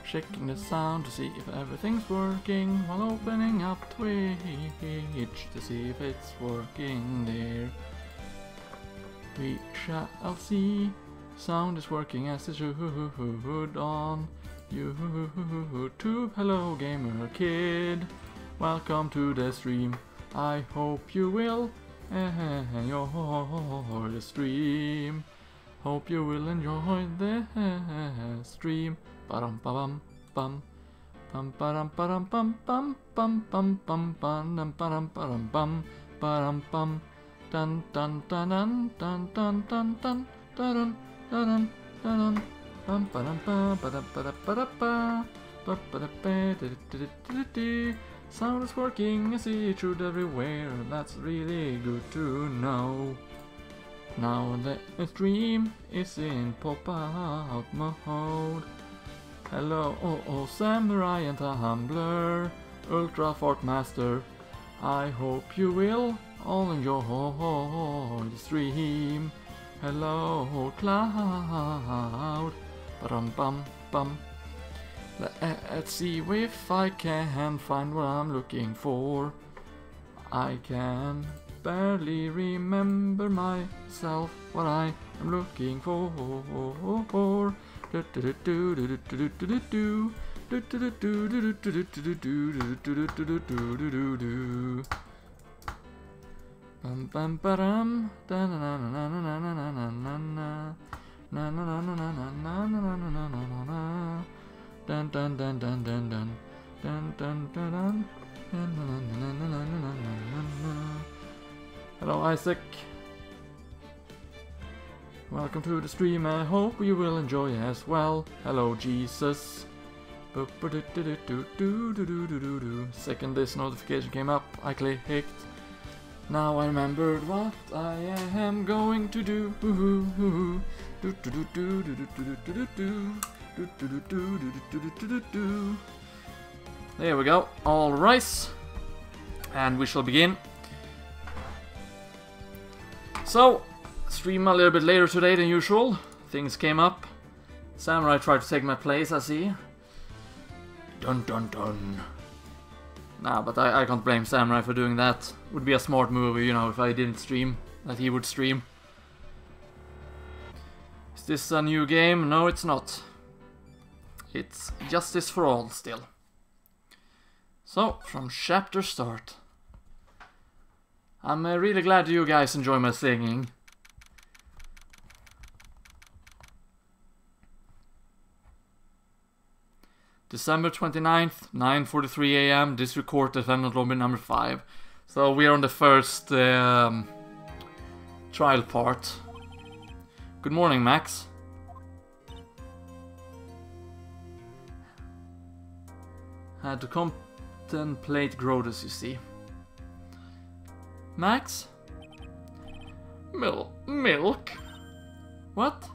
Checking the sound to see if everything's working while opening up Twitch to see if it's working there. We shall see. Sound is working as it should on YouTube. Hello, gamer kid. Welcome to the stream. I hope you will enjoy the stream. Hope you will enjoy the stream. Param pam pam pam param param pam pam pam pam pam pam param param pam param pam dun dun dun dun dun dun dun dun dun dun pam param pam pa. Sound is working, I see it should everywhere. That's really good to know. Now the stream is in pop-out mode. Hello, Samurai and Tumbler, Ultra Fort Master. I hope you will all enjoy the stream. Hello, Cloud. Bum. Let's see if I can find what I'm looking for. I can barely remember myself what I am looking for. Bum bum ba-dum, da na na na na na na na na na na na na na na. Dun dun dun dun dun dun dun dun dun dun. Hello, Isaac. Welcome to the stream. I hope you will enjoy as well. Hello, Jesus. Second this notification came up, I clicked. Now I remembered what I am going to do. There we go. All right, and we shall begin. So, stream a little bit later today than usual. Things came up. Samurai tried to take my place, I see. Dun dun dun. Nah, but I can't blame Samurai for doing that. Would be a smart move, you know, if I didn't stream, that he would stream. Is this a new game? No, it's not. It's Justice for All still. So, from chapter start. I'm really glad you guys enjoy my singing. December 29th, 9:43 AM, District Court, Defendant Lobby number 5. So we are on the first trial part. Good morning, Max. Had to contemplate Grodus, you see. Max? Milk? What?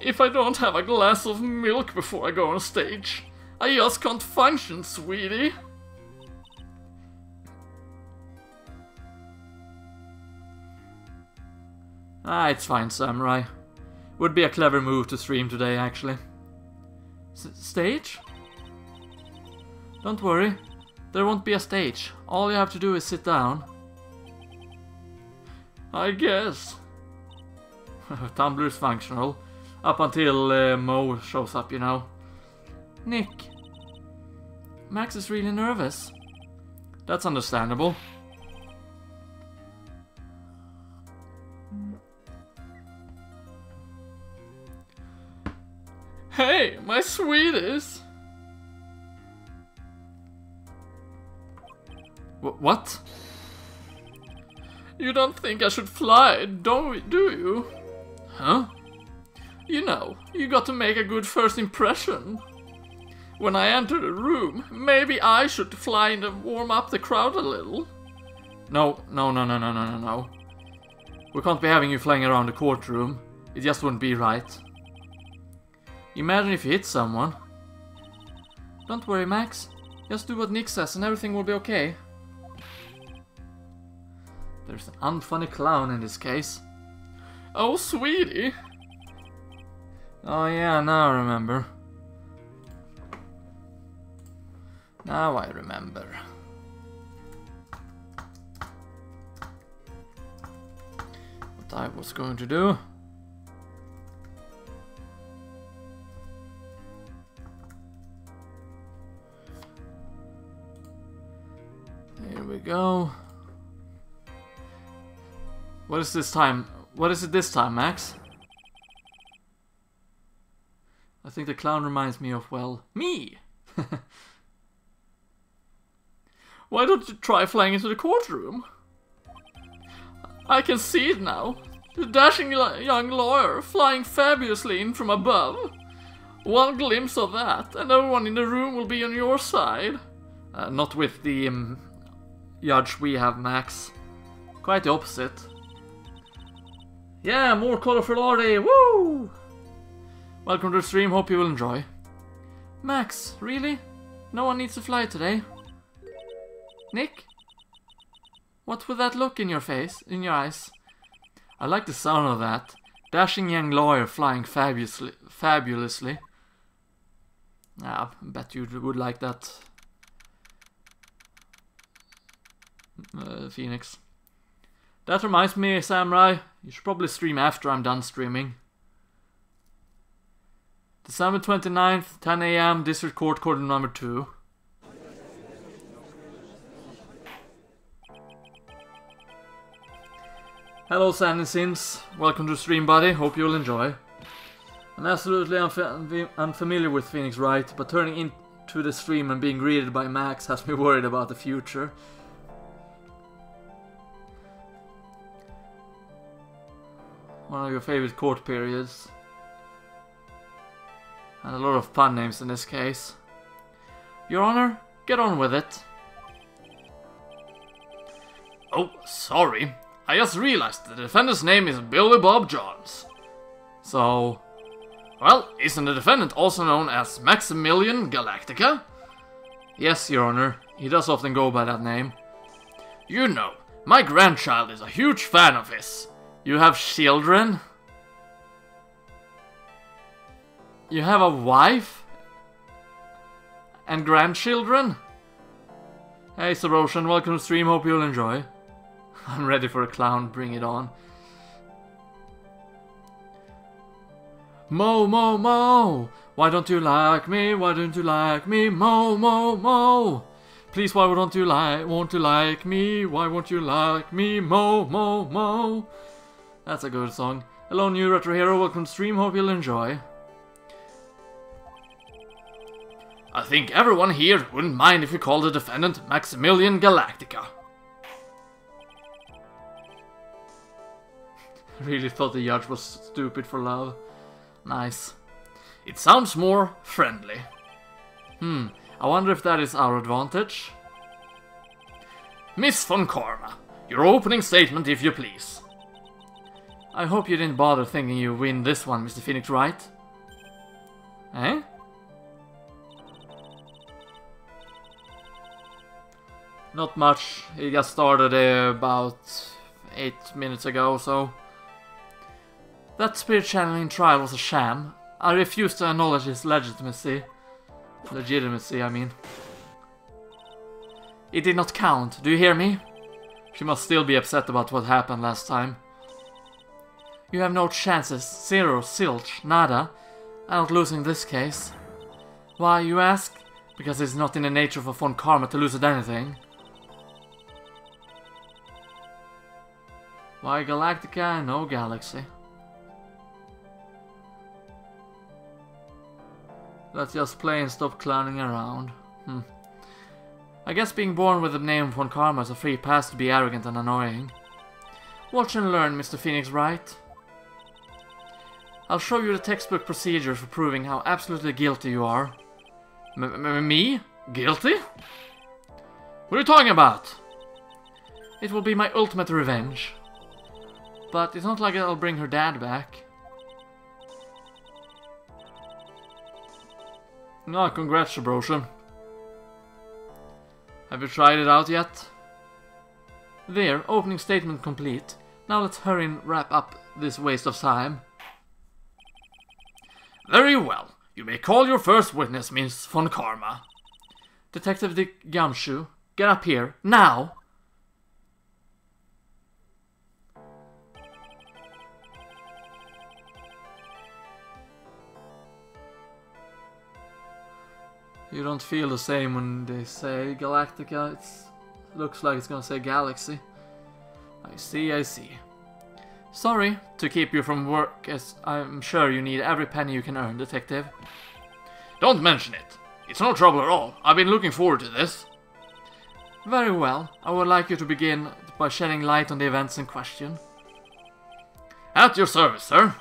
If I don't have a glass of milk before I go on stage, I just can't function, sweetie. Ah, it's fine, Samurai. Would be a clever move to stream today, actually. Stage? Don't worry, there won't be a stage. All you have to do is sit down. I guess. Tumblr's functional. Up until Mo shows up, you know. Nick. Max is really nervous. That's understandable. Hey, my sweeties! What? You don't think I should fly, do you? Huh? You know, you got to make a good first impression. When I enter the room, maybe I should fly in and warm up the crowd a little. No. We can't be having you flying around the courtroom. It just wouldn't be right. Imagine if you hit someone. Don't worry, Max. Just do what Nick says and everything will be okay. There's an unfunny clown in this case. Oh, sweetie! Oh yeah, now I remember. Now I remember. What I was going to do. Here we go. What is this time? What is it this time, Max? I think the clown reminds me of, well, me! Why don't you try flying into the courtroom? I can see it now. The dashing young lawyer flying fabulously in from above. One glimpse of that, and everyone in the room will be on your side. Not with the judge we have, Max. Quite the opposite. Yeah, more colorful Artie, woo! Welcome to the stream, hope you will enjoy. Max, really? No one needs to fly today? Nick? What with that look in your face, in your eyes? I like the sound of that. Dashing young lawyer flying fabulously. Ah, I bet you would like that. Phoenix. That reminds me, Samurai, you should probably stream after I'm done streaming. December 29th, 10 AM, District Court, Court number 2. Hello Sandy Sins, welcome to the stream buddy, hope you'll enjoy. I'm absolutely unfamiliar with Phoenix Wright, but turning into the stream and being greeted by Max has me worried about the future. One of your favorite court periods. And a lot of pun names in this case. Your Honor, get on with it. Oh, sorry. I just realized the defendant's name is Billy Bob Johns. So... well, isn't the defendant also known as Maximilian Galactica? Yes, Your Honor. He does often go by that name. You know, my grandchild is a huge fan of his. You have children? You have a wife? And grandchildren? Hey Soroshan, welcome to the stream, hope you'll enjoy. I'm ready for a clown, bring it on. Mo, mo, mo! Why don't you like me? Why don't you like me? Mo, mo, mo! Please, why won't you like me? Why won't you like me? Mo, mo, mo! That's a good song. Hello new retro hero, welcome to stream, hope you'll enjoy. I think everyone here wouldn't mind if we call the defendant Maximilian Galactica. Really thought the judge was stupid for love. Nice. It sounds more friendly. I wonder if that is our advantage. Miss von Karma, your opening statement if you please. I hope you didn't bother thinking you win this one, Mr. Phoenix Wright. Eh? Not much. It just started about 8 minutes ago or so. That spirit channeling trial was a sham. I refuse to acknowledge his legitimacy. I mean. It did not count, do you hear me? She must still be upset about what happened last time. You have no chances, zero, zilch, nada. I'm not losing this case. Why, you ask? Because it's not in the nature of a von Karma to lose at anything. Why Galactica and no Galaxy? Let's just play and stop clowning around. I guess being born with the name von Karma is a free pass to be arrogant and annoying. Watch and learn, Mr. Phoenix Wright. I'll show you the textbook procedures for proving how absolutely guilty you are. Me? Guilty? What are you talking about? It will be my ultimate revenge. But it's not like I'll bring her dad back. No, congrats, Broshan. Have you tried it out yet? There, opening statement complete. Now let's hurry and wrap up this waste of time. Very well. You may call your first witness, Miss Von Karma. Detective Dick Gumshoe, get up here, now! You don't feel the same when they say Galactica. It looks like it's gonna say Galaxy. I see, I see. Sorry to keep you from work, as I'm sure you need every penny you can earn, Detective. Don't mention it. It's no trouble at all. I've been looking forward to this. Very well. I would like you to begin by shedding light on the events in question. At your service, sir.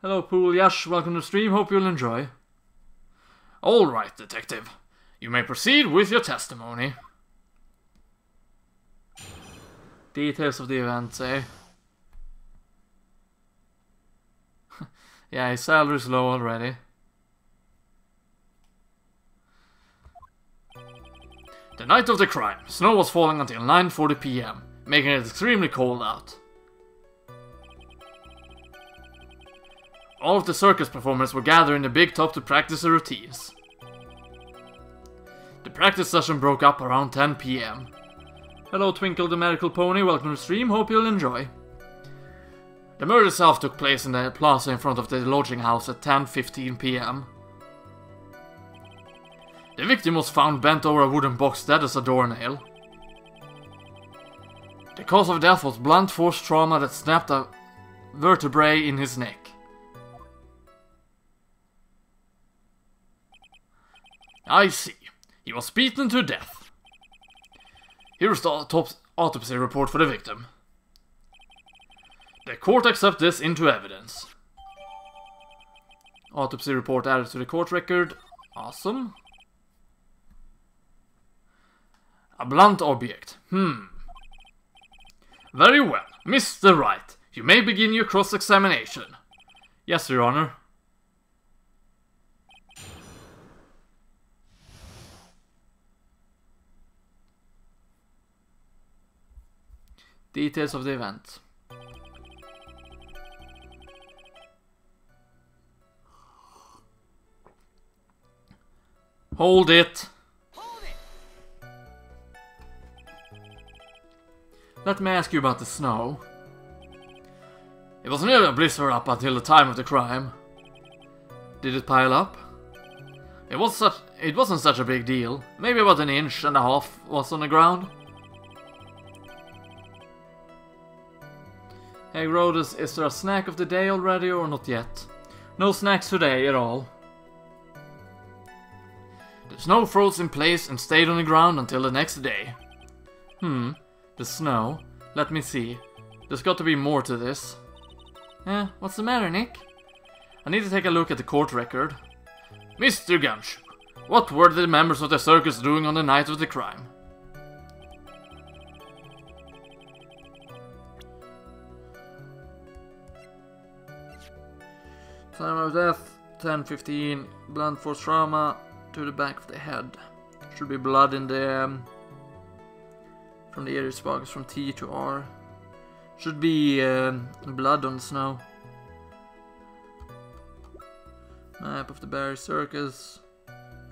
Hello, Pool Yash. Welcome to the stream. Hope you'll enjoy. All right, Detective. You may proceed with your testimony. Details of the events, eh? Yeah, his salary's low already. The night of the crime, snow was falling until 9:40 p.m., making it extremely cold out. All of the circus performers were gathered in the big top to practice their routines. The practice session broke up around 10 p.m. Hello, Twinkle the Medical Pony, welcome to the stream, hope you'll enjoy. The murder itself took place in the plaza in front of the lodging house at 10:15 p.m. The victim was found bent over a wooden box dead as a doornail. The cause of death was blunt force trauma that snapped a vertebrae in his neck. I see. He was beaten to death. Here's the autopsy report for the victim. The court accepts this into evidence. Autopsy report added to the court record. Awesome. A blunt object. Very well. Mr. Wright, you may begin your cross-examination. Yes, Your Honor. Details of the event. Hold it. Let me ask you about the snow. It was nearly a blizzard up until the time of the crime. Did it pile up? It wasn't such a big deal. Maybe about 1.5 inches was on the ground. Hey Grodus, is there a snack of the day already or not yet? No snacks today at all. The snow froze in place and stayed on the ground until the next day. The snow. Let me see. There's got to be more to this. What's the matter, Nick? I need to take a look at the court record. Mr. Gumshoe, what were the members of the circus doing on the night of the crime? Time of death, 10:15. Blunt force trauma to the back of the head. Should be blood in the from the areas box from T to R. Should be blood on the snow. Map of the Barry Circus.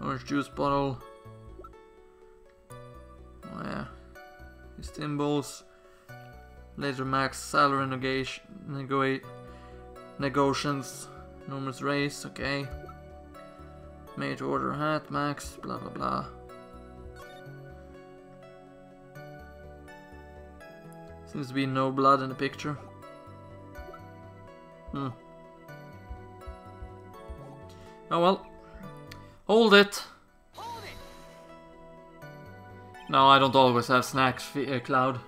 Orange juice bottle. Oh yeah. His symbols. Laser max salary negotiations. Enormous race, okay. Made to order hat, max, blah blah blah. Seems to be no blood in the picture. Oh well. Hold it! No, I don't always have snacks, Cloud.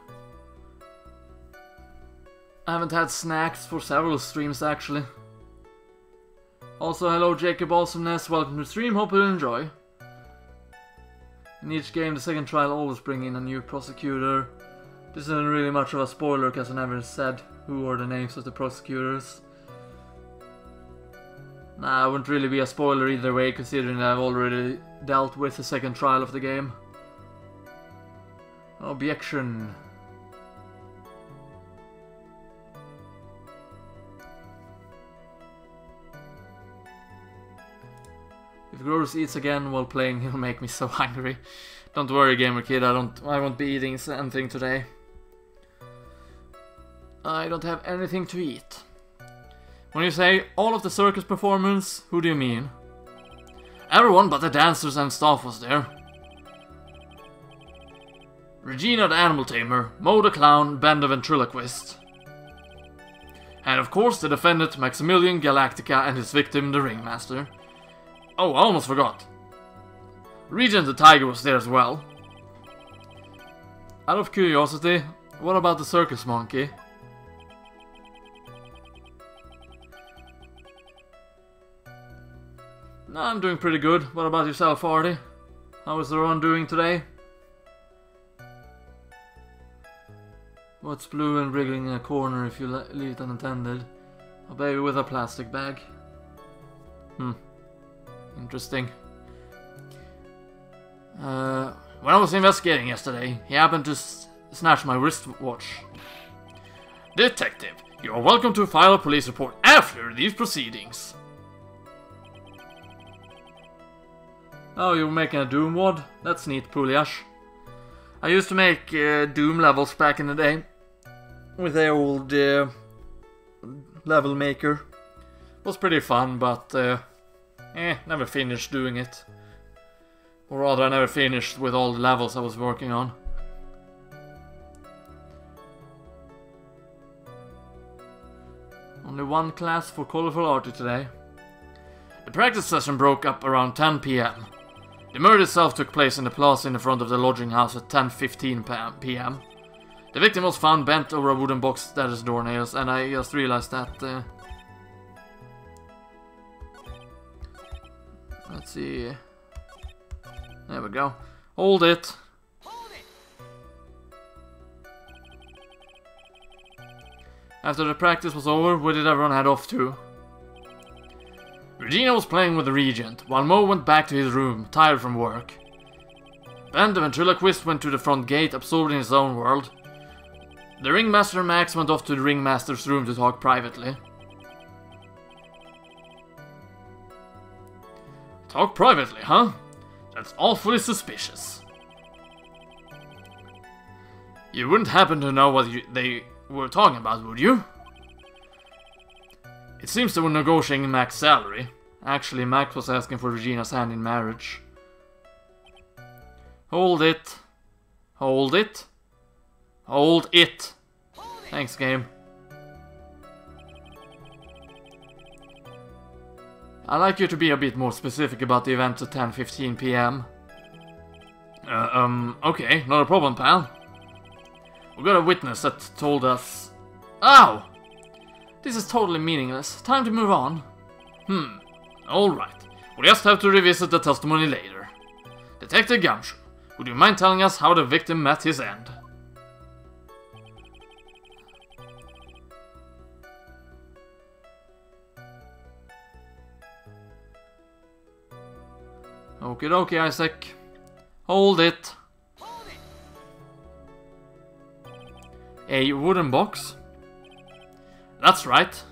I haven't had snacks for several streams actually. Also, hello Jacob Awesomeness, welcome to the stream, hope you enjoy. In each game, the second trial always bring in a new prosecutor. This isn't really much of a spoiler because I never said who are the names of the prosecutors. Nah, it wouldn't really be a spoiler either way, considering that I've already dealt with the second trial of the game. Objection. If Grodus eats again while playing, he'll make me so hungry. Don't worry, gamer kid, I won't be eating anything today. I don't have anything to eat. When you say all of the circus performance, who do you mean? Everyone but the dancers and staff was there. Regina the animal tamer, Mo the clown, Ben the ventriloquist. And of course the defendant Maximilian Galactica and his victim the ringmaster. Oh, I almost forgot. Regent the tiger was there as well. Out of curiosity, what about the circus monkey? Nah, I'm doing pretty good. What about yourself, Artie? How is the run doing today? What's blue and wriggling in a corner if you leave it unattended? A baby with a plastic bag. Interesting. When I was investigating yesterday, he happened to snatch my wristwatch. Detective, you are welcome to file a police report after these proceedings. Oh, you're making a Doom WOD? That's neat, Puliash. I used to make Doom levels back in the day. With the old level maker. It was pretty fun, but never finished doing it. Or rather, I never finished with all the levels I was working on. Only one class for Colorful Artie today. The practice session broke up around 10 PM. The murder itself took place in the plaza in the front of the lodging house at 10:15 PM. The victim was found bent over a wooden box that is doornails, and I just realized that... Let's see... There we go. Hold it! After the practice was over, where did everyone head off to? Regina was playing with the Regent, while Mo went back to his room, tired from work. Ben the ventriloquist went to the front gate, absorbed in his own world. The ringmaster Max went off to the ringmaster's room to talk privately. Talk privately, huh? That's awfully suspicious. You wouldn't happen to know what they were talking about, would you? It seems they were negotiating Mac's salary. Actually, Mac was asking for Regina's hand in marriage. Hold it. Hold it. Hold it. Thanks, game. I'd like you to be a bit more specific about the event at 10:15 PM. Okay, not a problem, pal. We got a witness that told us... Ow! This is totally meaningless. Time to move on. Alright. We'll just have to revisit the testimony later. Detective Gumshoe, would you mind telling us how the victim met his end? Okie dokie, Isaac. Hold it. A wooden box? That's right.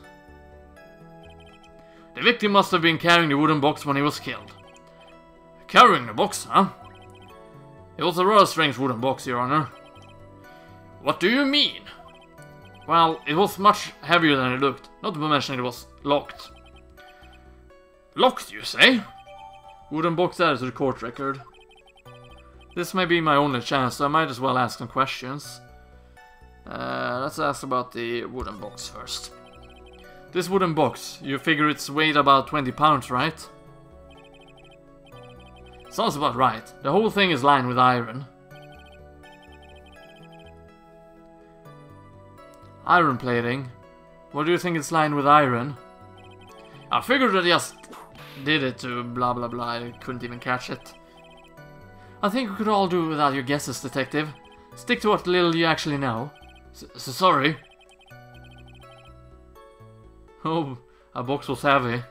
The victim must have been carrying the wooden box when he was killed. Carrying the box, huh? It was a rather strange wooden box, Your Honor. What do you mean? Well, it was much heavier than it looked, not to mention it was locked. Locked, you say? Wooden box added to the court record. This may be my only chance, so I might as well ask some questions. Let's ask about the wooden box first. This wooden box, you figure it's weighed about 20 pounds, right? Sounds about right. The whole thing is lined with iron. Iron plating? What do you think it's lined with iron? I figured I just did it to blah blah blah, I couldn't even catch it. I think we could all do without your guesses, detective. Stick to what little you actually know. Sorry. Oh, a box was heavy.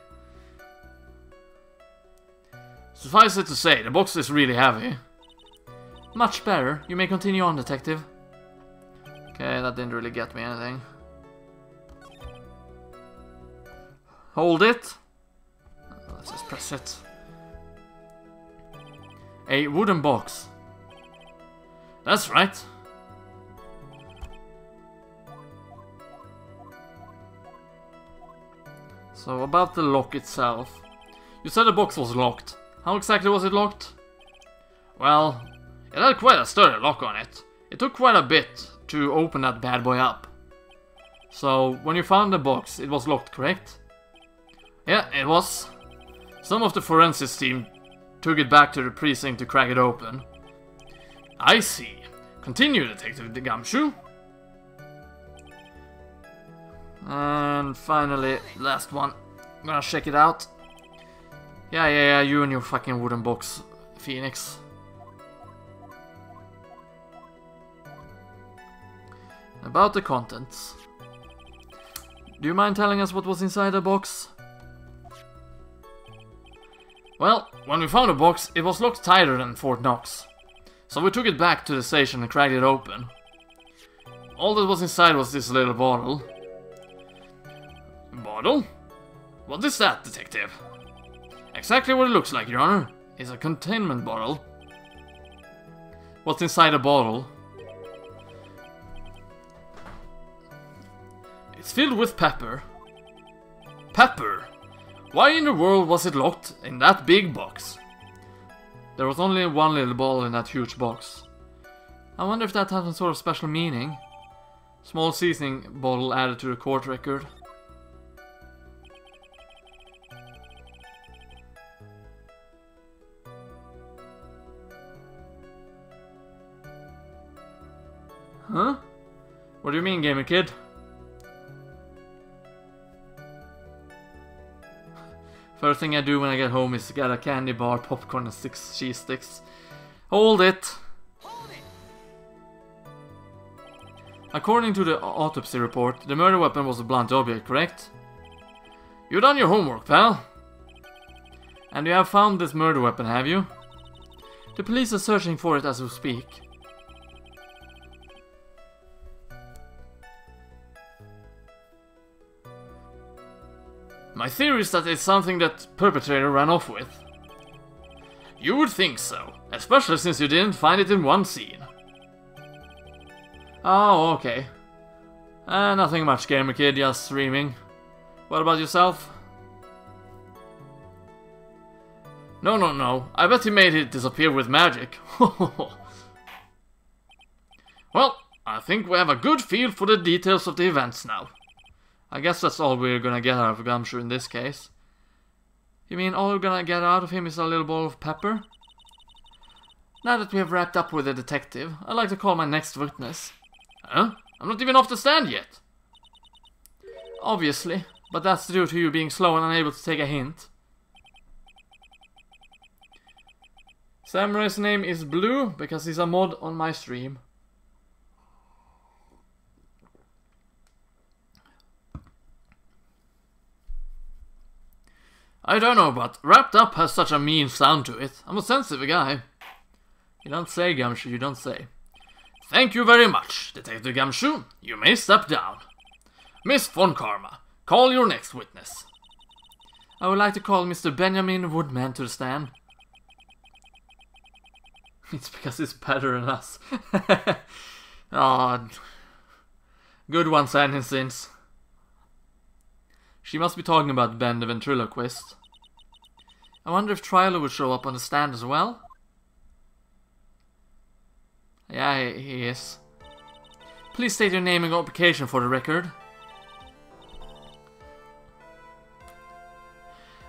Suffice it to say, the box is really heavy. Much better. You may continue on, detective. Okay, that didn't really get me anything. Hold it. Let's just press it. A wooden box. That's right. So, about the lock itself. You said the box was locked. How exactly was it locked? Well, it had quite a sturdy lock on it. It took quite a bit to open that bad boy up. So, when you found the box, it was locked, correct? Yeah, it was. Some of the forensics team took it back to the precinct to crack it open. I see. Continue, Detective Gumshoe. And finally, last one. I'm gonna check it out. Yeah, you and your fucking wooden box, Phoenix. About the contents. Do you mind telling us what was inside the box? Well, when we found the box, it was locked tighter than Fort Knox. So we took it back to the station and cracked it open. All that was inside was this little bottle. Bottle? What is that, Detective? Exactly what it looks like, Your Honor. It's a containment bottle. What's inside the bottle? It's filled with pepper. Pepper? Why in the world was it locked in that big box? There was only one little bottle in that huge box. I wonder if that had some sort of special meaning. Small seasoning bottle added to the court record. Huh? What do you mean, gamer kid? First thing I do when I get home is get a candy bar, popcorn and 6 cheese sticks. Hold it! According to the autopsy report, the murder weapon was a blunt object, correct? You've done your homework, pal. And you have found this murder weapon, have you? The police are searching for it as we speak. My theory is that it's something that perpetrator ran off with. You would think so, especially since you didn't find it in one scene. Oh, okay. Nothing much, gamer kid, just streaming. What about yourself? No. I bet he made it disappear with magic. Well, I think we have a good feel for the details of the events now. I guess that's all we're gonna get out of Gumshoe in this case. You mean all we're gonna get out of him is a little ball of pepper? Now that we have wrapped up with the detective, I'd like to call my next witness. Huh? I'm not even off the stand yet. Obviously, but that's due to you being slow and unable to take a hint. Samurai's name is Blue because he's a mod on my stream. I don't know, but wrapped up has such a mean sound to it. I'm a sensitive guy. You don't say, Gumshoe, you don't say. Thank you very much, Detective Gumshoe. You may step down. Miss Von Karma, call your next witness. I would like to call Mr. Benjamin Woodman to the stand. It's because he's better than us. Oh, good one, sentences. She must be talking about Ben the ventriloquist. I wonder if Trilo would show up on the stand as well? Yeah, he is. Please state your name and occupation for the record.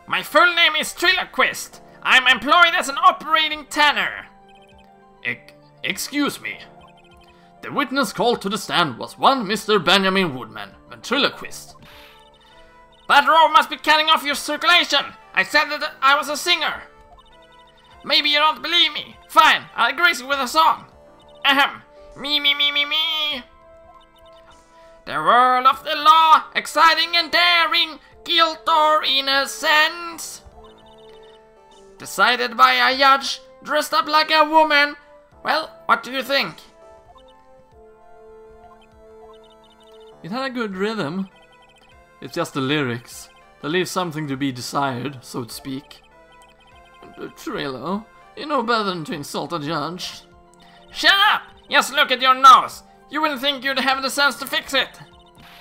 My full name is Triloquist. I'm employed as an operating tanner. Excuse me. The witness called to the stand was one Mr. Benjamin Woodman, ventriloquist. That row must be cutting off your circulation. I said that I was a singer. Maybe you don't believe me. Fine, I'll grace you with a song. Ahem. Me. The world of the law, exciting and daring, guilt or innocence. Decided by a judge, dressed up like a woman, Well, what do you think? It had a good rhythm. It's just the lyrics. They leave something to be desired, so to speak. Trillo, you know better than to insult a judge. Shut up! Just look at your nose! You wouldn't think you'd have the sense to fix it!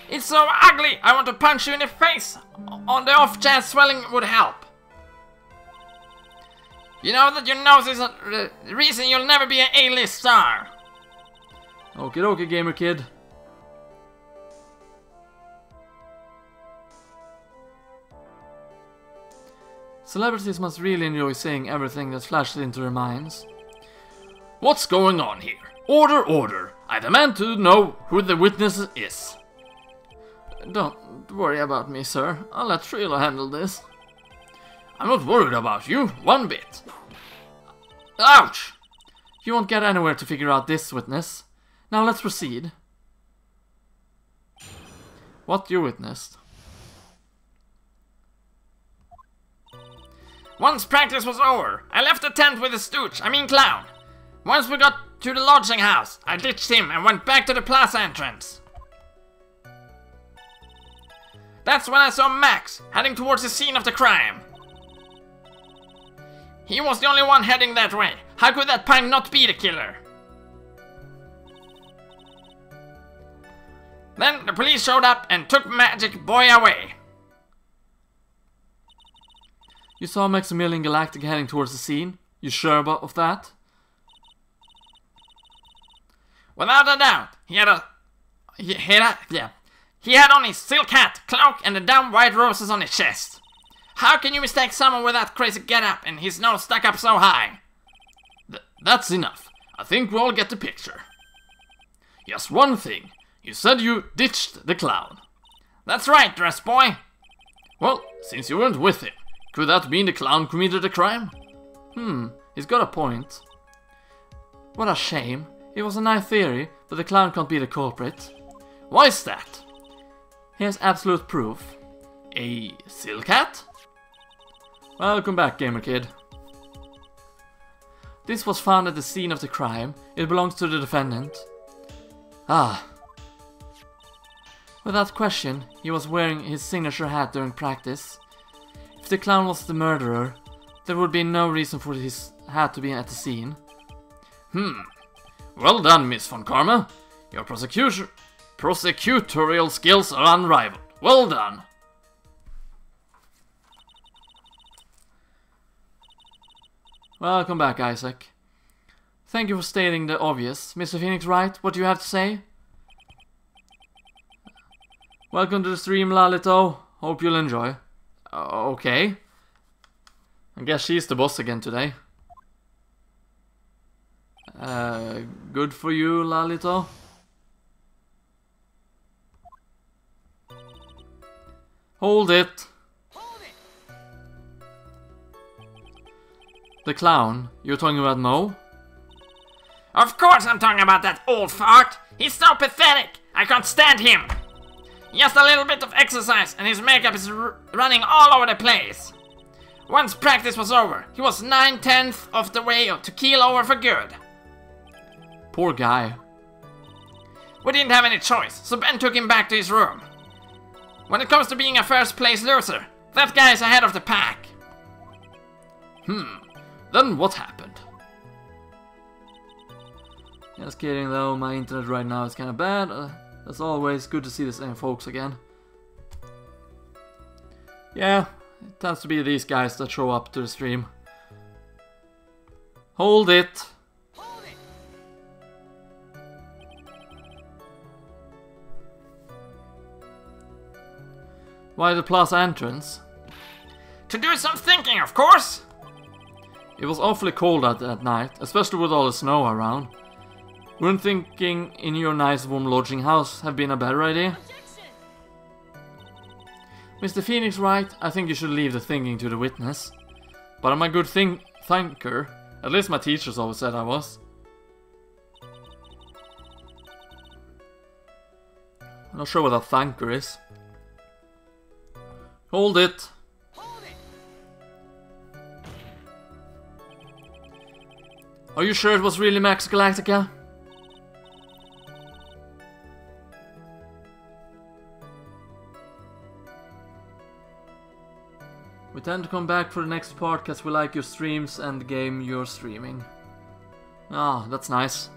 It's so ugly, I want to punch you in the face! On the off chance swelling would help. You know that your nose is the reason you'll never be an A-list star. Okie dokie, gamer kid. Celebrities must really enjoy saying everything that flashes into their minds. What's going on here? Order, order! I demand to know who the witness is. Don't worry about me, sir. I'll let Trillo handle this. I'm not worried about you, one bit. Ouch! You won't get anywhere to figure out this witness. Now let's proceed. What you witnessed? Once practice was over, I left the tent with the stooge, clown. Once we got to the lodging house, I ditched him and went back to the plaza entrance. That's when I saw Max, heading towards the scene of the crime. He was the only one heading that way. How could that punk not be the killer? Then the police showed up and took Magic Boy away. You saw Maximilian Galactic heading towards the scene? You sure of that? Without a doubt, he had on his silk hat, cloak, and the damn white roses on his chest. How can you mistake someone with that crazy getup and his nose stuck up so high? That's enough. I think we all get the picture. Just one thing. You said you ditched the clown. That's right, dress boy. Well, since you weren't with him, could that mean the clown committed the crime? He's got a point. What a shame. It was a nice theory, but the clown can't be the culprit. Why is that? Here's absolute proof. A silk hat? Welcome back, gamer kid. This was found at the scene of the crime. It belongs to the defendant. Ah. Without question, he was wearing his signature hat during practice. If the clown was the murderer, there would be no reason for his hat to be at the scene. Well done, Miss Von Karma. Your prosecutorial skills are unrivaled. Well done. Welcome back, Isaac. Thank you for stating the obvious. Mr. Phoenix Wright, what do you have to say? Welcome to the stream, Lalito. Hope you'll enjoy. Okay. I guess she's the boss again today. Good for you, Lalito. Hold it. The clown? You're talking about Mo? Of course I'm talking about that old fart. He's so pathetic. I can't stand him. Just a little bit of exercise and his makeup is running all over the place. Once practice was over, he was 9/10 of the way to keel over for good. Poor guy. We didn't have any choice, so Ben took him back to his room. When it comes to being a first place loser, that guy is ahead of the pack. Then what happened? Just kidding though, my internet right now is kinda bad. As always, good to see the same folks again. Yeah, it tends to be these guys that show up to the stream. Hold it! Why the plaza entrance? To do some thinking, of course! It was awfully cold out that night, especially with all the snow around. Wouldn't thinking in your nice warm lodging house have been a better idea? Mr. Phoenix Wright, I think you should leave the thinking to the witness. But I'm a good thinker. At least my teachers always said I was. I'm not sure what a thanker is. Hold it! Are you sure it was really Max Galactica? We tend to come back for the next part because we like your streams and the game you're streaming. Ah, that's nice.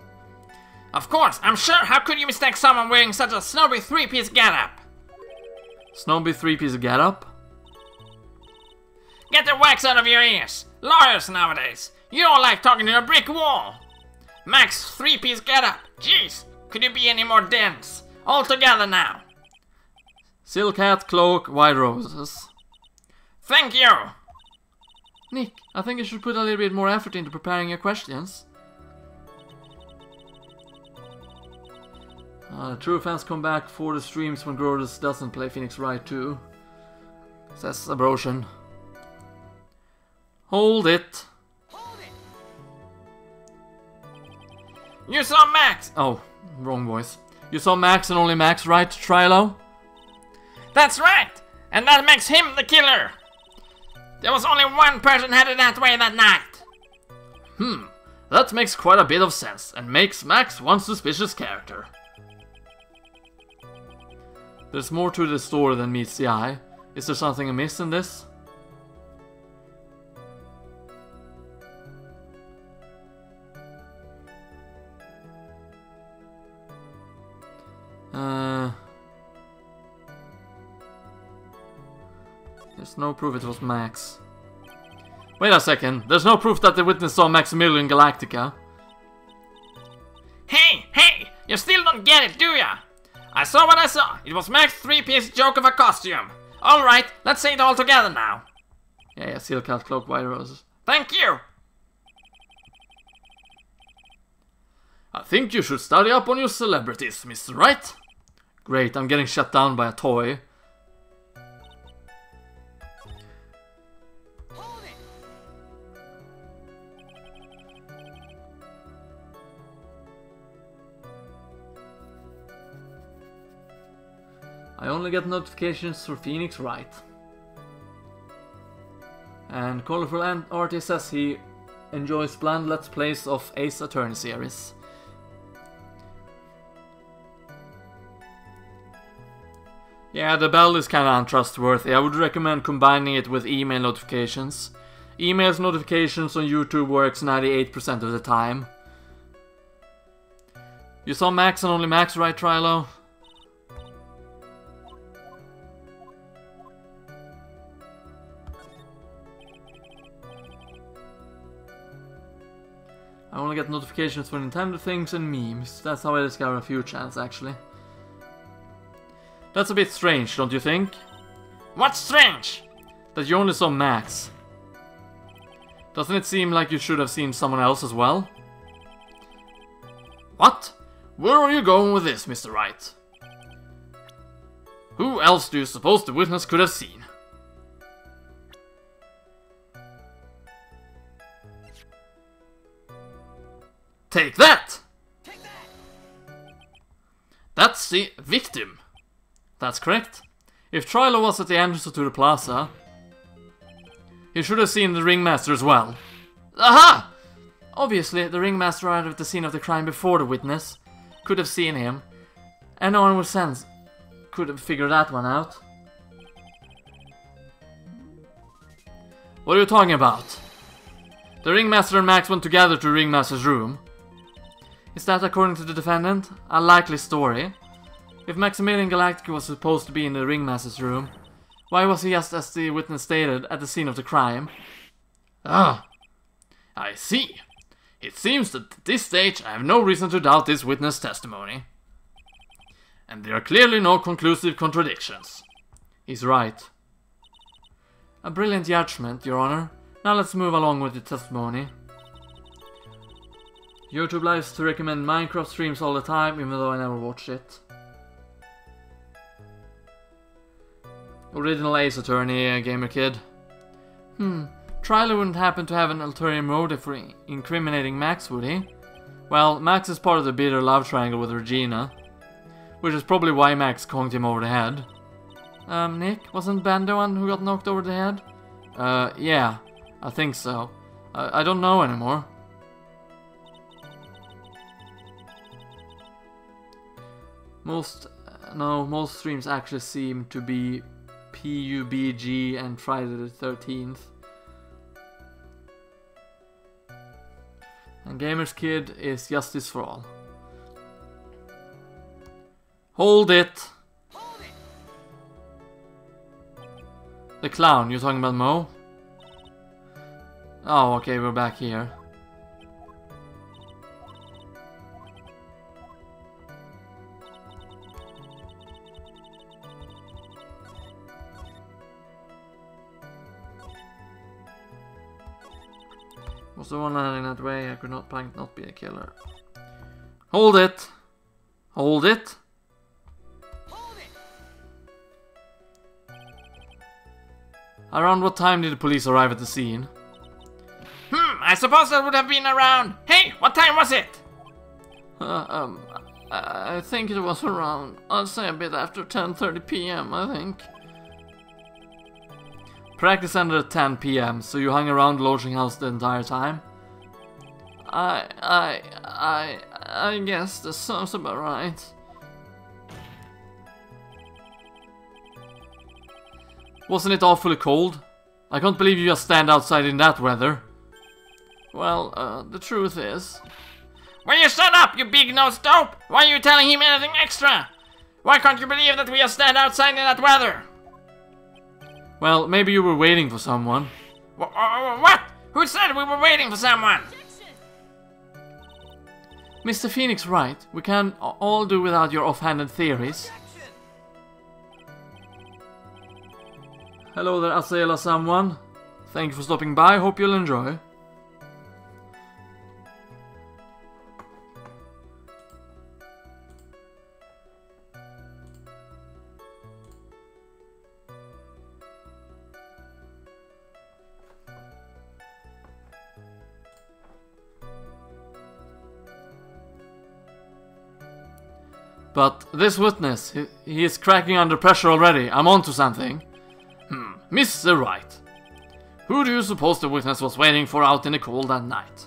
Of course, I'm sure. How could you mistake someone wearing such a snobby three-piece getup? Snobby three-piece getup? Get the wax out of your ears. Lawyers nowadays. You don't like talking to a brick wall. Max three-piece getup. Jeez, could you be any more dense? All together now. Silk hat, cloak, white roses. Thank you. Nick, I think you should put a little bit more effort into preparing your questions. True fans come back for the streams when Grodus doesn't play Phoenix Wright 2. Says Abrosian. Hold it. You saw Max! Oh, wrong voice. You saw Max and only Max, right, Trilo? That's right! And that makes him the killer! There was only one person headed that way that night! That makes quite a bit of sense, and makes Max one suspicious character. There's more to this story than meets the eye. Is there something amiss in this? There's no proof it was Max. Wait a second, there's no proof that the witness saw Maximilian Galactica. Hey! You still don't get it, do ya? I saw what I saw. It was Max's three-piece joke of a costume. Alright, let's say it all together now. Yeah, silk hat, cloak, white roses. Thank you! I think you should study up on your celebrities, Mr. Wright. Great, I'm getting shut down by a toy. I only get notifications for Phoenix Wright. And Colorful Artist says he enjoys planned Let's Plays of Ace Attorney series. Yeah, the bell is kinda untrustworthy. I would recommend combining it with email notifications. Emails notifications on YouTube works 98% of the time. You saw Max and only Max, right, Trilo? I only get notifications for Nintendo things and memes. That's how I discover a few channels, actually. That's a bit strange, don't you think? What's strange? That you only saw Max. Doesn't it seem like you should have seen someone else as well? What? Where are you going with this, Mr. Wright? Who else do you suppose the witness could have seen? Take that! That's the victim. That's correct. If Trilo was at the entrance to the plaza, he should have seen the ringmaster as well. Aha! Obviously, the ringmaster arrived at the scene of the crime before the witness. Could have seen him. And no one with sense could have figured that one out. What are you talking about? The ringmaster and Max went together to the ringmaster's room. Is that according to the defendant? A likely story. If Maximilian Galactica was supposed to be in the ringmaster's room, why was he just, as the witness stated, at the scene of the crime? Ah, I see. It seems that at this stage I have no reason to doubt this witness' testimony. And there are clearly no conclusive contradictions. He's right. A brilliant judgment, Your Honor. Now let's move along with the testimony. YouTube likes to recommend Minecraft streams all the time, even though I never watch it. Original Ace Attorney, gamer kid. Trilo wouldn't happen to have an ulterior motive for incriminating Max, would he? Well, Max is part of the bitter love triangle with Regina, which is probably why Max conked him over the head. Nick, wasn't Ben the one who got knocked over the head? Yeah, I think so. I don't know anymore. Most streams actually seem to be PUBG and Friday the 13th. And Gamer's Kid is Justice for All. Hold it! The clown, you're talking about Mo? Oh, okay, we're back here. Was the one landing that way? I could not be a killer. Hold it! Hold it! Around what time did the police arrive at the scene? I suppose that would have been around... Hey, what time was it? I think it was around, I'd say a bit after 10:30 p.m, I think. Practice ended at 10 p.m, so you hung around the lodging house the entire time? I guess that sounds about right. Wasn't it awfully cold? I can't believe you just stand outside in that weather. Well, the truth is... Will you shut up, you big-nosed dope? Why are you telling him anything extra? Why can't you believe that we just stand outside in that weather? Well, maybe you were waiting for someone. What? Who said we were waiting for someone? Mr. Phoenix Wright, we can all do without your offhanded theories. Hello there, Asela someone. Thank you for stopping by, hope you'll enjoy. But this witness, he is cracking under pressure already. I'm onto something. Mr. Wright, who do you suppose the witness was waiting for out in the cold that night?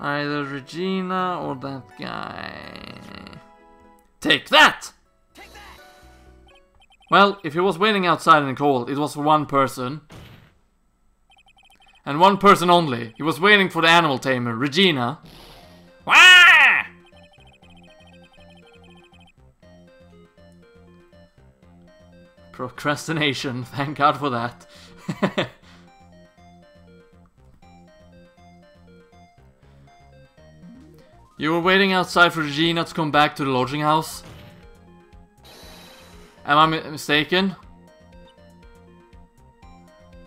Either Regina or that guy. Take that! Well, if he was waiting outside in the cold, it was for one person. And one person only. He was waiting for the animal tamer, Regina. Wah! Procrastination, thank God for that. You were waiting outside for Regina to come back to the lodging house? Am I mistaken?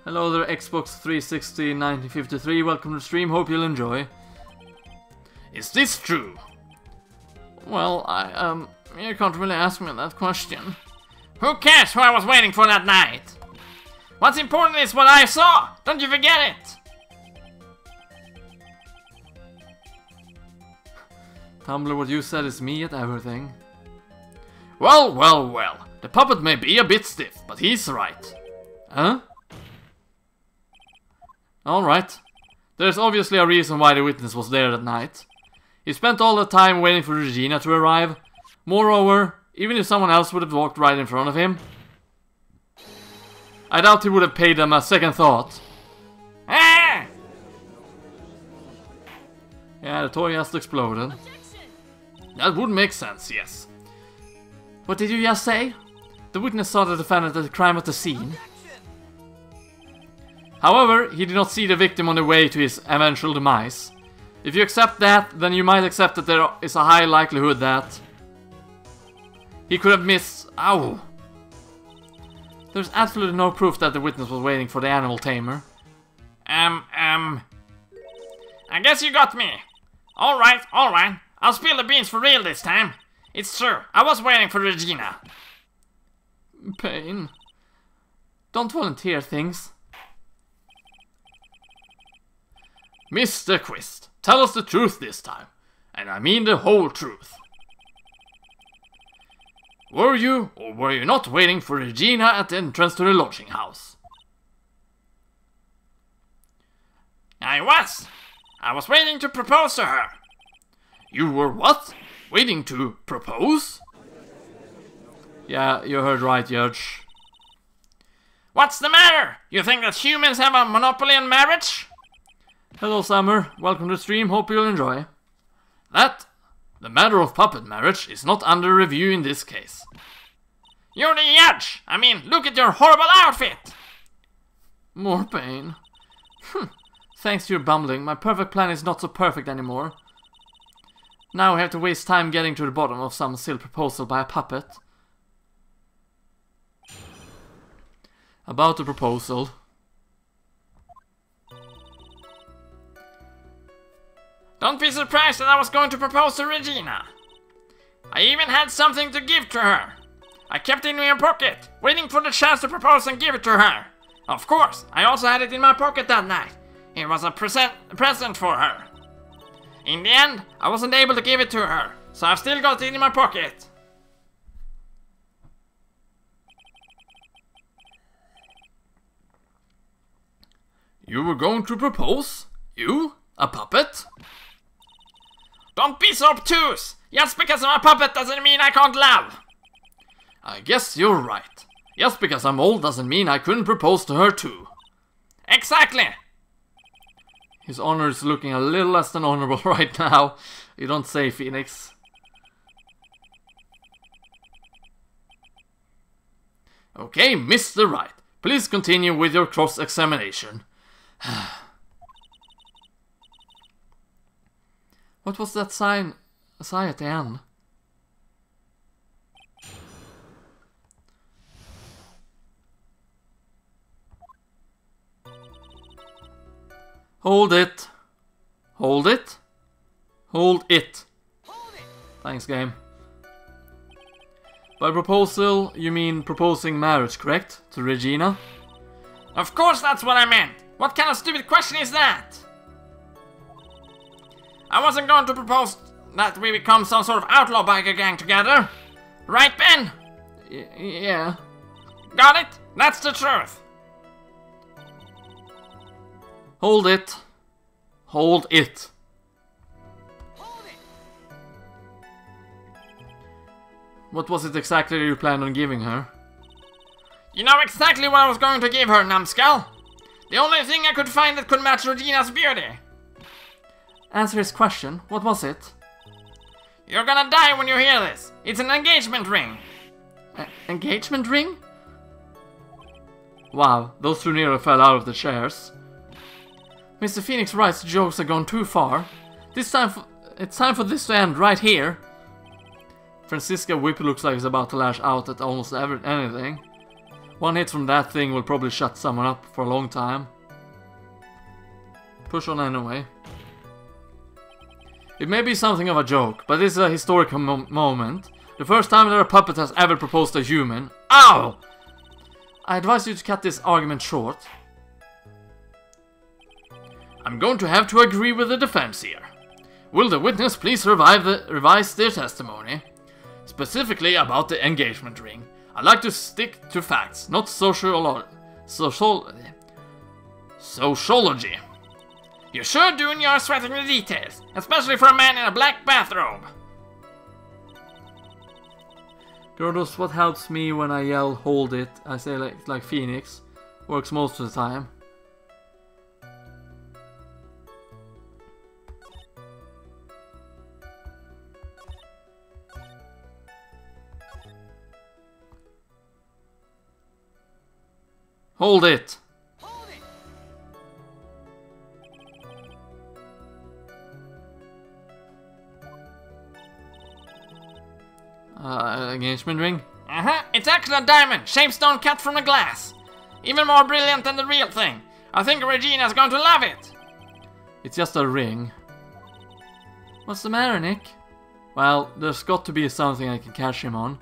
Hello there, Xbox 360 1953, welcome to the stream, hope you'll enjoy. Is this true? Well, you can't really ask me that question. Who cares who I was waiting for that night? What's important is what I saw, don't you forget it! Tumblr, what you said is me at everything. Well, well, well, the puppet may be a bit stiff, but he's right. Huh? Alright. There's obviously a reason why the witness was there that night. He spent all the time waiting for Regina to arrive. Moreover, even if someone else would have walked right in front of him, I doubt he would have paid them a second thought. Ah! Yeah, the toy just exploded. That would make sense, yes. What did you just say? The witness saw the defendant at the crime at the scene. However, he did not see the victim on the way to his eventual demise. If you accept that, then you might accept that there is a high likelihood that he could have missed... Ow! There's absolutely no proof that the witness was waiting for the animal tamer. I guess you got me. Alright. I'll spill the beans for real this time. It's true, I was waiting for Regina. Pain. Don't volunteer things. Mr. Quist, tell us the truth this time. And I mean the whole truth. Were you or were you not waiting for Regina at the entrance to the lodging house? I was waiting to propose to her. You were what? Waiting to propose? Yeah, you heard right, Judge. What's the matter? You think that humans have a monopoly on marriage? Hello, Summer. Welcome to the stream. Hope you'll enjoy. The matter of puppet marriage is not under review in this case. You're the judge. I mean, look at your horrible outfit. More pain. Thanks to your bumbling, my perfect plan is not so perfect anymore. Now we have to waste time getting to the bottom of some silly proposal by a puppet. About the proposal. Don't be surprised that I was going to propose to Regina. I even had something to give to her. I kept it in my pocket, waiting for the chance to propose and give it to her. Of course, I also had it in my pocket that night. It was a present for her. In the end, I wasn't able to give it to her, so I've still got it in my pocket. You were going to propose? You? A puppet? Don't be so obtuse! Just because I'm a puppet doesn't mean I can't love! I guess you're right. Just because I'm old doesn't mean I couldn't propose to her too. Exactly! His honor is looking a little less than honorable right now. You don't say, Phoenix. Okay, Mr. Wright. Please continue with your cross-examination. What was that sign at the end? Hold it. Hold it. Hold it. Thanks, game. By proposal, you mean proposing marriage, correct? To Regina? Of course that's what I meant! What kind of stupid question is that? I wasn't going to propose that we become some sort of outlaw biker gang together. Right, Ben? Yeah. Got it? That's the truth. Hold it. Hold it. What was it exactly you planned on giving her? You know exactly what I was going to give her, numbskull. The only thing I could find that could match Regina's beauty. Answer his question. What was it? You're gonna die when you hear this. It's an engagement ring. Engagement ring? Wow, those two nearly fell out of the chairs. Mr. Phoenix Wright's jokes have gone too far. It's time for this to end right here. Francisca Whip looks like he's about to lash out at almost anything. One hit from that thing will probably shut someone up for a long time. Push on anyway. It may be something of a joke, but this is a historical moment. The first time that a puppet has ever proposed to a human. Ow! I advise you to cut this argument short. I'm going to have to agree with the defense here. Will the witness please revise their testimony? Specifically about the engagement ring. I'd like to stick to facts, not sociology. You sure do, and you're sweating the details, especially for a man in a black bathrobe. Grodus, what helps me when I yell hold it? I say like Phoenix. Works most of the time. Hold it! Hold it! Engagement ring? It's actually a diamond, shaped stone cut from the glass. Even more brilliant than the real thing. I think Regina's going to love it. It's just a ring. What's the matter, Nick? Well, there's got to be something I can catch him on.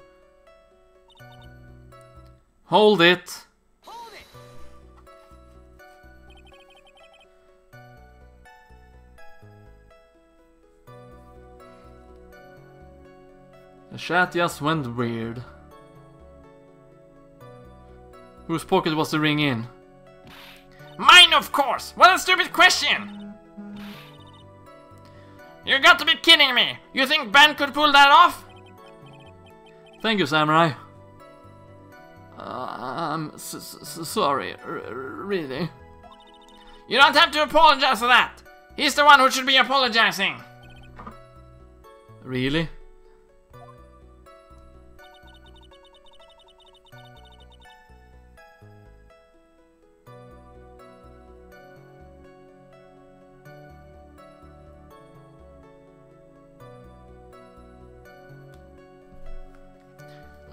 Hold it! The chat just went weird. Whose pocket was the ring in? Mine, of course! What a stupid question! You got to be kidding me! You think Ben could pull that off? Thank you, Samurai. I'm sorry, really. You don't have to apologize for that. He's the one who should be apologizing. Really?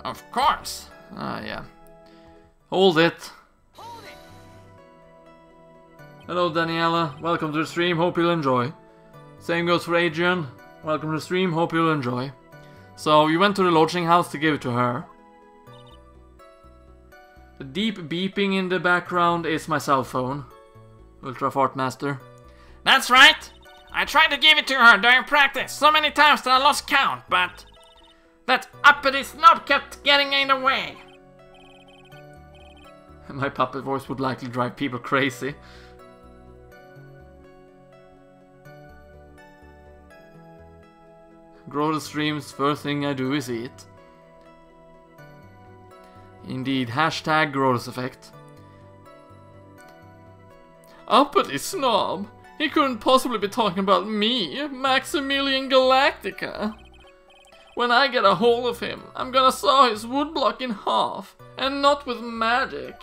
Of course. Ah, yeah. Hold it. Hello, Daniela. Welcome to the stream. Hope you'll enjoy. Same goes for Adrian. Welcome to the stream. Hope you'll enjoy. So, you went to the lodging house to give it to her. The deep beeping in the background is my cell phone. Ultra Fart Master. That's right. I tried to give it to her during practice so many times that I lost count, but that uppity snob kept getting in the way. My puppet voice would likely drive people crazy. Grow the streams, first thing I do is eat. Indeed, hashtag Grotus effect. Uppity snob! He couldn't possibly be talking about me, Maximilian Galactica. When I get a hold of him, I'm gonna saw his woodblock in half, and not with magic.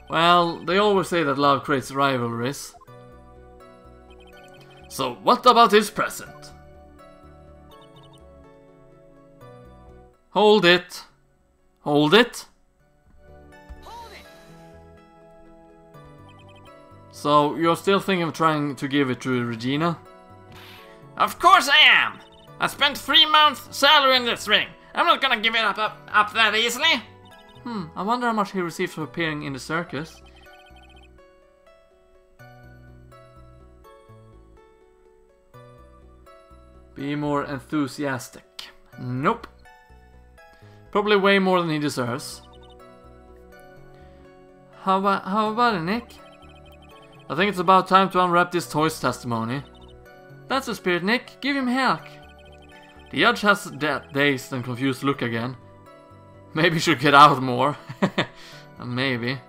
Well, they always say that love creates rivalries. So what about his present? Hold it. Hold it. So, you're still thinking of trying to give it to Regina? Of course I am! I spent 3 months' salary in this ring. I'm not gonna give it up that easily. I wonder how much he received for appearing in the circus. Be more enthusiastic. Nope. Probably way more than he deserves. How about it, Nick? I think it's about time to unwrap this toy's testimony. That's the spirit, Nick. Give him hell. The judge has that dazed and confused look again. Maybe should get out more. Maybe.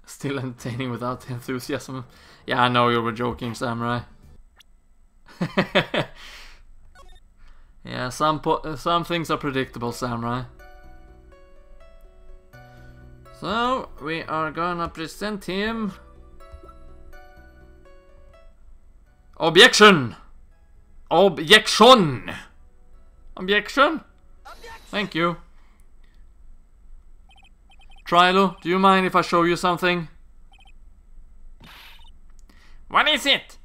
Still entertaining without the enthusiasm. Yeah, I know you were joking, Samurai. Yeah, some things are predictable, Samurai. So, we are gonna present him... Objection! Objection! Objection? Thank you. Trilo, do you mind if I show you something? What is it?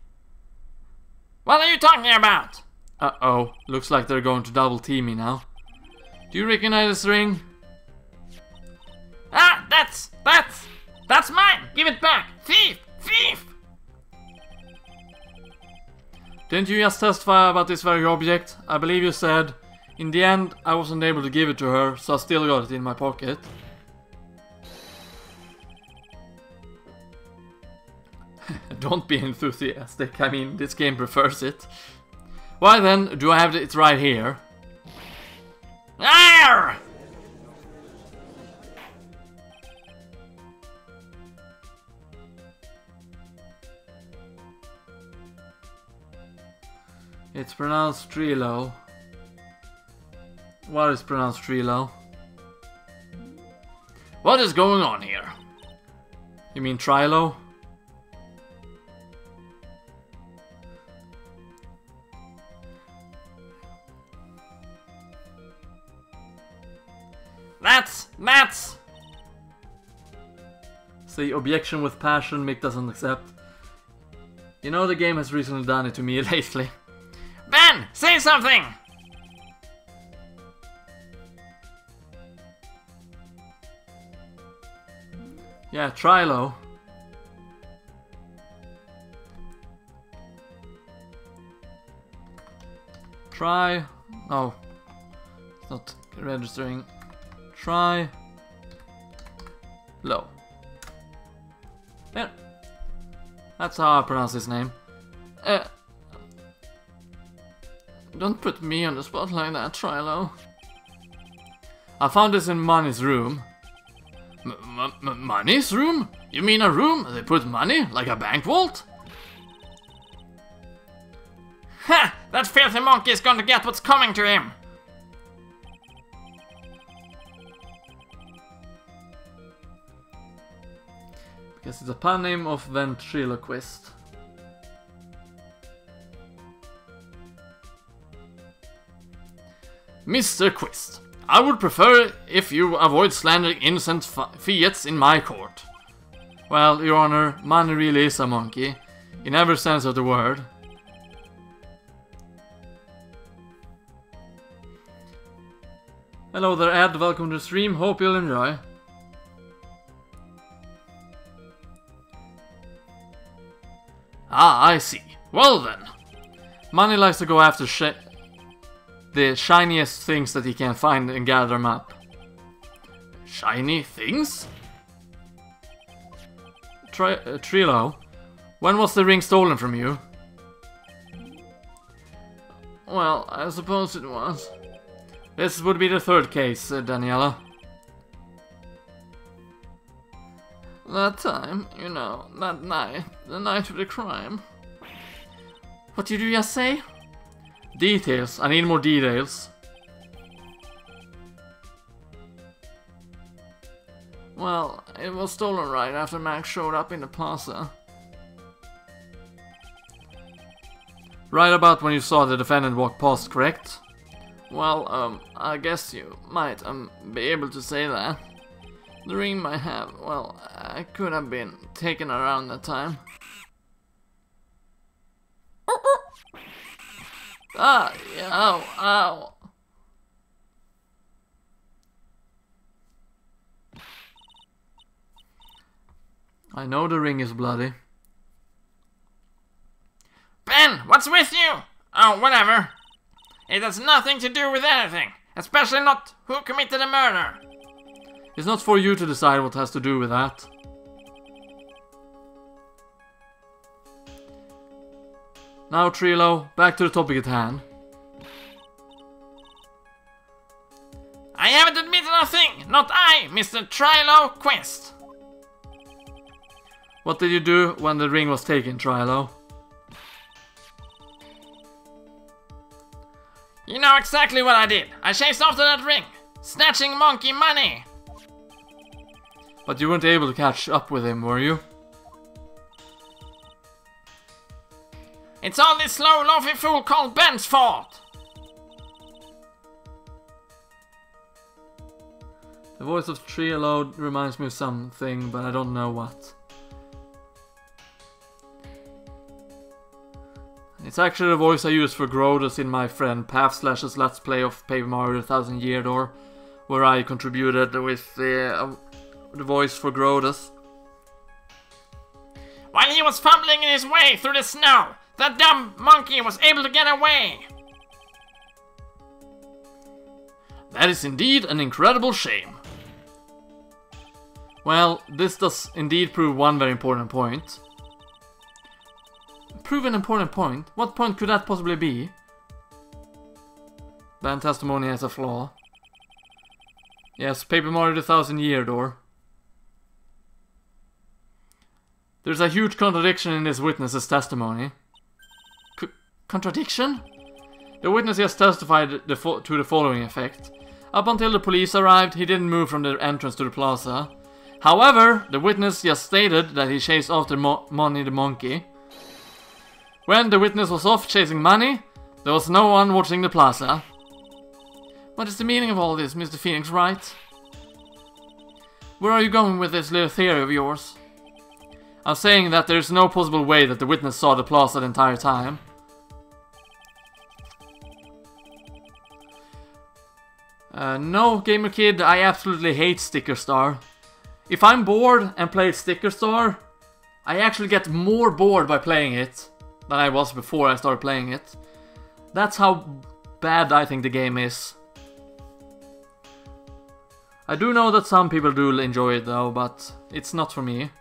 What are you talking about? Uh-oh, looks like they're going to double team me now. Do you recognize this ring? Ah, that's mine! Give it back! Thief! Thief! Didn't you just testify about this very object? I believe you said, in the end, I wasn't able to give it to her, so I still got it in my pocket. Don't be enthusiastic, I mean, this game prefers it. Why then, do I have it right here? Arr! It's pronounced Trilo. What is pronounced Trilo? What is going on here? You mean Trilo? That's... See, objection with passion, Mick doesn't accept. You know the game has recently done it to me lately. Ben, say something! Yeah, Trilo. Try. No. It's not registering. Try. Low. Yeah. That's how I pronounce his name. Don't put me on the spot like that, Trilo. I found this in Money's room. Money's room? You mean a room they put money, like a bank vault? Ha! That filthy monkey is going to get what's coming to him. Because it's a pun name of ventriloquist. Mr. Quist, I would prefer if you avoid slandering innocent fiats in my court. Well, Your Honor, Money really is a monkey, in every sense of the word. Hello there, Ed, welcome to the stream, hope you'll enjoy. Ah, I see. Well then. Money likes to go after the shiniest things that he can find and gather them up. Shiny things? Trilo, when was the ring stolen from you? Well, I suppose it was. This would be the third case, Daniela. That time, you know, that night, the night of the crime. What did you just say? Details, I need more details. Well, it was stolen right after Max showed up in the plaza. Right about when you saw the defendant walk past, correct? Well, I guess you might, be able to say that. The ring might have, well, I could have been taken around that time. Ah, yeah, ow, ow. I know the ring is bloody. Ben, what's with you? Oh, whatever. It has nothing to do with anything, especially not who committed the murder. It's not for you to decide what has to do with that. Now, Trilo, back to the topic at hand. I haven't admitted a thing, not I, Mr. Trilo Quist. What did you do when the ring was taken, Trilo? You know exactly what I did. I chased after that ring, snatching monkey money. But you weren't able to catch up with him, were you? It's all this slow, loafy fool called Ben's fault. The voice of Trilo reminds me of something, but I don't know what. It's actually the voice I use for Grodus in my friend Path/'s Let's Play of Paper Mario 1000 Year Door, where I contributed with the voice for Grodus. While he was fumbling in his way through the snow, that dumb monkey was able to get away. That is indeed an incredible shame. Well, this does indeed prove one very important point. Prove an important point? What point could that possibly be? Ben testimony has a flaw. Yes, Paper Mario 1000 Year Door. There's a huge contradiction in this witness's testimony. Contradiction? The witness just testified to the following effect. Up until the police arrived, he didn't move from the entrance to the plaza. However, the witness just stated that he chased after Money the monkey. When the witness was off chasing Money, there was no one watching the plaza. What is the meaning of all this, Mr. Phoenix Wright? Where are you going with this little theory of yours? I'm saying that there's no possible way that the witness saw the plaza the entire time. No, Gamer Kid, I absolutely hate Sticker Star. If I'm bored and play Sticker Star, I actually get more bored by playing it than I was before I started playing it. That's how bad I think the game is. I do know that some people do enjoy it though, but it's not for me.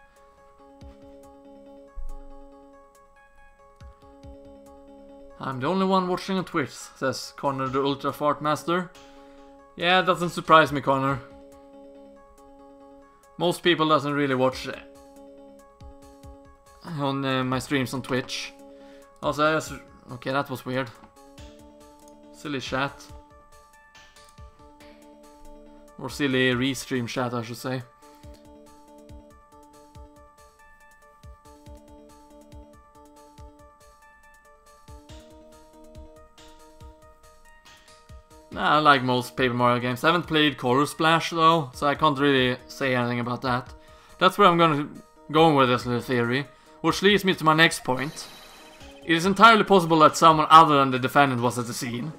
I'm the only one watching on Twitch, says Connor the Ultra Fart Master. Yeah, it doesn't surprise me, Connor. Most people doesn't really watch on my streams on Twitch. Also, okay, that was weird. Silly chat. Or silly restream chat, I should say. Nah, I like most Paper Mario games. I haven't played Color Splash though, so I can't really say anything about that. That's where I'm going with this little theory, which leads me to my next point. It is entirely possible that someone other than the defendant was at the scene.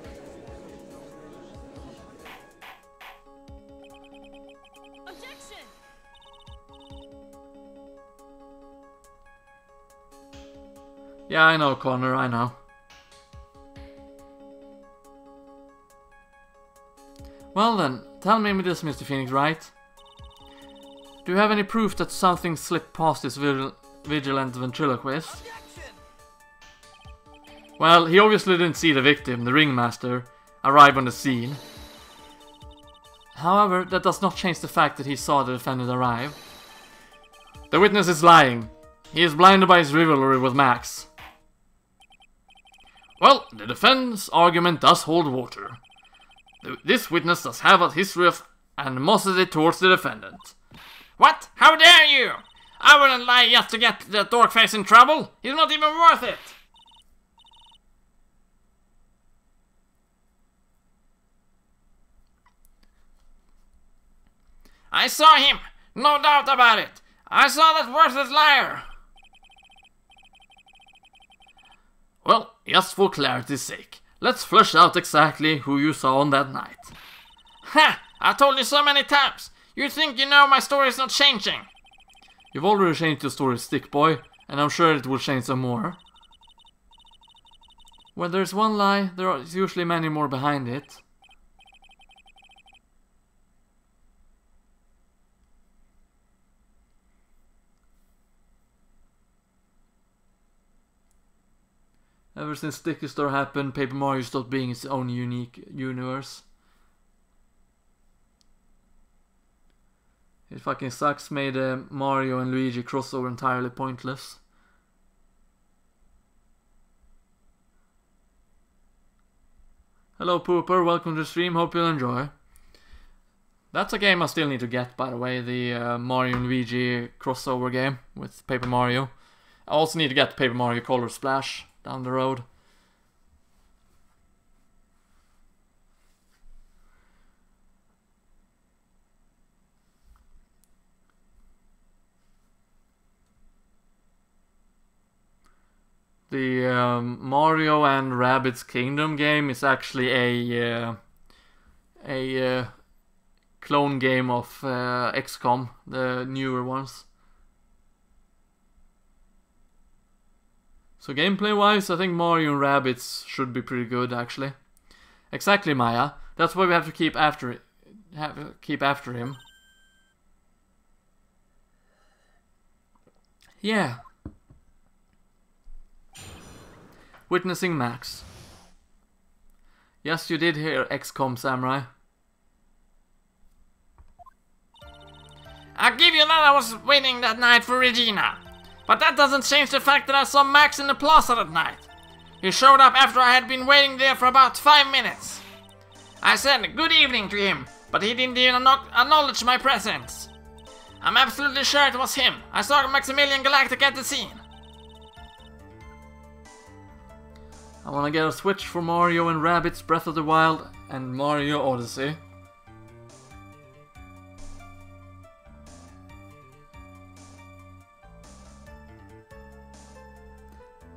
Objection! Yeah, I know, Connor, I know. Well then, tell me this, Mr. Phoenix Wright. Do you have any proof that something slipped past this vigilant ventriloquist? Objection! Well, he obviously didn't see the victim, the ringmaster, arrive on the scene. However, that does not change the fact that he saw the defendant arrive. The witness is lying. He is blinded by his rivalry with Max. Well, the defense argument does hold water. This witness does have a history of animosity towards the defendant. What? How dare you? I wouldn't lie just to get the dork face in trouble. He's not even worth it. I saw him. No doubt about it. I saw that worthless liar. Well, just for clarity's sake, let's flesh out exactly who you saw on that night. Ha! I told you so many times. You think you know my story is not changing. You've already changed your story, Stick Boy, and I'm sure it will change some more. When there's one lie, there are usually many more behind it. Ever since Sticky Star happened, Paper Mario stopped being its own unique universe. It fucking sucks, made Mario and Luigi crossover entirely pointless. Hello Pooper, welcome to the stream, hope you'll enjoy. That's a game I still need to get, by the way, the Mario and Luigi crossover game with Paper Mario. I also need to get Paper Mario Color Splash down the road. The Mario and Rabbids Kingdom game is actually a clone game of XCOM, the newer ones. So gameplay wise, I think Mario and Rabbids should be pretty good actually. Exactly, Maya. That's why we have to keep after it. Keep after him. Yeah. Witnessing Max. Yes, you did hear XCOM, Samurai. I'll give you that I was waiting that night for Regina. But that doesn't change the fact that I saw Max in the plaza that night. He showed up after I had been waiting there for about 5 minutes. I said good evening to him, but he didn't even acknowledge my presence. I'm absolutely sure it was him. I saw Maximilian Galactic at the scene. I wanna get a Switch for Mario and Rabbids Breath of the Wild and Mario Odyssey.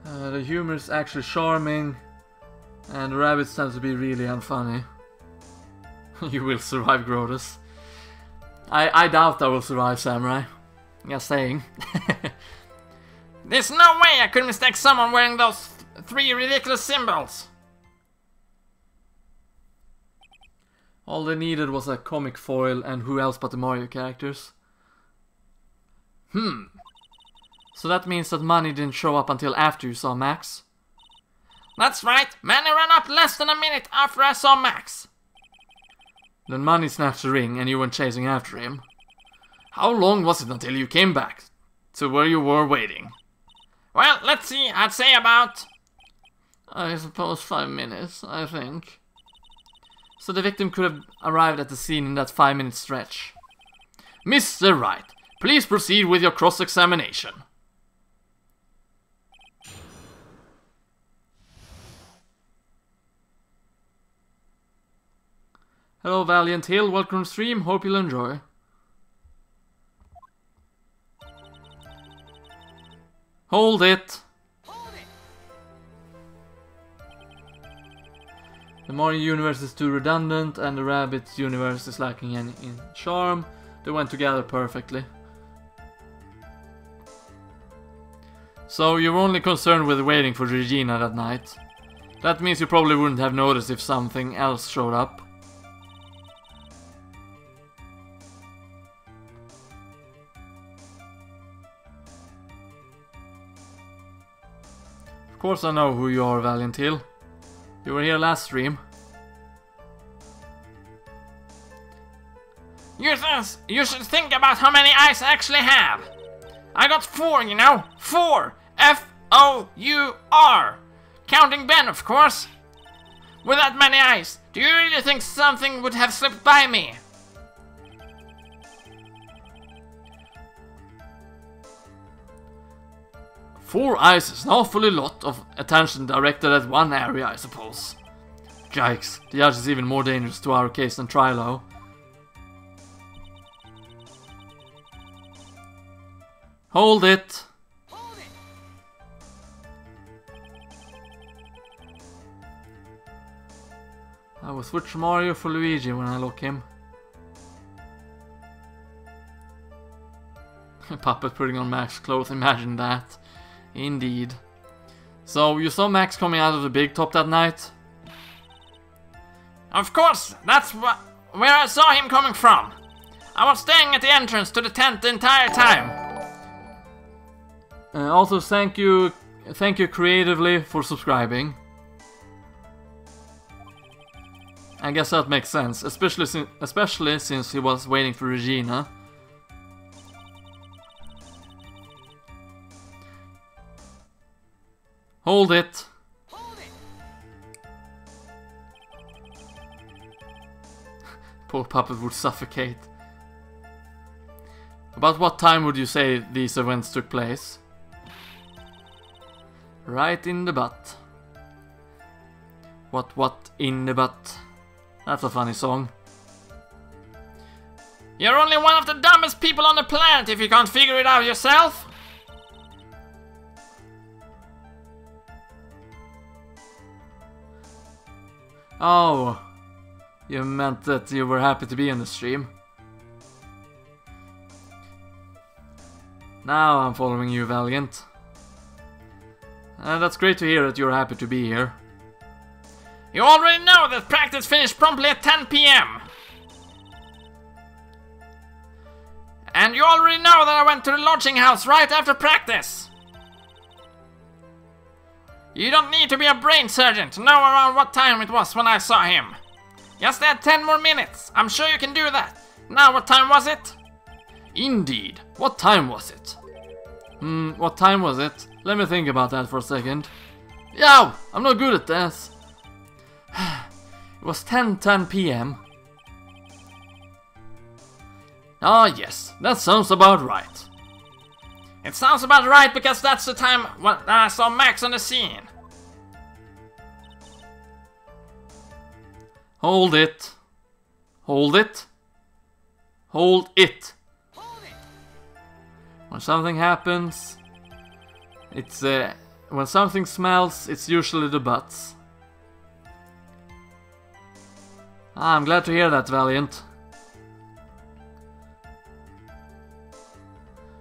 The humor is actually charming, and the rabbits tend to be really unfunny. You will survive, Grodus. I doubt I will survive, Samurai. Just saying. There's no way I could mistake someone wearing those 3 ridiculous symbols. All they needed was a comic foil, and who else but the Mario characters? So that means that Money didn't show up until after you saw Max? That's right, Manny ran up less than a minute after I saw Max. Then Money snatched the ring and you went chasing after him. How long was it until you came back to where you were waiting? Well, let's see, I'd say about... I suppose 5 minutes, I think. So the victim could have arrived at the scene in that 5-minute stretch. Mr. Wright, please proceed with your cross-examination. Hello Valiant Hill, welcome to stream, hope you'll enjoy. Hold it! The Mario universe is too redundant and the Rabbids universe is lacking in charm. They went together perfectly. So you were only concerned with waiting for Regina that night. That means you probably wouldn't have noticed if something else showed up. Of course I know who you are, Valiant Hill. You were here last stream. You should think about how many eyes I actually have. I got 4, you know. 4! F-O-U-R! Counting Ben, of course. With that many eyes, do you really think something would have slipped by me? Four eyes is an awfully lot of attention directed at one area, I suppose. Yikes, the judge is even more dangerous to our case than Trilo. Hold it! I will switch Mario for Luigi when I lock him. Puppet putting on Max's clothes, imagine that. Indeed. So, you saw Max coming out of the big top that night? Of course, that's where I saw him coming from. I was staying at the entrance to the tent the entire time. Also, thank you creatively for subscribing. I guess that makes sense, especially since he was waiting for Regina. Hold it! Poor puppet would suffocate. About what time would you say these events took place? Right in the butt. What in the butt? That's a funny song. You're only one of the dumbest people on the planet if you can't figure it out yourself. Oh, you meant that you were happy to be in the stream. Now I'm following you, Valiant. That's great to hear that you're happy to be here. You already know that practice finished promptly at 10 PM. And you already know that I went to the lodging house right after practice. You don't need to be a brain surgeon to know around what time it was when I saw him. Just add 10 more minutes. I'm sure you can do that. Now, what time was it? Indeed. What time was it? What time was it? Let me think about that for a second. Yow! I'm not good at this. It was 10:10 PM. Ah, yes. That sounds about right. It sounds about right because that's the time when I saw Max on the scene. Hold it. Hold it. Hold it. When something happens, it's when something smells, it's usually the butts. I'm glad to hear that, Valiant.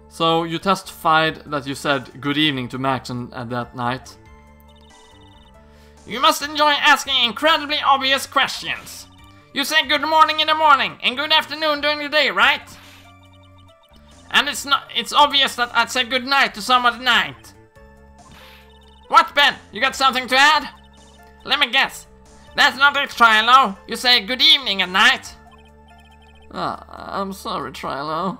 So, you testified that you said good evening to Max at that night. You must enjoy asking incredibly obvious questions. You say good morning in the morning and good afternoon during the day, right? And it's obvious that I'd say good night to someone at night. What, Ben? You got something to add? Let me guess. That's not it, Trilo. You say good evening at night. I'm sorry, Trilo.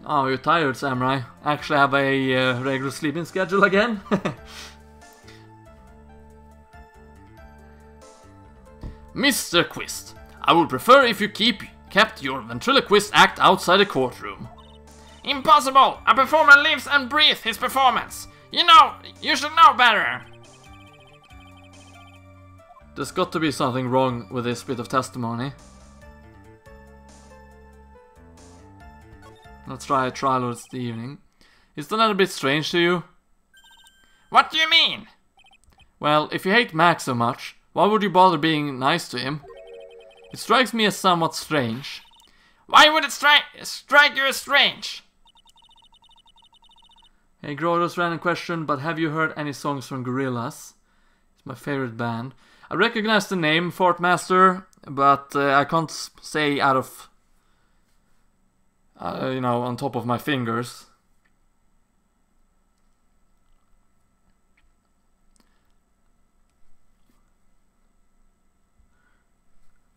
Oh, you're tired, Samurai. Actually have a regular sleeping schedule again? Mr. Quist, I would prefer if you kept your ventriloquist act outside the courtroom. Impossible! A performer lives and breathes his performance. You know, you should know better. There's got to be something wrong with this bit of testimony. Let's try a trial this evening. Isn't that a bit strange to you? What do you mean? Well, if you hate Max so much, why would you bother being nice to him? It strikes me as somewhat strange. Why would it strike you as strange? Hey, Grodus, random question, but have you heard any songs from Gorillaz? It's my favorite band. I recognize the name, Fortmaster, but I can't say out of... you know, on top of my fingers.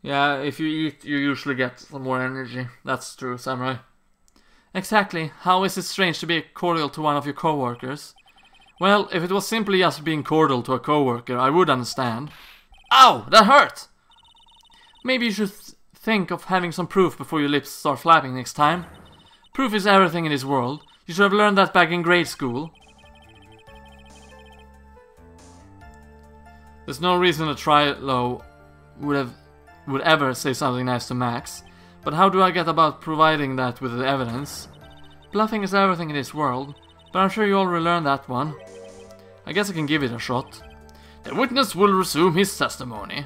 Yeah, if you eat, you usually get some more energy. That's true, Samurai. Exactly. How is it strange to be cordial to one of your co-workers? Well, if it was simply just being cordial to a co-worker, I would understand. Ow! That hurt! Maybe you should think of having some proof before your lips start flapping next time. Proof is everything in this world. You should have learned that back in grade school. There's no reason a Trilo would ever say something nice to Max. But how do I get about providing that with the evidence? Bluffing is everything in this world, but I'm sure you already learned that one. I guess I can give it a shot. The witness will resume his testimony.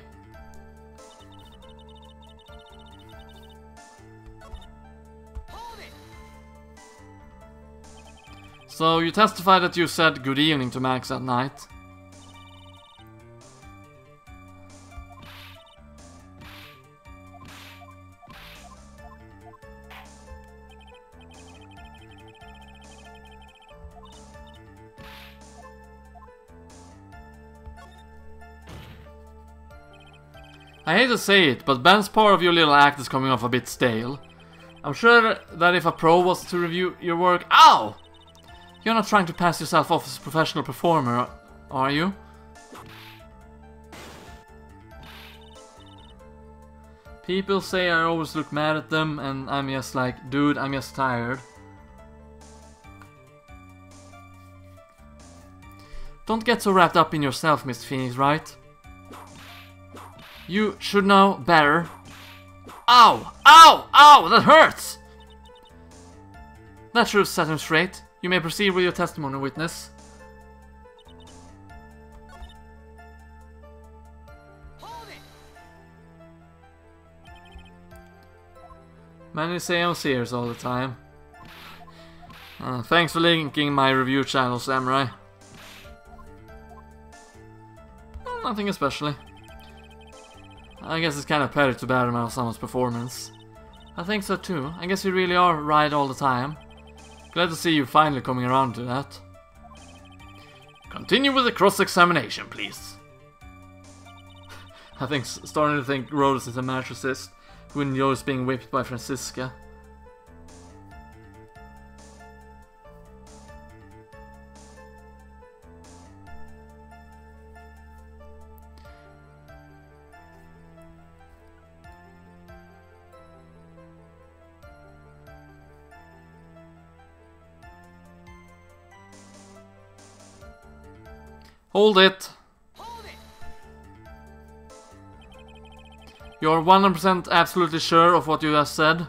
So you testify that you said good evening to Max at night. I hate to say it, but Ben's part of your little act is coming off a bit stale. I'm sure that if a pro was to review your work... Ow! You're not trying to pass yourself off as a professional performer, are you? People say I always look mad at them, and I'm just like, dude, I'm just tired. Don't get so wrapped up in yourself, Miss Phoenix Wright. You should know better. Ow! Ow! Ow! That hurts! That should set him straight. You may proceed with your testimony, witness. Many say I'm serious all the time. Thanks for linking my review channel, Samurai. Nothing especially. I guess it's kind of petty to badmouth someone's performance. I think so too. I guess you really are right all the time. Glad to see you finally coming around to that. Continue with the cross-examination, please. I think starting to think Grodus is a masochist who enjoys being whipped by Francisca. Hold it! You're 100% absolutely sure of what you just said?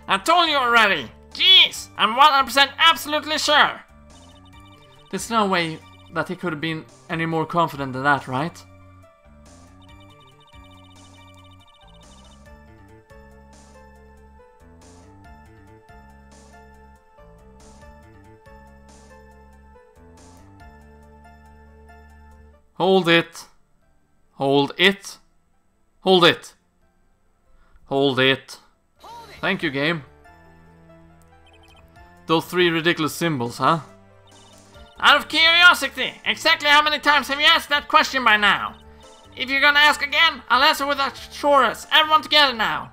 I told you already! Jeez! I'm 100% absolutely sure! There's no way that he could have been any more confident than that, right? Hold it. Hold it. Hold it. Hold it. Thank you, game. Those 3 ridiculous symbols, huh? Out of curiosity, exactly how many times have you asked that question by now? If you're gonna ask again, I'll answer with assurance. Everyone together now.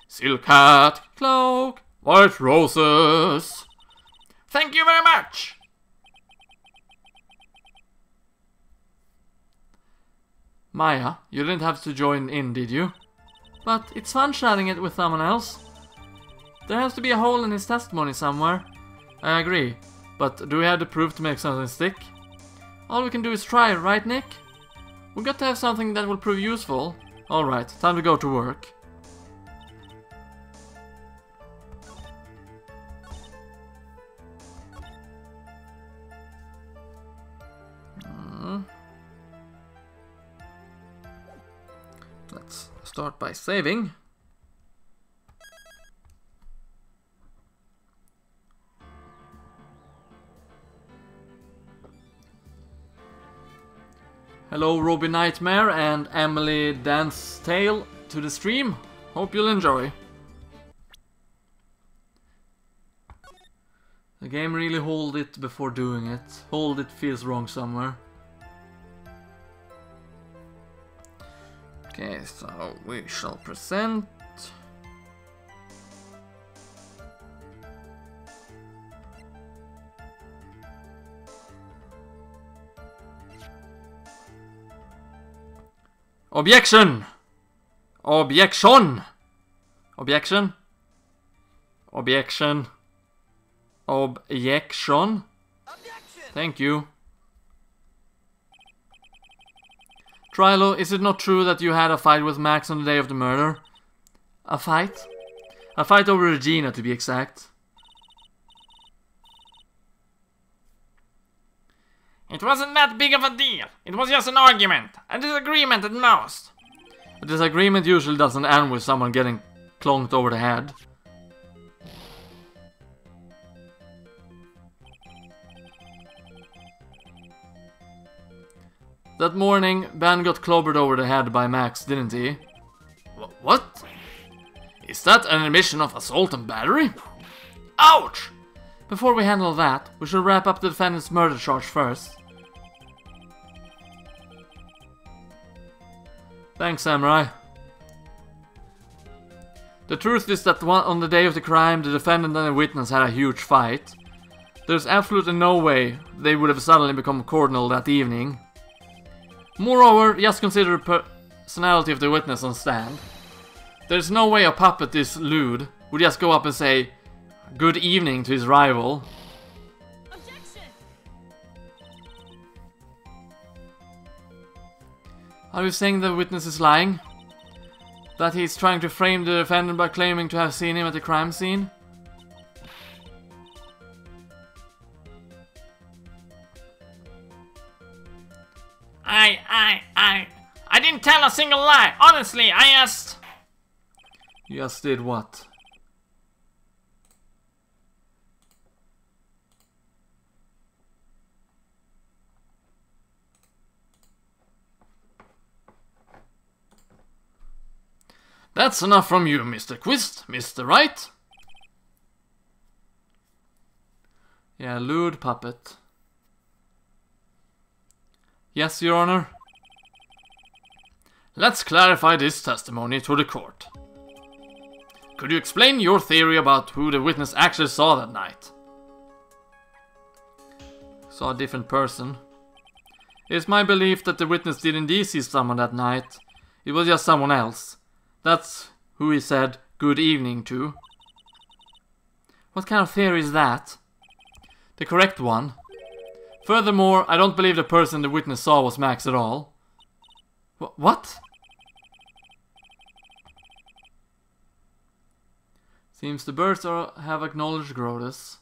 Silk hat, cloak, white roses. Thank you very much. Maya, you didn't have to join in, did you? But it's fun sharing it with someone else. There has to be a hole in his testimony somewhere. I agree. But do we have the proof to make something stick? All we can do is try, right, Nick? We got to have something that will prove useful. Alright, time to go to work. Let's start by saving. Hello Robbie Nightmare and Emily Dance Tale to the stream. Hope you'll enjoy. The game really hold it before doing it. Hold it feels wrong somewhere. Okay, so we shall present. Objection! Objection! Objection? Objection? Objection? Thank you. Trilo, is it not true that you had a fight with Max on the day of the murder? A fight? A fight over Regina, to be exact. It wasn't that big of a deal. It was just an argument. A disagreement at most. A disagreement usually doesn't end with someone getting clonked over the head. That morning, Ben got clobbered over the head by Max, didn't he? What? Is that an admission of assault and battery? Ouch! Before we handle that, we should wrap up the defendant's murder charge first. Thanks, Samurai. The truth is that on the day of the crime, the defendant and the witness had a huge fight. There's absolutely no way they would have suddenly become cordial that evening. Moreover, just consider the personality of the witness on stand. There's no way a puppet this lewd would just go up and say good evening to his rival. Objection! Are you saying the witness is lying? That he's trying to frame the defendant by claiming to have seen him at the crime scene? I didn't tell a single lie. Honestly, I asked. You just did what? That's enough from you, Mr. Quist, Mr. Wright. Yeah, lewd puppet. Yes, Your Honor. Let's clarify this testimony to the court. Could you explain your theory about who the witness actually saw that night? Saw a different person. It's my belief that the witness did indeed see someone that night. It was just someone else. That's who he said good evening to. What kind of theory is that? The correct one. Furthermore, I don't believe the person the witness saw was Max at all. What? Seems the birds have acknowledged Grodus.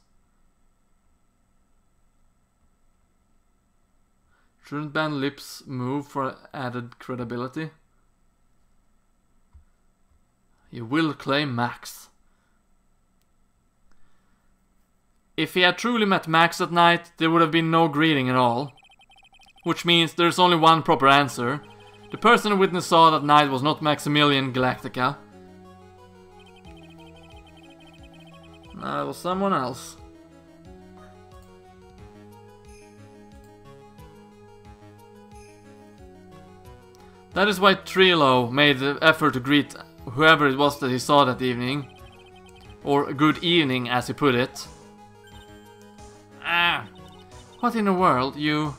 Shouldn't Ben lips move for added credibility? He will claim Max. If he had truly met Max that night, there would have been no greeting at all. which means there's only one proper answer. The person the witness saw that night was not Maximilian Galactica. No, it was someone else. That is why Trilo made the effort to greet whoever it was that he saw that evening. Or good evening, as he put it. What in the world, you...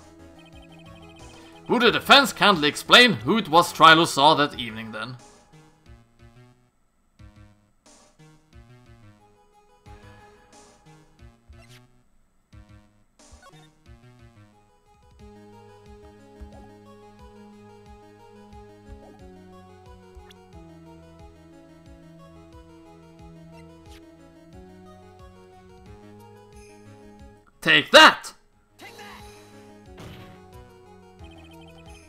Would the defense kindly explain who it was Trilo saw that evening, then? Take that!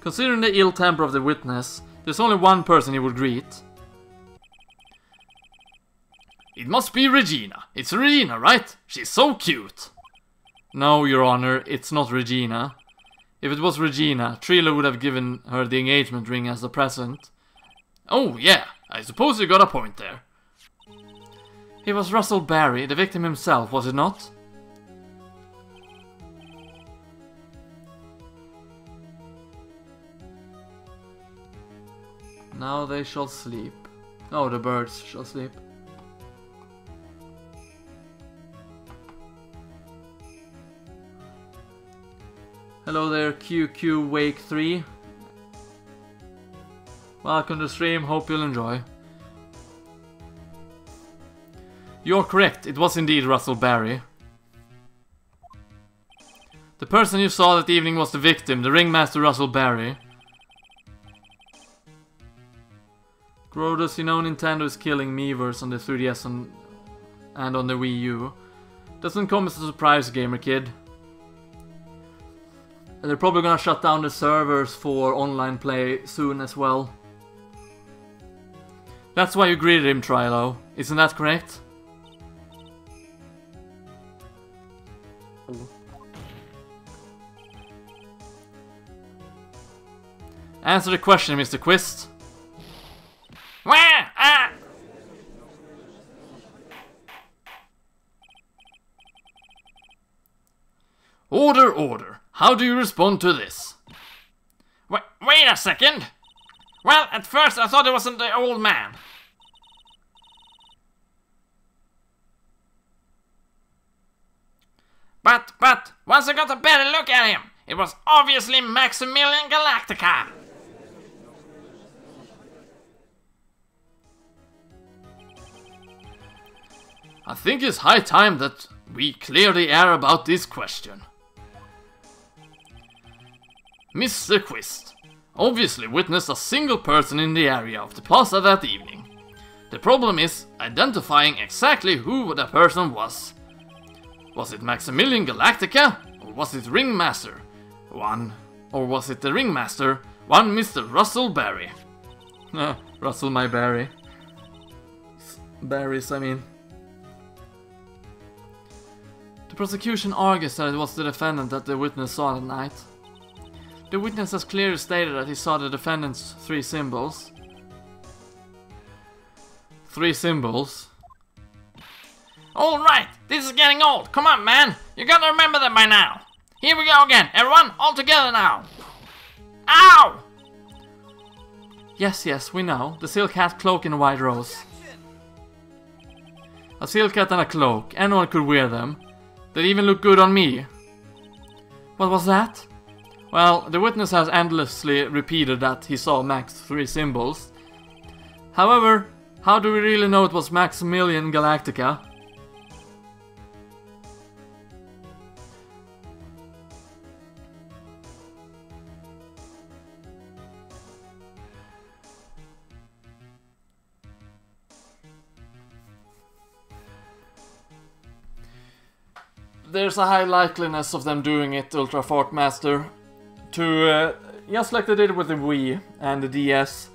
Considering the ill temper of the witness, there's only one person he would greet. It must be Regina. It's Regina, right? She's so cute. No, Your Honor, it's not Regina. If it was Regina, Trilo would have given her the engagement ring as a present. Oh, yeah, I suppose you got a point there. It was Russell Barry, the victim himself, was it not? Now they shall sleep. Oh, the birds shall sleep. Hello there, QQ Wake 3. Welcome to the stream, hope you'll enjoy. You're correct, it was indeed Russell Barry. The person you saw that evening was the victim, the ringmaster Russell Barry. Grodus, you know Nintendo is killing Miiverse on the 3DS and on the Wii U. Doesn't come as a surprise, gamer kid. They're probably gonna shut down the servers for online play soon as well. That's why you greeted him, Trilo. Isn't that correct? Answer the question, Mr. Quist. Where? Order, order. How do you respond to this? Wait a second. Well, at first I thought it wasn't the old man. But, once I got a better look at him, it was obviously Maximilian Galactica. I think it's high time that we clear the air about this question. Mr. Quist obviously witnessed a single person in the area of the plaza that evening. The problem is identifying exactly who the person was. Was it Maximilian Galactica? Or was it Ringmaster? Or was it the Ringmaster? One Mr. Russell Barry. Russell my Barry. Barrys, I mean. The prosecution argues that it was the defendant that the witness saw that night. The witness has clearly stated that he saw the defendant's 3 symbols. 3 symbols? Alright, this is getting old. Come on, man. You gotta remember them by now. Here we go again. Everyone, all together now. Ow! Yes, we know. The silk hat, cloak and a white rose. A silk hat and a cloak. Anyone could wear them. They even look good on me. What was that? Well, the witness has endlessly repeated that he saw Mac's 3 symbols. However, how do we really know it was Maximilian Galactica? There's a high likeliness of them doing it, Ultra Fart Master. Just like they did with the Wii and the DS.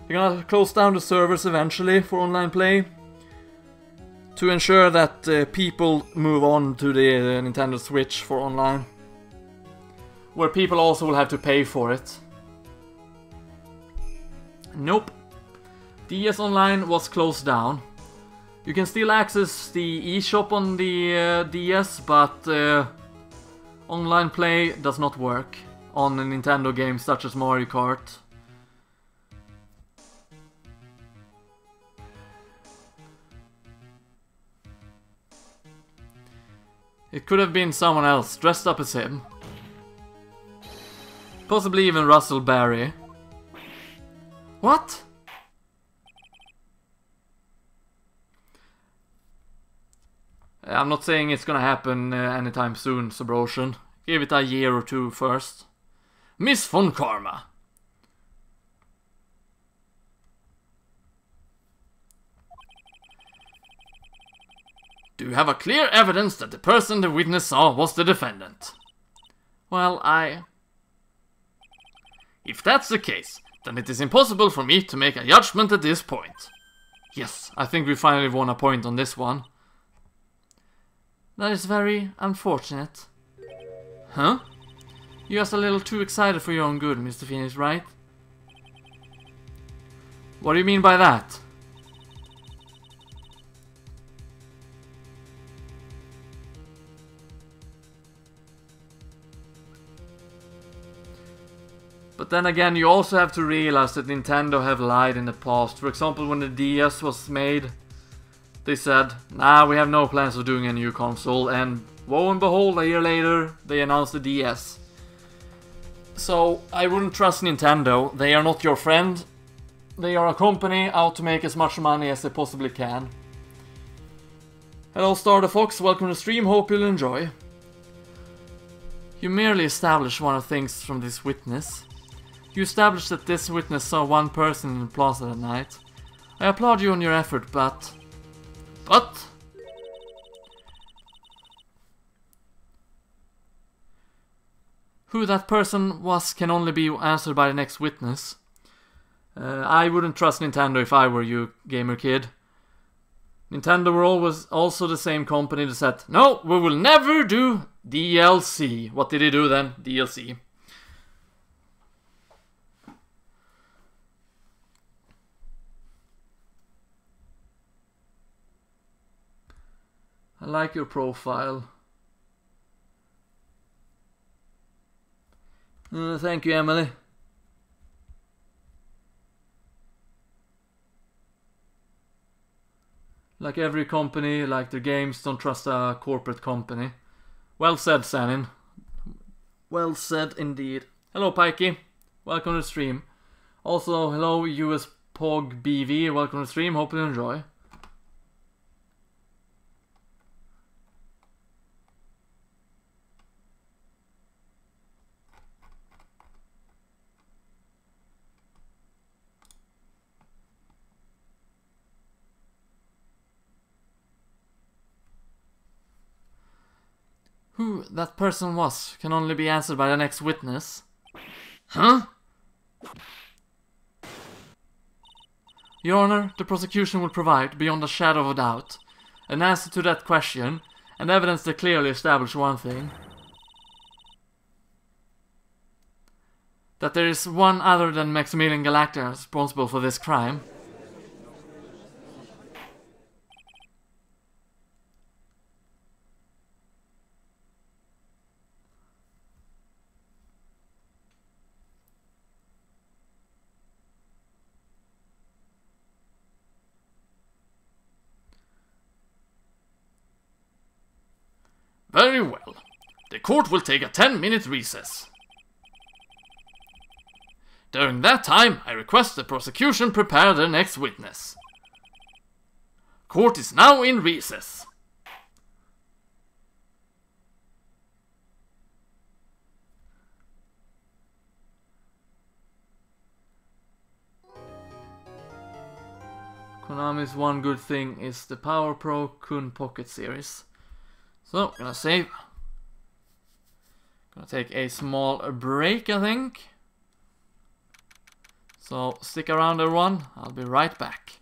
They're gonna close down the servers eventually for online play. To ensure that people move on to the Nintendo Switch for online. where people also will have to pay for it. Nope. DS Online was closed down. You can still access the eShop on the DS, but online play does not work on Nintendo games such as Mario Kart. It could have been someone else dressed up as him. Possibly even Russell Barry. What? I'm not saying it's gonna happen anytime soon, Subrosian. Give it a year or two first. Miss Von Karma. Do you have a clear evidence that the person the witness saw was the defendant? Well, If that's the case, then it is impossible for me to make a judgment at this point. Yes, I think we finally won a point on this one. That is very unfortunate. Huh? You're just a little too excited for your own good, Mr. Phoenix, right? What do you mean by that? But then again, you also have to realize that Nintendo have lied in the past. For example, when the DS was made, they said, nah, we have no plans of doing a new console, and woe and behold, a year later, they announced the DS. So, I wouldn't trust Nintendo. They are not your friend. They are a company out to make as much money as they possibly can. Hello, Star the Fox, welcome to the stream, hope you'll enjoy. You merely established one of the things from this witness. You established that this witness saw one person in the plaza that night. I applaud you on your effort, but... Who that person was can only be answered by the next witness. I wouldn't trust Nintendo if I were you, gamer kid. Nintendo were always also the same company that said, no, we will never do DLC. What did he do then? DLC. I like your profile. Thank you, Emily. Like every company, like their games, don't trust a corporate company. Well said, Sanin. Well said indeed. Hello, Pikey. Welcome to the stream. Also, hello, US Pog BV. Welcome to the stream. Hope you enjoy. Who that person was can only be answered by the next witness. Huh? Your Honor, the prosecution will provide, beyond a shadow of a doubt, an answer to that question, and evidence that clearly establish one thing. That there is one other than Maximilian Galacta responsible for this crime. Very well. The court will take a 10-minute recess. During that time, I request the prosecution prepare the next witness. Court is now in recess. Konami's one good thing is the Power Pro Kun Pocket series. So, gonna save. Gonna take a small break, I think. So, stick around everyone, I'll be right back.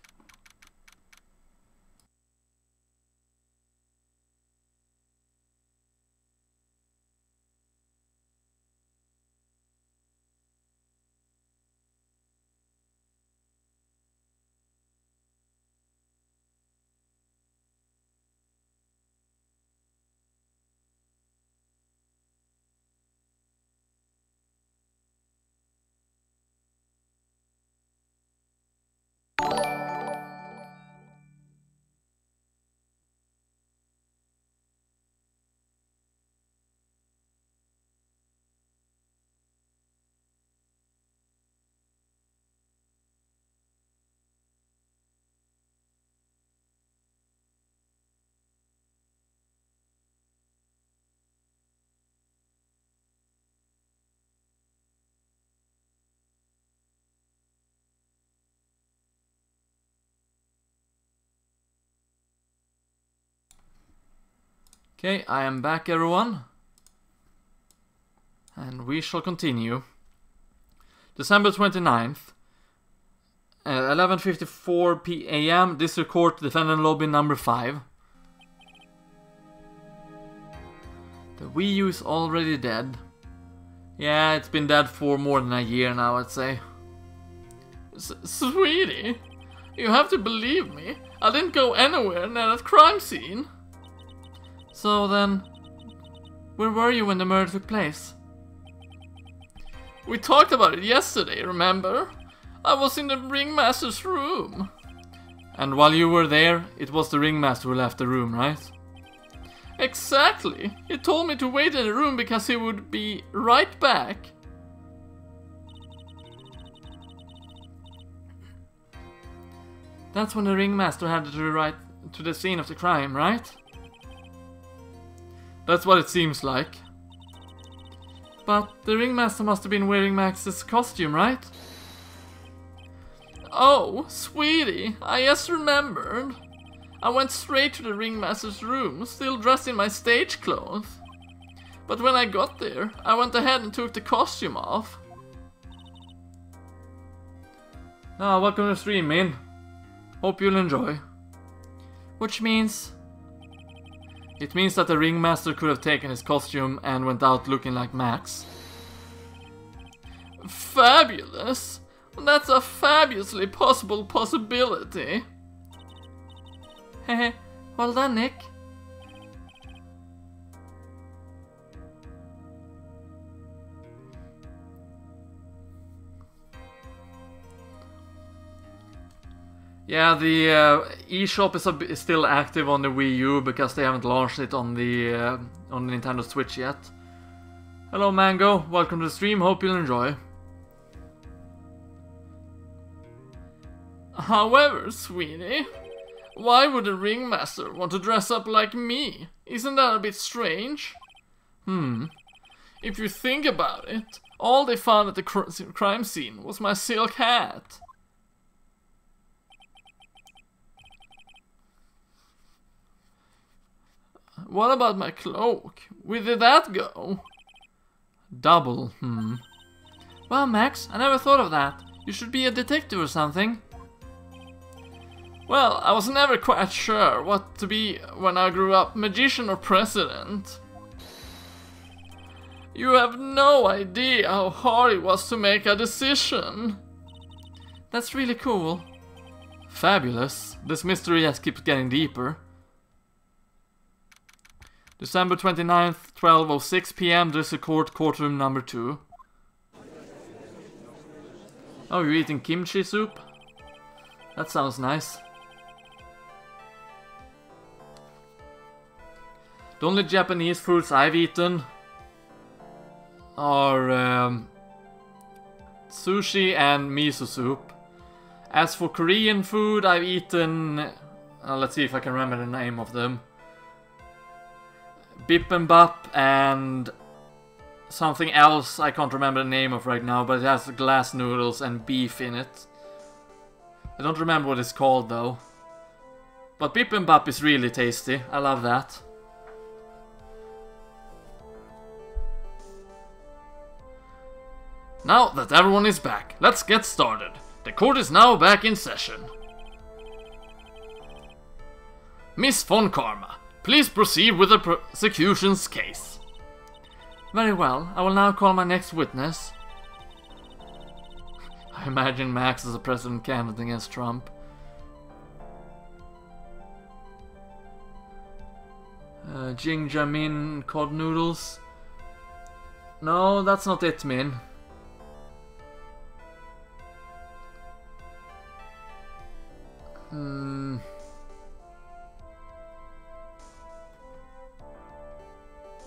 Okay, I am back, everyone. And we shall continue. December 29th. 11:54 p.m. District Court, Defendant Lobby number 5. The Wii U is already dead. Yeah, it's been dead for more than a year now, I'd say. Sweetie, you have to believe me. I didn't go anywhere near that crime scene. So then, where were you when the murder took place? We talked about it yesterday, remember? I was in the ringmaster's room. And while you were there, it was the ringmaster who left the room, right? Exactly. He told me to wait in the room because he would be right back. That's when the ringmaster headed to the scene of the crime, right? That's what it seems like. But the ringmaster must have been wearing Max's costume, right? Oh, sweetie, I just remembered. I went straight to the ringmaster's room, still dressed in my stage clothes. But when I got there, I went ahead and took the costume off. Ah, welcome to the stream, Min. Hope you'll enjoy. Which means... It means that the ringmaster could have taken his costume and went out looking like Max. Fabulous! That's a fabulously possible possibility. Hehe, well done, Nick. Yeah, the eShop is still active on the Wii U because they haven't launched it on the Nintendo Switch yet. Hello Mango, welcome to the stream, hope you'll enjoy. However, sweetie, why would a ringmaster want to dress up like me? Isn't that a bit strange? If you think about it, all they found at the crime scene was my silk hat. What about my cloak? Where did that go? Double, Well, Max, I never thought of that. You should be a detective or something. Well, I was never quite sure what to be when I grew up, magician or president. You have no idea how hard it was to make a decision. That's really cool. Fabulous. This mystery just keeps getting deeper. December 29th, 12:06 p.m. District Court, courtroom number 2. Oh, you're eating kimchi soup? That sounds nice. The only Japanese foods I've eaten are sushi and miso soup. As for Korean food, I've eaten... let's see if I can remember the name of them. Bibimbap and something else I can't remember the name of right now, but it has glass noodles and beef in it. I don't remember what it's called though. But bibimbap is really tasty, I love that. Now that everyone is back, let's get started. The court is now back in session. Miss Von Karma, please proceed with the prosecution's case. Very well, I will now call my next witness. I imagine Max as a president candidate against Trump. Jingjamin cod noodles. No, that's not it, Min.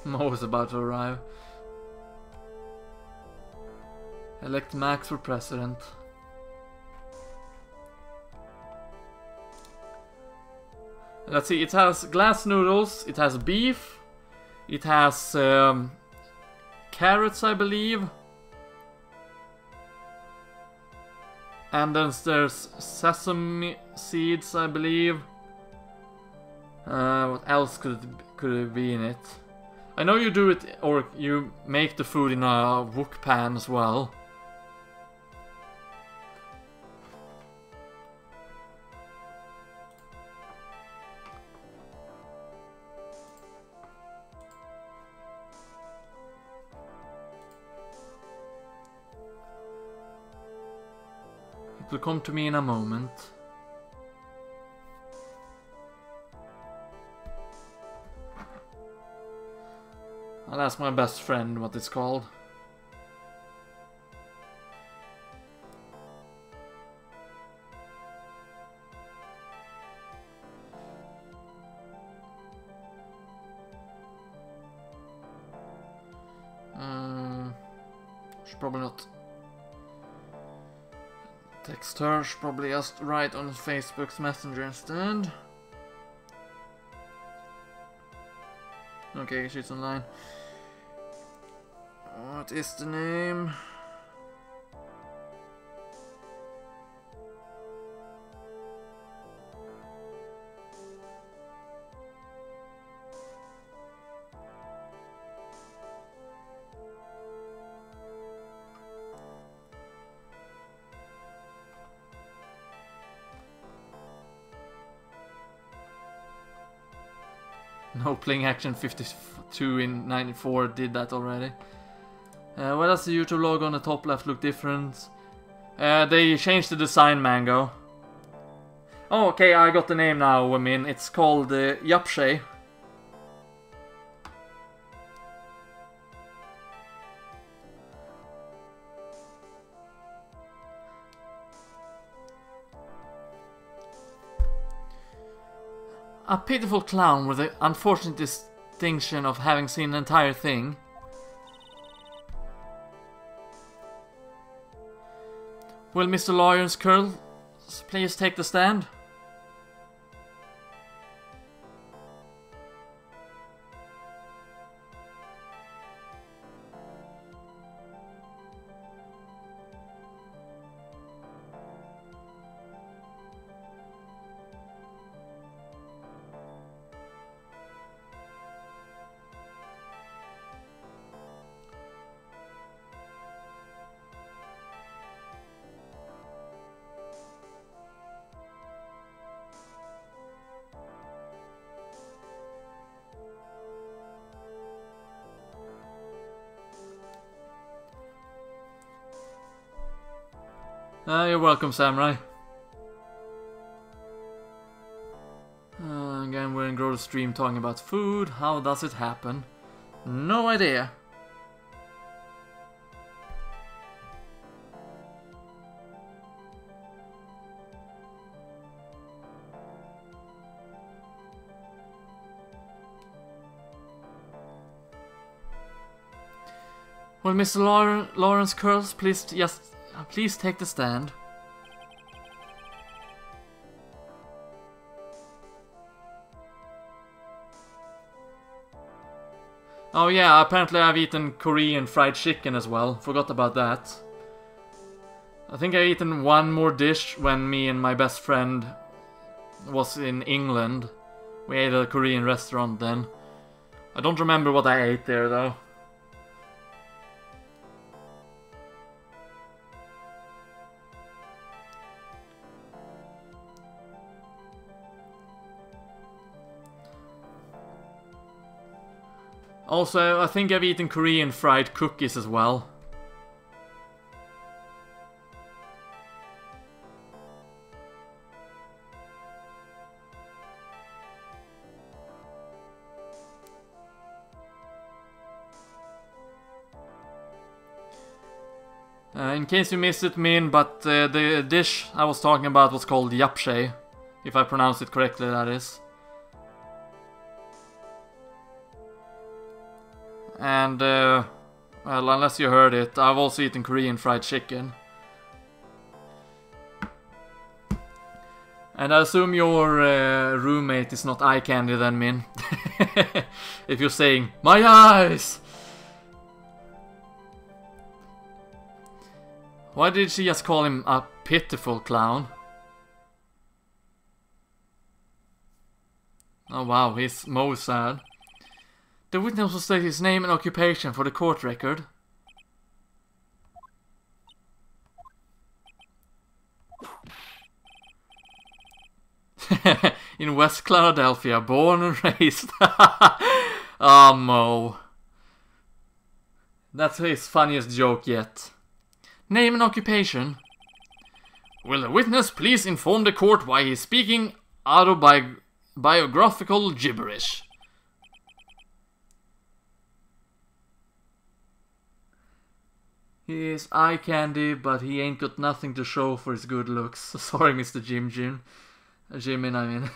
Mo is about to arrive. Elect Max for president. Let's see, it has glass noodles, it has beef, it has carrots, I believe. And then there's sesame seeds, I believe. What else could it be in it? I know you do it, or you make the food in a wok pan as well. It will come to me in a moment. I'll ask my best friend what it's called. Should probably not text her, should probably just write on Facebook's Messenger instead. Okay, she's online. What is the name? No, playing Action 52 in 94 did that already. Why does the YouTube logo on the top left look different? They changed the design, Mango. Oh, okay, I got the name now, I mean, it's called Yapshe. A pitiful clown with the unfortunate distinction of having seen the entire thing. Will Mr. Lawrence Curl please take the stand? You're welcome, Samurai. Again, we're in Grodus stream talking about food. How does it happen? No idea. Well, Mr. Lawrence Curls, please take the stand. Oh yeah, apparently I've eaten Korean fried chicken as well. Forgot about that. I think I've eaten one more dish when me and my best friend was in England. We ate at a Korean restaurant then. I don't remember what I ate there though. Also, I think I've eaten Korean fried cookies as well. In case you missed it, Min, but the dish I was talking about was called yapshe. If I pronounce it correctly, that is. And, well, unless you heard it, I've also eaten Korean fried chicken. And I assume your roommate is not eye candy then, Min. If you're saying, my eyes! Why did she just call him a pitiful clown? Oh wow, he's most sad. The witness will state his name and occupation for the court record. In West Philadelphia, born and raised. Ah, Mo. That's his funniest joke yet. Name and occupation. Will the witness please inform the court why he's speaking autobiographical gibberish? He is eye candy, but he ain't got nothing to show for his good looks. Sorry, Mr. Jimin, I mean.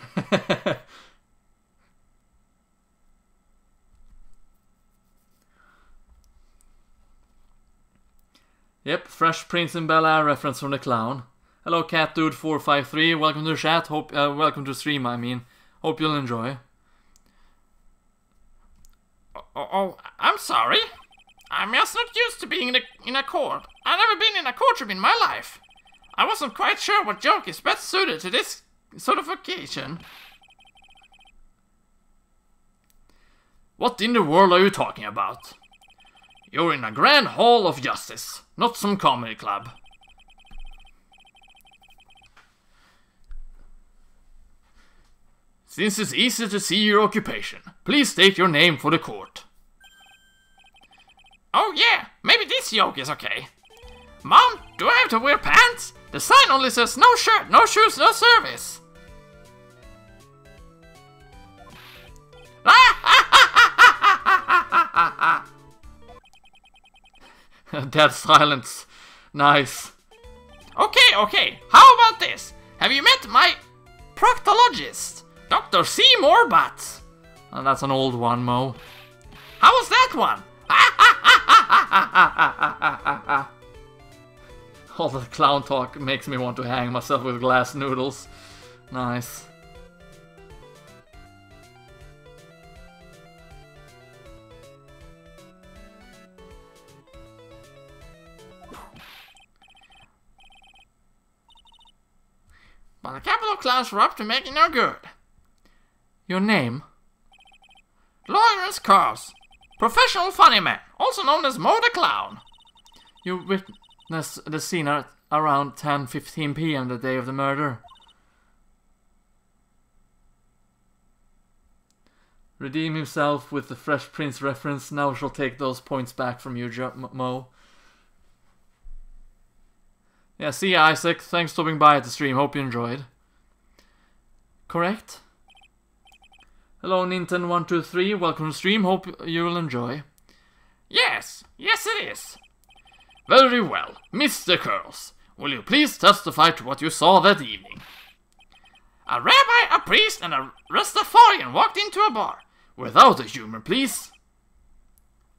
Yep, Fresh Prince in Bel-Air reference from the clown. Hello, CatDude453. Welcome to the chat. Welcome to the stream, I mean. Hope you'll enjoy. Oh, I'm sorry. I'm just not used to being in a court. I've never been in a courtroom in my life. I wasn't quite sure what joke is best suited to this sort of occasion. What in the world are you talking about? You're in a grand hall of justice, not some comedy club. Since it's easy to see your occupation, please state your name for the court. Oh yeah, maybe this joke is okay. Mom, do I have to wear pants? The sign only says no shirt, no shoes, no service. Dead silence. Nice. Okay, how about this? Have you met my proctologist, Dr. Seymour Butts? Oh, that's an old one, Mo. How was that one? All the clown talk makes me want to hang myself with glass noodles. Nice. But a couple of clowns were up to make it no good. Your name? Lawrence Cars. Professional funny man, also known as Mo the Clown. You witnessed the scene at around 10:15 p.m. the day of the murder. Redeem himself with the Fresh Prince reference. Now shall take those points back from you, Mo. Yeah, see ya, Isaac. Thanks for stopping by at the stream. Hope you enjoyed. Correct? Hello, Ninten123. Welcome to the stream. Hope you will enjoy. Yes it is. Very well. Mr. Curls, will you please testify to what you saw that evening? A rabbi, a priest, and a Rastafarian walked into a bar. Without the humor, please.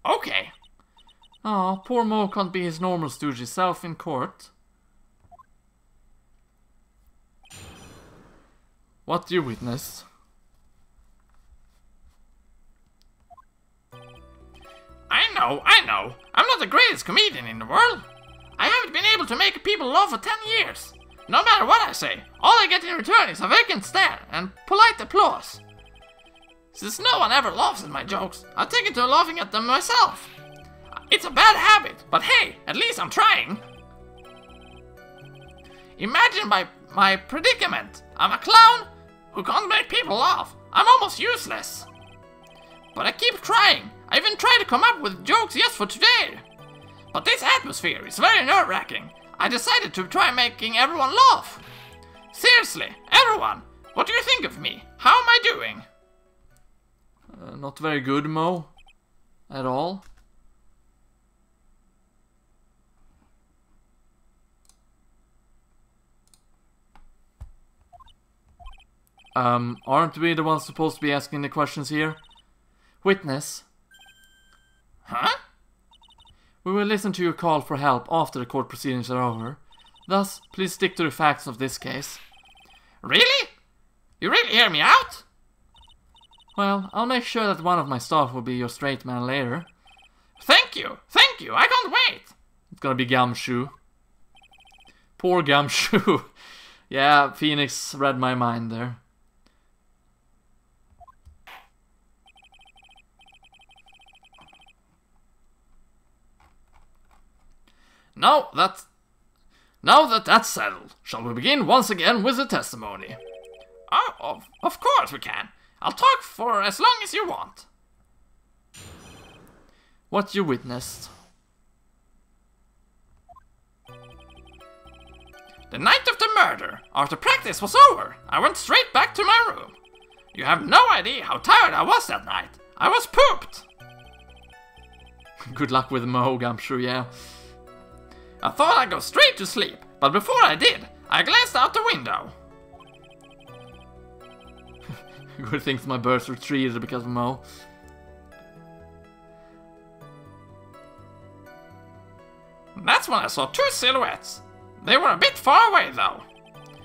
Okay. Oh, poor Mo can't be his normal stooge self in court. What do you witness? I know. I'm not the greatest comedian in the world. I haven't been able to make people laugh for 10 years. No matter what I say, all I get in return is a vacant stare and polite applause. Since no one ever laughs at my jokes, I've taken to laughing at them myself. It's a bad habit, but hey, at least I'm trying. Imagine my predicament. I'm a clown who can't make people laugh. I'm almost useless. But I keep trying. I even tried to come up with jokes just for today. But this atmosphere is very nerve-wracking. I decided to try making everyone laugh. Seriously, everyone, what do you think of me? How am I doing? Not very good, Mo. At all. Aren't we the ones supposed to be asking the questions here? Witness. Huh? We will listen to your call for help after the court proceedings are over. Thus, please stick to the facts of this case. Really? You really hear me out? Well, I'll make sure that one of my staff will be your straight man later. Thank you, I can't wait. It's gonna be Gumshoe. Poor Gumshoe. Yeah, Phoenix read my mind there. Now that that's settled, shall we begin once again with the testimony? Oh, of course we can. I'll talk for as long as you want. What you witnessed. The night of the murder, after practice was over, I went straight back to my room. You have no idea how tired I was that night. I was pooped. Good luck with the Mohawk, I'm sure, yeah. I thought I'd go straight to sleep, but before I did, I glanced out the window. Good things my birds were treated because of Mo. That's when I saw two silhouettes. They were a bit far away though.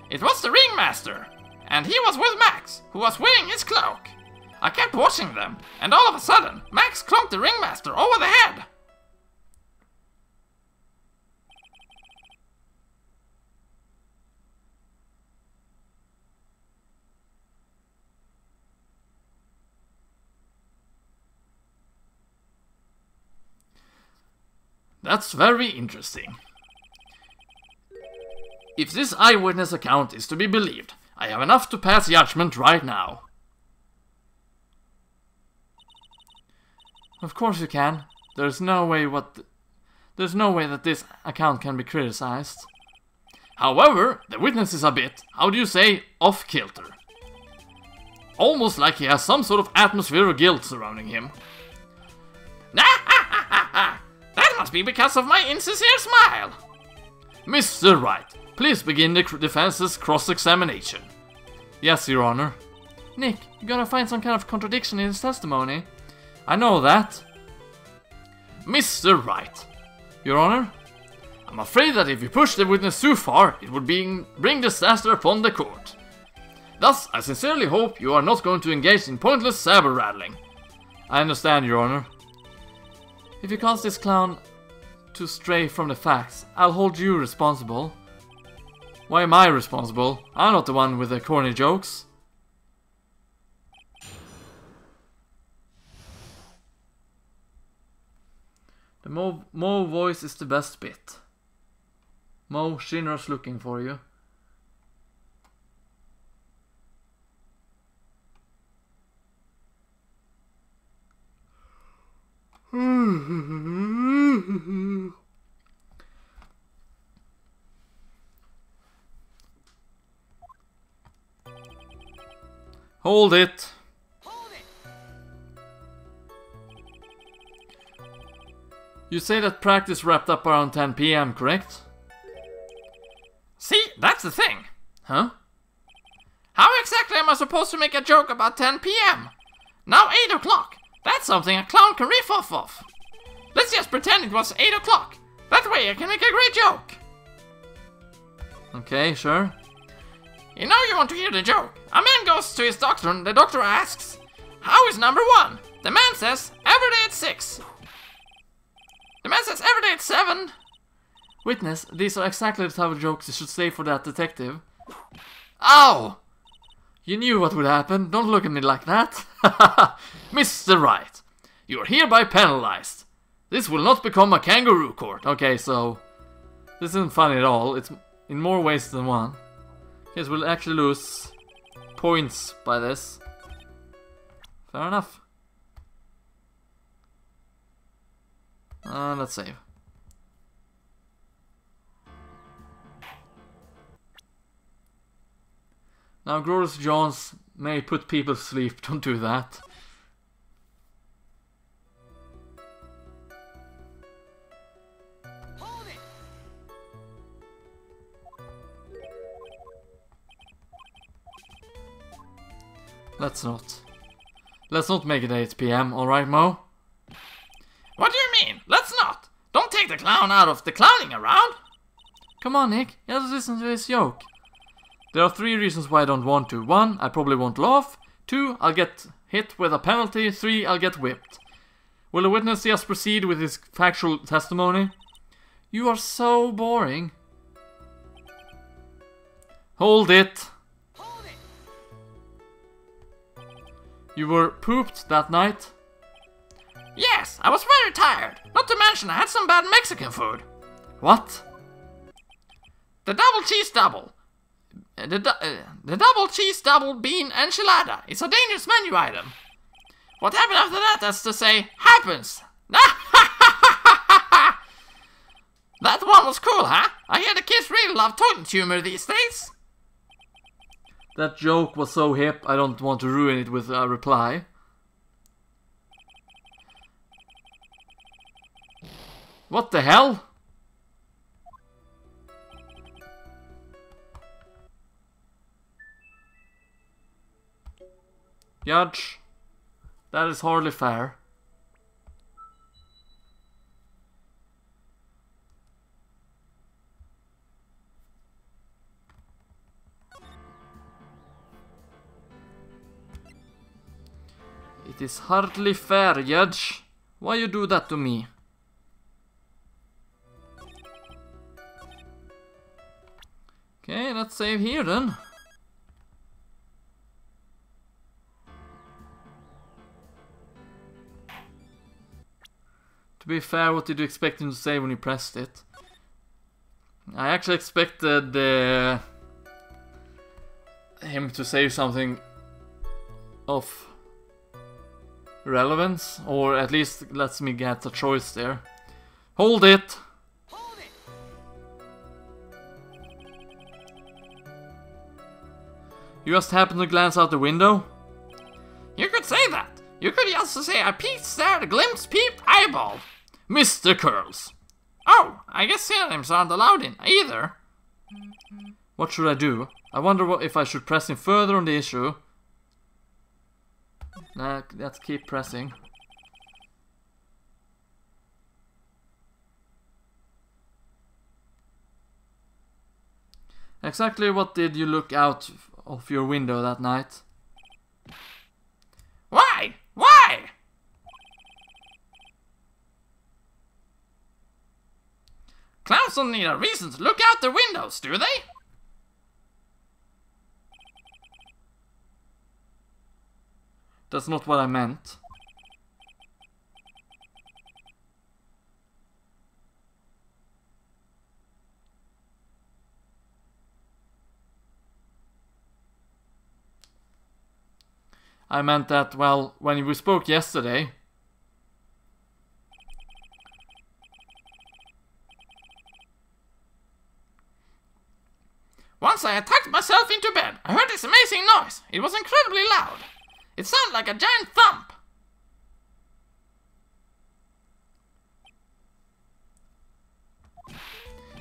It was the ringmaster, and he was with Max, who was wearing his cloak. I kept watching them, and all of a sudden, Max clunked the ringmaster over the head. That's very interesting. If this eyewitness account is to be believed, I have enough to pass judgment right now. Of course you can. There's no way that this account can be criticized. However, the witness is a bit, how do you say, off-kilter. Almost like he has some sort of atmosphere of guilt surrounding him. That must be because of my insincere smile. Mr. Wright, please begin the defense's cross-examination. Yes, Your Honor. Nick, you gotta find some kind of contradiction in his testimony. I know that. Mr. Wright. Your Honor, I'm afraid that if you push the witness too far, it would bring disaster upon the court. Thus, I sincerely hope you are not going to engage in pointless saber-rattling. I understand, Your Honor. If you cause this clown to stray from the facts, I'll hold you responsible. Why am I responsible? I'm not the one with the corny jokes. The Mo voice is the best bit. Mo, Shinra's looking for you. Hold it. You say that practice wrapped up around 10 PM, correct? See, that's the thing. Huh? How exactly am I supposed to make a joke about 10 PM? Now 8 o'clock. That's something a clown can riff off of. Let's just pretend it was 8 o'clock. That way I can make a great joke. Okay, sure. You know you want to hear the joke. A man goes to his doctor and the doctor asks, "How is number 1?" The man says, "Every day at 6. The man says, "Every day at 7. Witness, these are exactly the type of jokes you should say for that detective. Ow! You knew what would happen. Don't look at me like that. Mr. Wright, you are hereby penalized. This will not become a kangaroo court. Okay, so this isn't funny at all. It's in more ways than one. Yes, we'll actually lose points by this. Fair enough. Let's save. Now, Grodus Jones may put people to sleep. Don't do that. Let's not make it 8 PM, alright, Mo? What do you mean? Let's not. Don't take the clown out of the clowning around. Come on, Nick. You have to listen to this joke. There are 3 reasons why I don't want to. 1, I probably won't laugh. 2, I'll get hit with a penalty. 3, I'll get whipped. Will the witness just proceed with his factual testimony? You are so boring. Hold it. You were pooped that night? Yes, I was very tired. Not to mention I had some bad Mexican food. What? The double cheese double. The double cheese double bean enchilada. It's a dangerous menu item. What happened after that, as to say, happens. That one was cool, huh? I hear the kids really love toilet humor these days. That joke was so hip, I don't want to ruin it with a reply. What the hell? Judge, that is hardly fair. It is hardly fair, Judge. Why you do that to me? Okay, let's save here then. To be fair, what did you expect him to say when he pressed it? I actually expected him to say something of relevance, or at least lets me get a choice there. Hold it! Hold it! You just happened to glance out the window? You could say that. You could also say I peeked, stared, glimpsed, peeped, eyeballed. Mr. Curls! Oh, I guess synonyms aren't allowed in either. What should I do? I wonder if I should press him further on the issue. Nah, let's keep pressing. Exactly what did you look out of your window that night? Why? Why? Clowns don't need a reason to look out their windows, do they? That's not what I meant. I meant that, well, when we spoke yesterday... Once I had tucked myself into bed, I heard this amazing noise. It was incredibly loud. It sounded like a giant thump.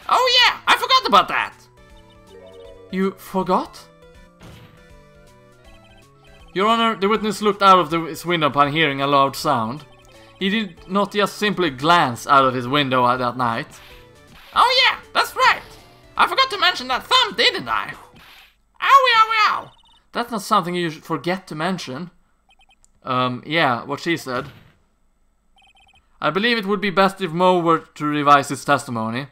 Oh yeah, I forgot about that. You forgot? Your Honor, the witness looked out of his window upon hearing a loud sound. He did not just simply glance out of his window that night. Oh yeah, that's right. I forgot to mention that thump, didn't I? Owie, owie, ow. That's not something you should forget to mention. Yeah, what she said. I believe it would be best if Mo were to revise his testimony.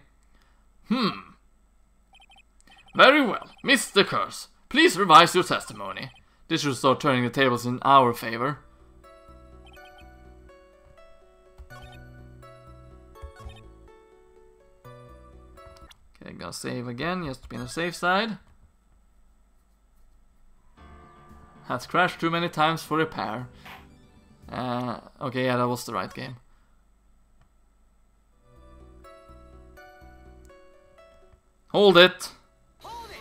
Very well, Mr. Curse, please revise your testimony. This should start turning the tables in our favor. Okay, gonna save again, just to be on the safe side. Has crashed too many times for repair. Okay, yeah, that was the right game. Hold it! Hold it!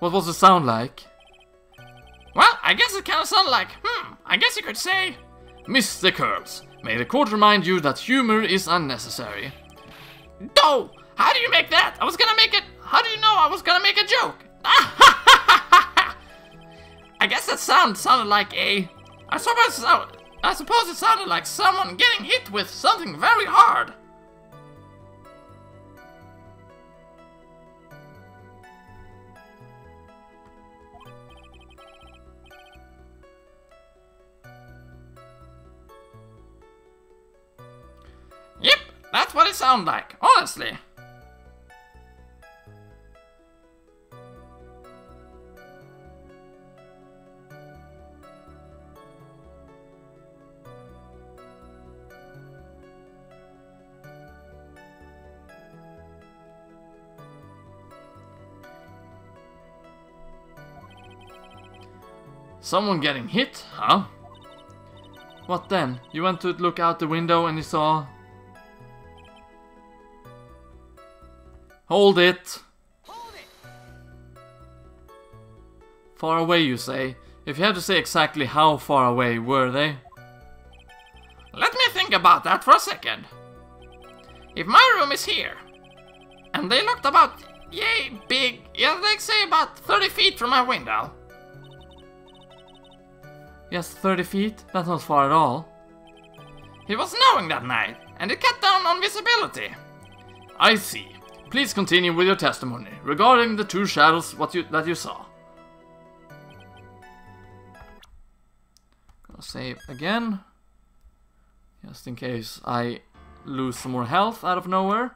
What was the sound like? Well, I guess it kind of sounded like, I guess you could say... Mr. Curls, may the court remind you that humor is unnecessary. Oh, how do you make that? I was gonna make it... How do you know I was gonna make a joke? I guess that sounded like a... I suppose it sounded like someone getting hit with something very hard. Yep, that's what it sounded like, honestly. Someone getting hit, huh? What then? You went to look out the window and you saw... Hold it! Hold it! Far away, you say? If you had to say exactly how far away were they? Let me think about that for a second. If my room is here, and they looked about, yay, big, yeah, they say about 30 feet from my window. Yes, 30 feet? That's not far at all. It was snowing that night, and it cut down on visibility. I see. Please continue with your testimony regarding the two shadows that you saw. Gonna save again. Just in case I lose some more health out of nowhere.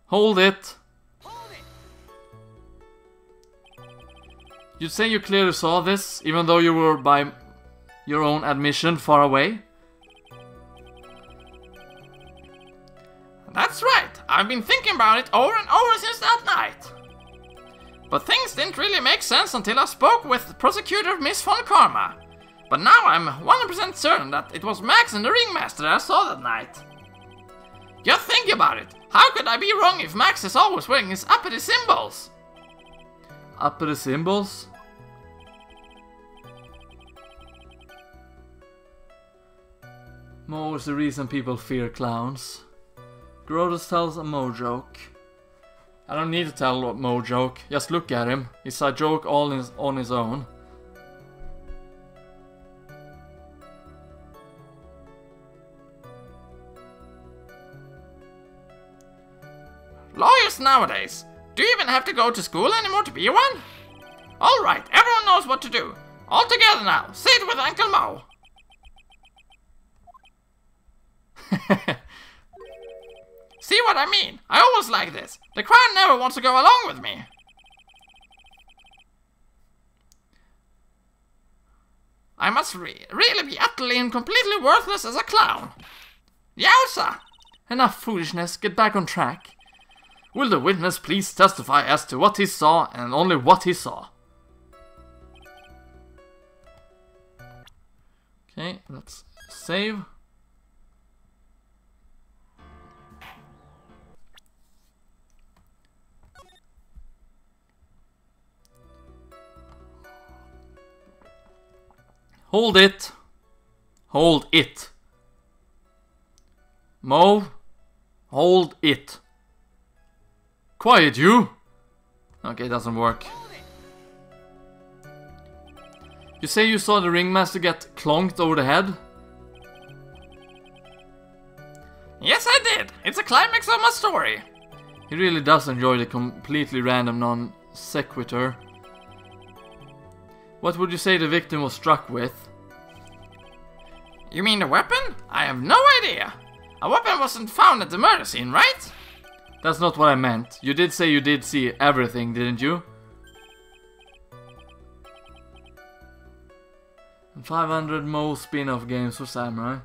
Hold it! Hold it! You'd say you clearly saw this, even though you were, by your own admission, far away? That's right. I've been thinking about it over and over since that night. But things didn't really make sense until I spoke with prosecutor Miss von Karma. But now I'm 100% certain that it was Max and the ringmaster that I saw that night. Just think about it. How could I be wrong if Max is always wearing his uppity symbols? Uppity symbols? Mo is the reason people fear clowns. Grodus tells a Mo joke. I don't need to tell a Mo joke, just look at him. He's a joke all on his own. Lawyers nowadays, do you even have to go to school anymore to be one? Alright, everyone knows what to do. All together now, say it with Uncle Mo. See what I mean? I always like this. The crowd never wants to go along with me. I must really be utterly and completely worthless as a clown. Yowza! Enough foolishness, get back on track. Will the witness please testify as to what he saw and only what he saw? Okay, let's save. Hold it. Hold it. Mo, hold it. Quiet, you! Okay, doesn't work. You say you saw the ringmaster get clonked over the head? Yes, I did. It's a climax of my story. He really does enjoy the completely random non sequitur. What would you say the victim was struck with? You mean the weapon? I have no idea. A weapon wasn't found at the murder scene, right? That's not what I meant. You did say you did see everything, didn't you? And 500 Mo spin-off games for Samurai.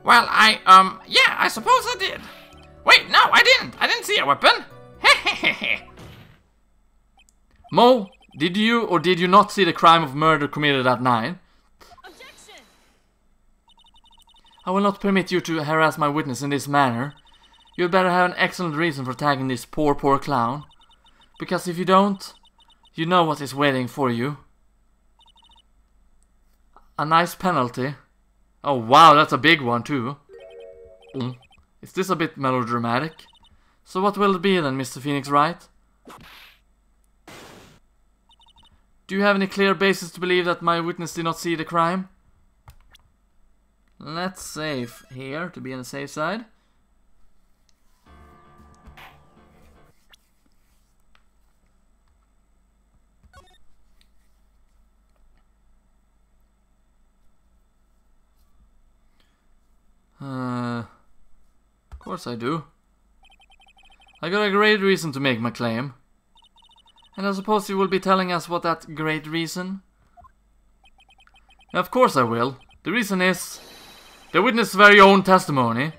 Well, yeah, I suppose I did. Wait, no, I didn't. I didn't see a weapon. Hehehehe. Mo, did you or did you not see the crime of murder committed that night? Objection! I will not permit you to harass my witness in this manner. You had better have an excellent reason for tagging this poor clown. Because if you don't, you know what is waiting for you. A nice penalty. Oh wow, that's a big one too. Is this a bit melodramatic? So what will it be then, Mr. Phoenix Wright? Do you have any clear basis to believe that my witness did not see the crime? Let's save here to be on the safe side. Of course I do. I got a great reason to make my claim. And I suppose you will be telling us what that great reason? Of course I will. The reason is the witness' very own testimony.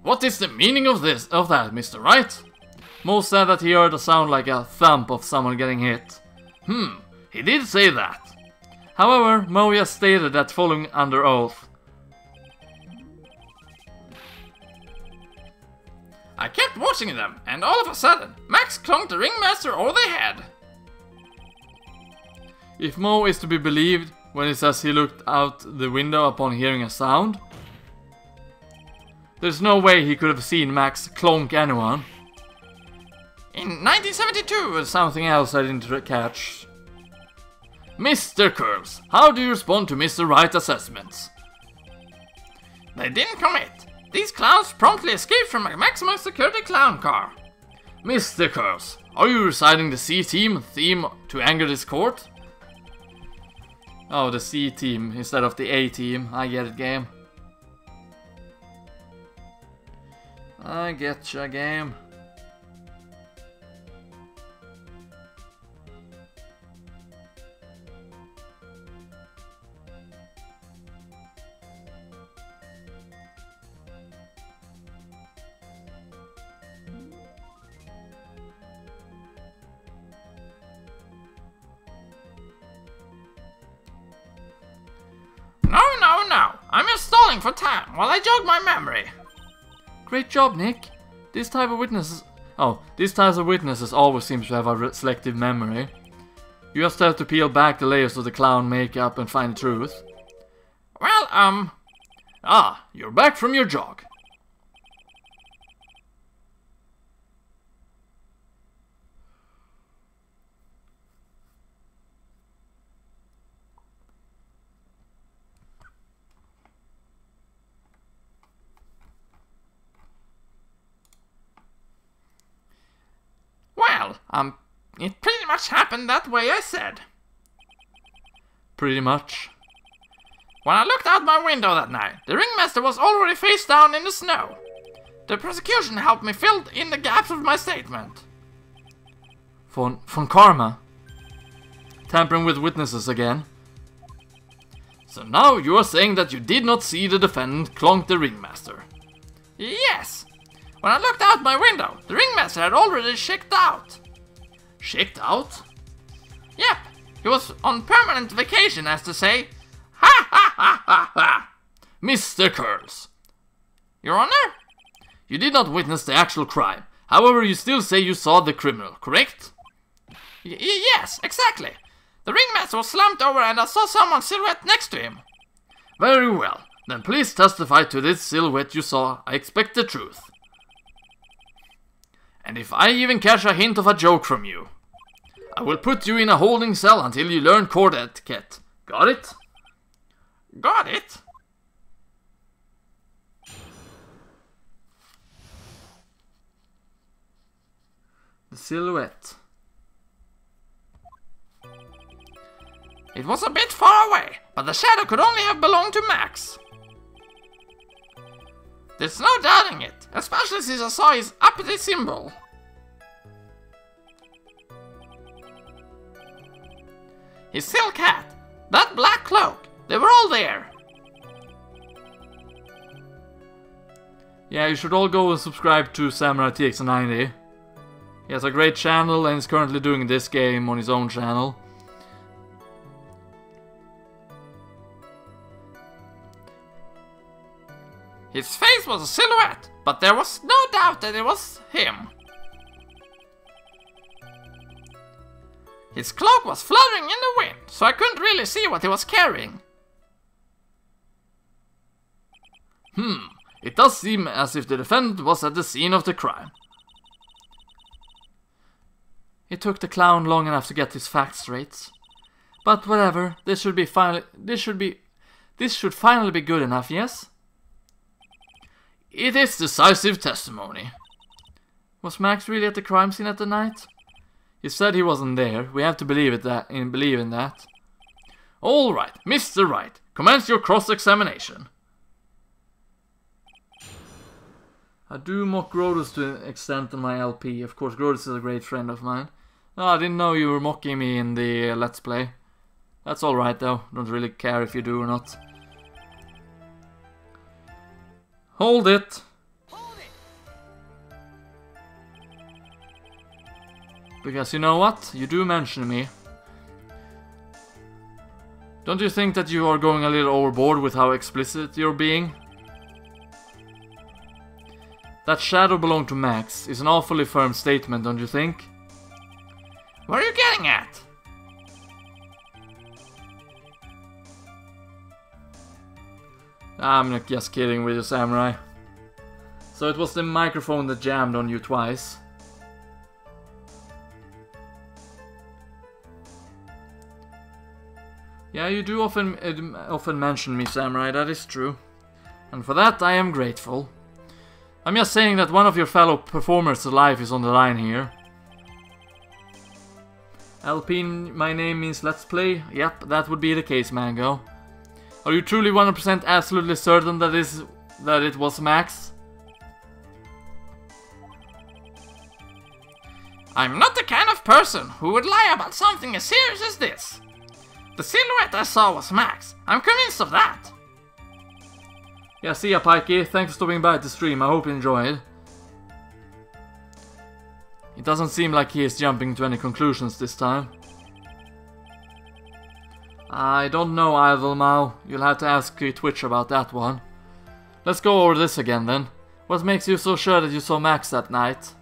What is the meaning of that, Mr. Wright? Mo said that he heard a sound like a thump of someone getting hit. He did say that. However, Mo just stated that following under oath. I kept watching them, and all of a sudden, Max clunked the ringmaster over the head. If Mo is to be believed when he says he looked out the window upon hearing a sound, there's no way he could have seen Max clonk anyone. In 1972 There's something else I didn't catch. Mr. Curls, how do you respond to Mr. Wright's assessments? They didn't commit. These clowns promptly escaped from a maximum security clown car. Mr. Curls, are you reciting the C-team theme to anger this court? Oh, the C-team instead of the A-team. I get it, game. I getcha, game. No. I'm just stalling for time while I jog my memory. Great job, Nick. These types of witnesses always seem to have a selective memory. You just have to peel back the layers of the clown makeup and find the truth. Well, You're back from your jog. It pretty much happened that way I said. Pretty much. When I looked out my window that night, the ringmaster was already face down in the snow. The prosecution helped me fill in the gaps of my statement. Von Karma. Tampering with witnesses again. So now you are saying that you did not see the defendant clonk the ringmaster. Yes. When I looked out my window, the ringmaster had already checked out. Checked out? Yep, he was on permanent vacation, as to say. Ha ha ha ha ha! Mr. Curls. Your Honor? You did not witness the actual crime. However, you still say you saw the criminal, correct? Yes, exactly. The ringmaster was slumped over and I saw someone's silhouette next to him. Very well. Then please testify to this silhouette you saw. I expect the truth. And if I even catch a hint of a joke from you, I will put you in a holding cell until you learn court etiquette. Got it? Got it. The silhouette. It was a bit far away, but the shadow could only have belonged to Max. There's no doubting it, especially since I saw his uppity symbol. His silk hat, that black cloak, they were all there. Yeah, you should all go and subscribe to Samurai TX90. He has a great channel and is currently doing this game on his own channel. His face was a silhouette, but there was no doubt that it was him. His cloak was fluttering in the wind, so I couldn't really see what he was carrying. It does seem as if the defendant was at the scene of the crime. It took the clown long enough to get his facts straight. But whatever, this should finally be good enough, yes? It is decisive testimony. Was Max really at the crime scene at the night? He said he wasn't there. We have to believe in that. All right, Mr. Wright, commence your cross-examination. I do mock Grodus to an extent in my LP. Of course, Grodus is a great friend of mine. Oh, I didn't know you were mocking me in the Let's Play. That's alright though. Don't really care if you do or not. Hold it. Hold it! Because you know what? You do mention me. Don't you think that you are going a little overboard with how explicit you're being? That shadow belonged to Max is an awfully firm statement, don't you think? What are you getting at? I'm just kidding with you, Samurai. So it was the microphone that jammed on you twice. Yeah, you do often mention me, Samurai, that is true. And for that I am grateful. I'm just saying that one of your fellow performers' life is on the line here. LP, my name means let's play? Yep, that would be the case, Mango. Are you truly 100% absolutely certain that it was Max? I'm not the kind of person who would lie about something as serious as this. The silhouette I saw was Max. I'm convinced of that. Yeah, see ya, Pikey. Thanks for stopping by the stream. I hope you enjoyed. It doesn't seem like he is jumping to any conclusions this time. I don't know, Idlemau. You'll have to ask Twitch about that one. Let's go over this again then. What makes you so sure that you saw Max that night?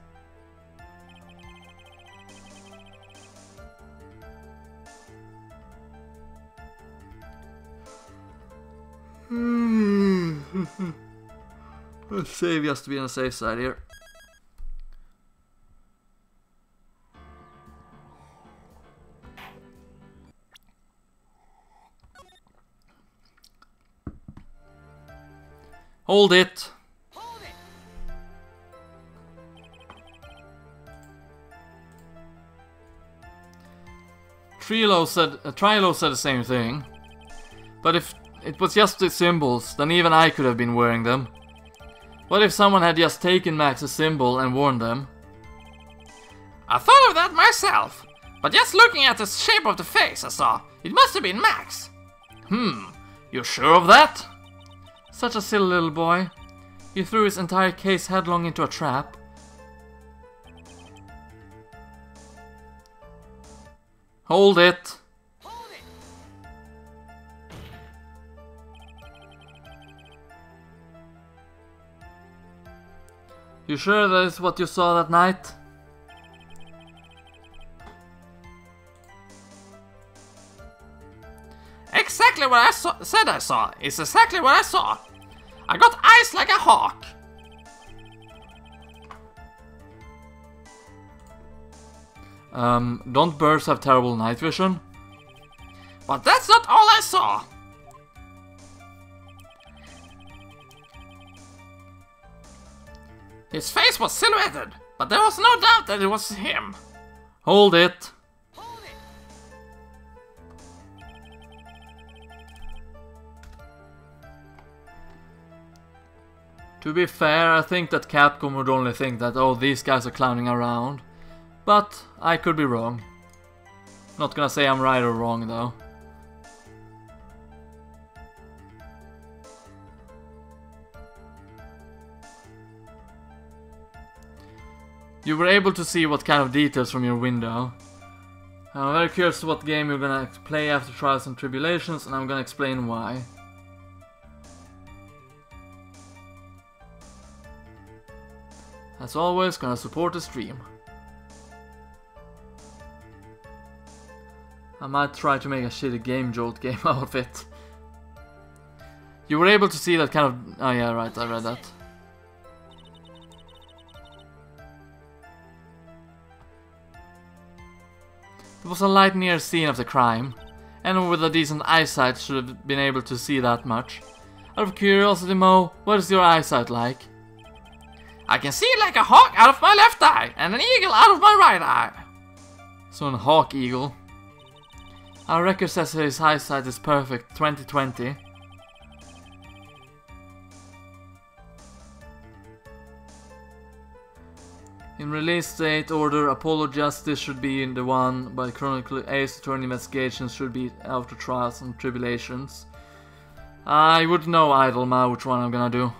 Let's save just to be on the safe side here. Hold it. Hold it. Trilo said the same thing. But if it was just the symbols, then even I could have been wearing them. What if someone had just taken Max's symbol and worn them? I thought of that myself, but just looking at the shape of the face I saw, it must have been Max. You sure of that? Such a silly little boy. He threw his entire case headlong into a trap. Hold it. Hold it. You sure that is what you saw that night? Exactly what I said I saw. It's exactly what I saw. I got eyes like a hawk. Don't birds have terrible night vision? But that's not all I saw. His face was silhouetted, but there was no doubt that it was him. Hold it. Hold it. To be fair, I think that Capcom would only think that, oh, these guys are clowning around. But I could be wrong. Not gonna say I'm right or wrong though. You were able to see what kind of details from your window. I'm very curious what game you're gonna play after Trials and Tribulations, and I'm gonna explain why. As always, gonna support the stream. I might try to make a shitty Game Jolt game out of it. You were able to see that kind of... Oh yeah, right, I read that. It was a light near scene of the crime. Anyone with a decent eyesight should have been able to see that much. Out of curiosity, Mo, what is your eyesight like? I can see like a hawk out of my left eye and an eagle out of my right eye. So an hawk eagle. Our record says his eyesight is perfect, 2020. In release date order, Apollo Justice should be in the one, but chronically Ace Attornet Investigations should be After Trials and Tribulations. I wouldn't know, Idlemau, which one I'm gonna do.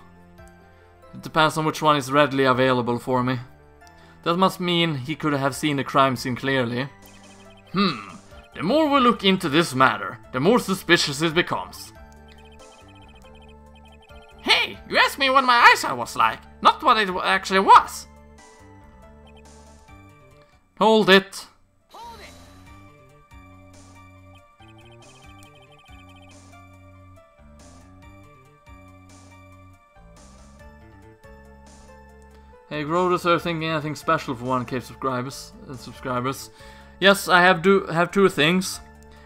It depends on which one is readily available for me. That must mean he could have seen the crime scene clearly. The more we look into this matter, the more suspicious it becomes. Hey, you asked me what my eyesight was like, not what it actually was. Hold it. Hold it. Hey Grodus, are you thinking anything special for 1K subscribers? Yes, I have two things.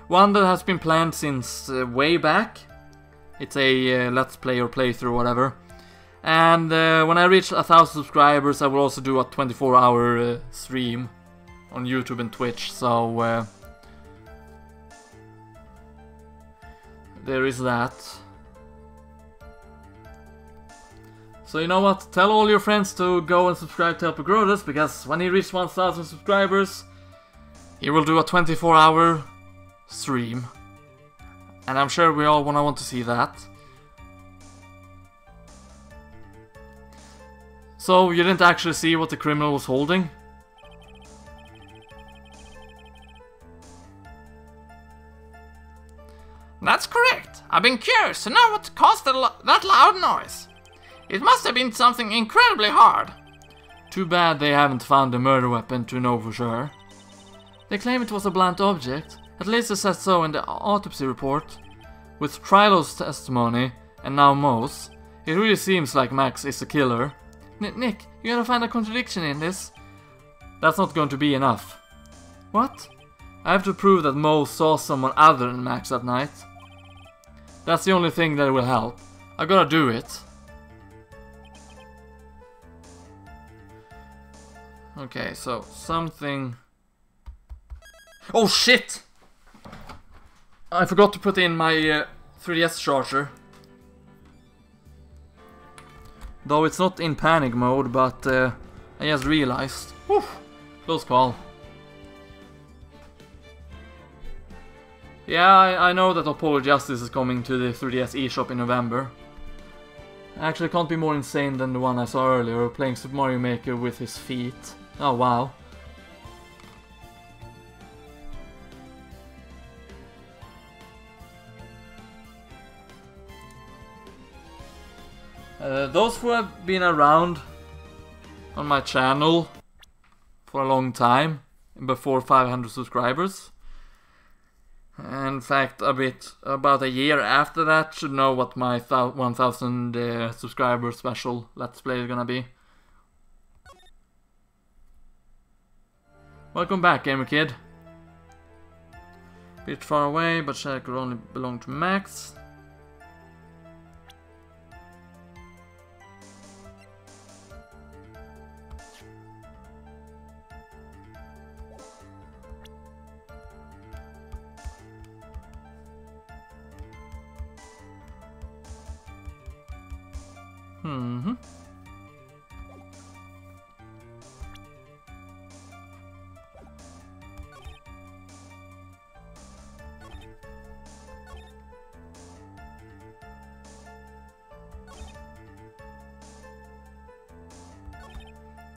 One that has been planned since way back. It's a let's play or playthrough, whatever. And when I reach 1,000 subscribers, I will also do a 24-hour stream on YouTube and Twitch. So there is that. So you know what? Tell all your friends to go and subscribe to LPGrodus, because when he reaches 1,000 subscribers, he will do a 24-hour stream. And I'm sure we all want to see that. So you didn't actually see what the criminal was holding? That's correct. I've been curious to know what caused that loud noise. It must have been something incredibly hard. Too bad they haven't found the murder weapon to know for sure. They claim it was a blunt object. At least it says so in the autopsy report. With Trilo's testimony, and now Mo's, it really seems like Max is the killer. Nick, you gotta find a contradiction in this. That's not going to be enough. What? I have to prove that Mo saw someone other than Max that night. That's the only thing that will help. I gotta do it. Okay, so something... Oh shit! I forgot to put in my 3DS charger. Though it's not in panic mode, but I just realized. Whew, close call. Yeah, I know that Apollo Justice is coming to the 3DS eShop in November. Actually, can't be more insane than the one I saw earlier, playing Super Mario Maker with his feet. Oh wow. Those who have been around on my channel for a long time, before 500 subscribers, in fact about a year after that, should know what my 1000 subscriber special Let's Play is gonna be. Welcome back, Gamer Kid. Bit far away, but Shadow could only belong to Max.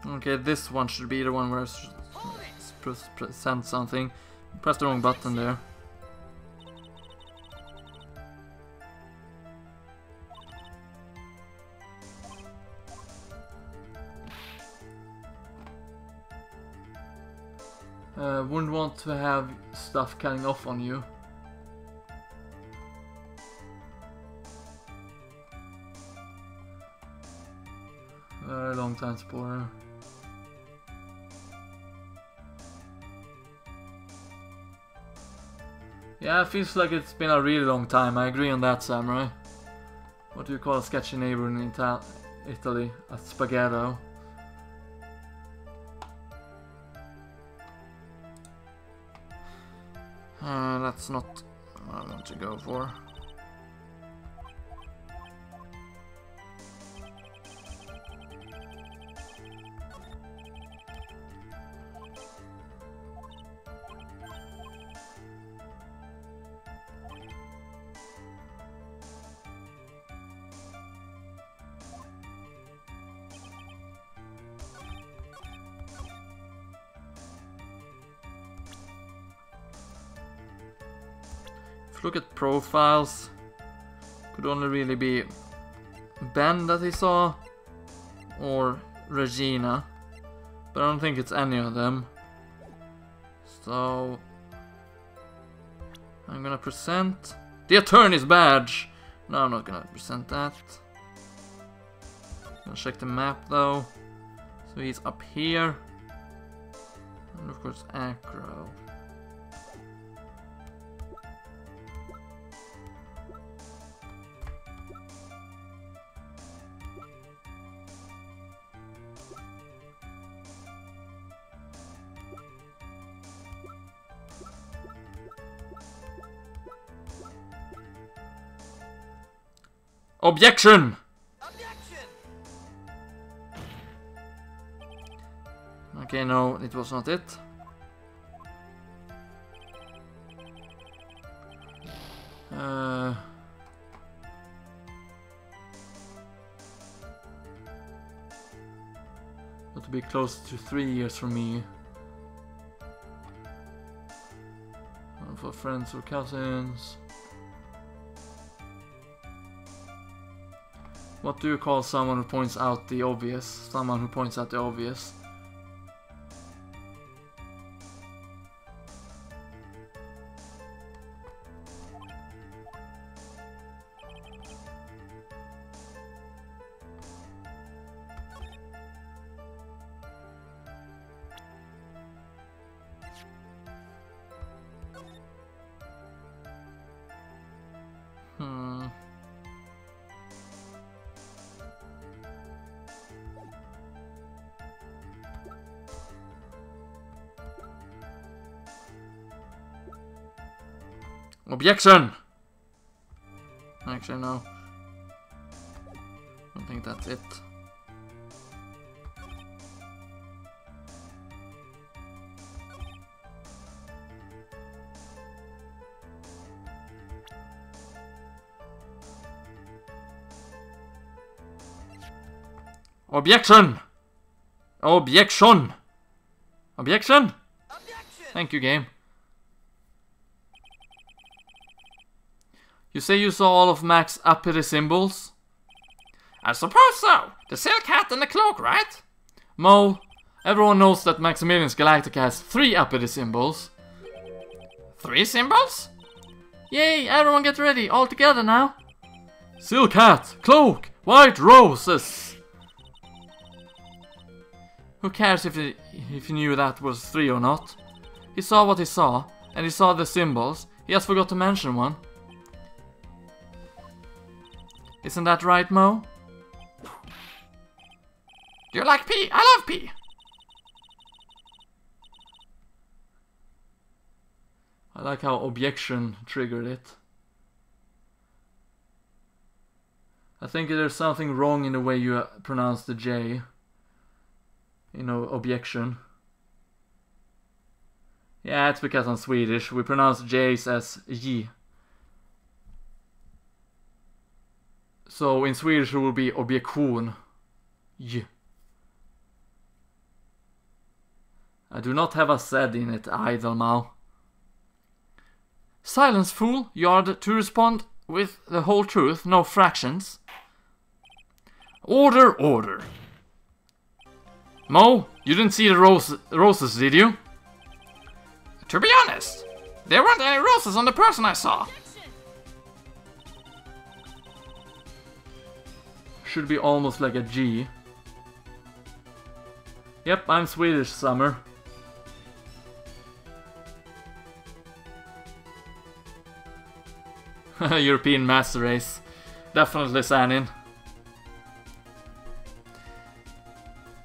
Okay, this one should be the one where I send something. Press the wrong button there. Wouldn't want to have stuff cutting off on you. Very long time spoiler. Yeah, it feels like it's been a really long time. I agree on that, Samurai. What do you call a sketchy neighbor in Italy? A spaghetto. That's not what I want to go for. look at profiles, could only really be Ben that he saw, or Regina, but I don't think it's any of them. So I'm gonna present the attorney's badge. No, I'm not gonna present that. I'll check the map though. So he's up here. And of course Acro. Objection! Objection! Okay, no, it was not it. Got to be close to 3 years from me. For friends or cousins. What do you call someone who points out the obvious? Someone who points out the obvious. Objection! Actually, no. I don't think that's it. Objection! Objection! Objection? Objection! Thank you, game. You say you saw all of Mac's uppity symbols? I suppose so. The silk hat and the cloak, right? Mo, everyone knows that Maximilian's Galactica has 3 uppity symbols. 3 symbols? Yay, everyone get ready, all together now. Silk hat, cloak, white roses. Who cares if he knew that was 3 or not? He saw what he saw, and he saw the symbols. He just forgot to mention one. Isn't that right, Mo? Do you like pee? I love pee. I like how objection triggered it. I think there's something wrong in the way you pronounce the J. You know, objection. Yeah, it's because I'm Swedish. We pronounce J's as J. So in Swedish it will be objection. J. I do not have a Z in it, Idlemau. Silence, fool. You are to respond with the whole truth, no fractions. Order, order. Mo, you didn't see the roses, did you? To be honest, there weren't any roses on the person I saw. Should be almost like a G. Yep, I'm Swedish, Summer. European Master Race. Definitely Sanin.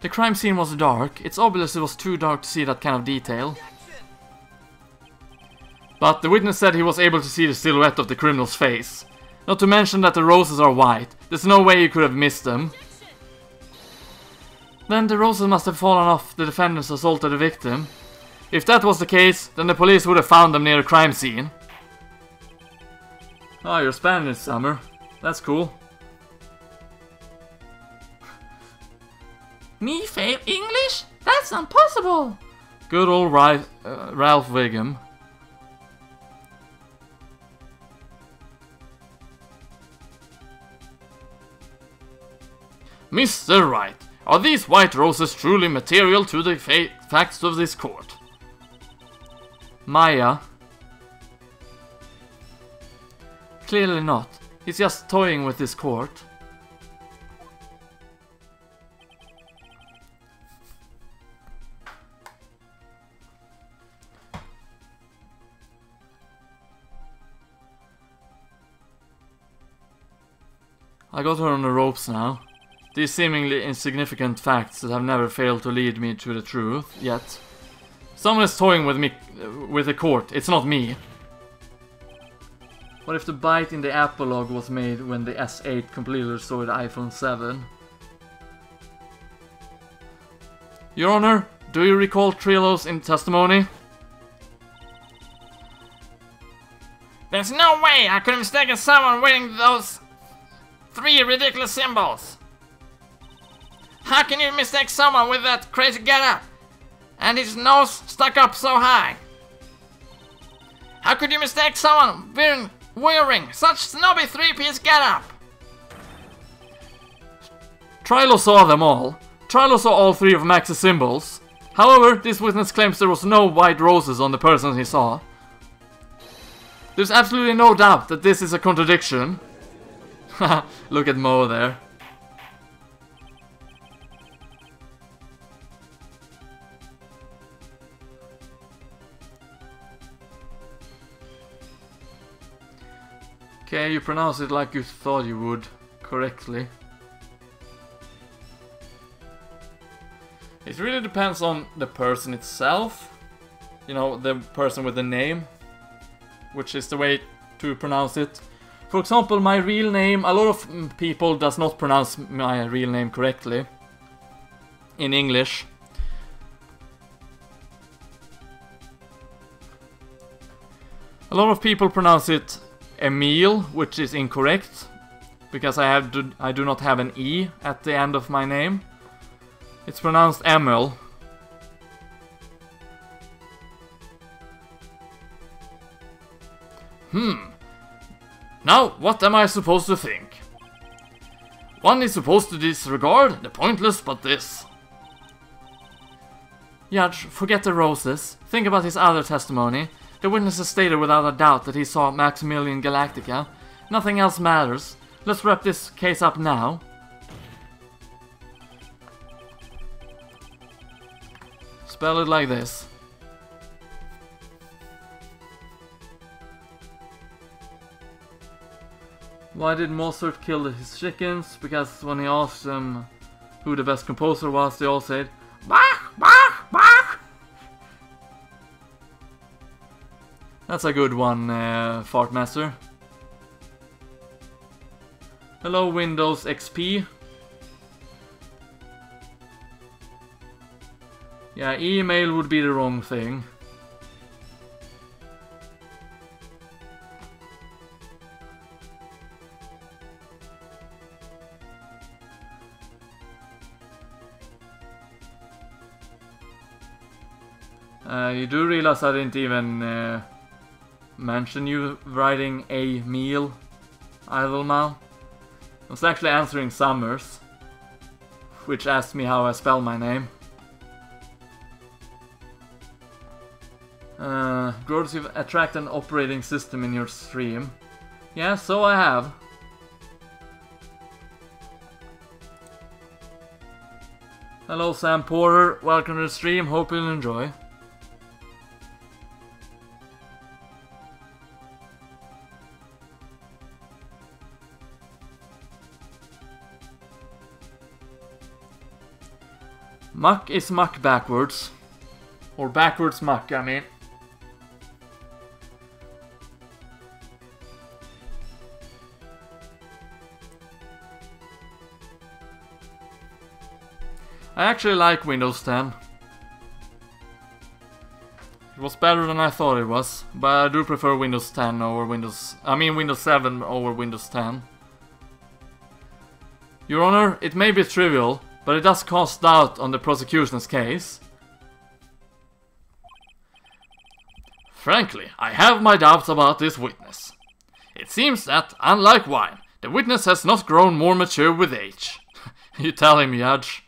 The crime scene was dark. It's obvious it was too dark to see that kind of detail. But the witness said he was able to see the silhouette of the criminal's face. Not to mention that the roses are white. There's no way you could have missed them. Then the roses must have fallen off the defendant's assaulted the victim. If that was the case, then the police would have found them near the crime scene. Oh, you're Spanish, Summer. That's cool. Me fail English? That's impossible! Good old Ralph Wiggum. Mr. Wright, are these white roses truly material to the facts of this court? Maya. Clearly not. He's just toying with this court. I got her on the ropes now. These seemingly insignificant facts that have never failed to lead me to the truth, yet. Someone is toying with me, with the court. It's not me. What if the bite in the epilogue was made when the S8 completely destroyed the iPhone 7? Your Honor, do you recall Trilos in testimony? There's no way I could have mistaken someone wearing those 3 ridiculous symbols. How can you mistake someone with that crazy getup? And his nose stuck up so high? How could you mistake someone wearing such snobby 3-piece getup? Trilo saw them all. Trilo saw all 3 of Max's symbols. However, this witness claims there was no white roses on the person he saw. There's absolutely no doubt that this is a contradiction. Look at Mo there. Okay, you pronounce it like you thought you would, correctly. It really depends on the person itself. You know, the person with the name, which is the way to pronounce it. For example, my real name, a lot of people does not pronounce my real name correctly in English. A lot of people pronounce it Emil, which is incorrect, because I do not have an E at the end of my name. It's pronounced Emil. Now, what am I supposed to think? One is supposed to disregard the pointless but this. Judge, forget the roses. Think about his other testimony. The witness has stated without a doubt that he saw Maximilian Galactica. Nothing else matters. Let's wrap this case up now. Spell it like this. Why did Mozart kill his chickens? Because when he asked them who the best composer was, they all said, Bach, Bach, Bach! That's a good one, Fartmaster. Hello, Windows XP. Yeah, email would be the wrong thing. You do realize I didn't even mention you writing a meal, Idlemal. I was actually answering Summers, which asked me how I spell my name. Grodus, you've attracted an operating system in your stream. Yeah, so I have. Hello Sam Porter, welcome to the stream, hope you'll enjoy. Muck is muck backwards. Or backwards muck, I mean. I actually like Windows 10. It was better than I thought it was, but I do prefer Windows 10 over Windows 7 over Windows 10. Your Honor, it may be trivial, but it does cast doubt on the prosecution's case. Frankly, I have my doubts about this witness. It seems that, unlike wine, the witness has not grown more mature with age. You tell him, Judge.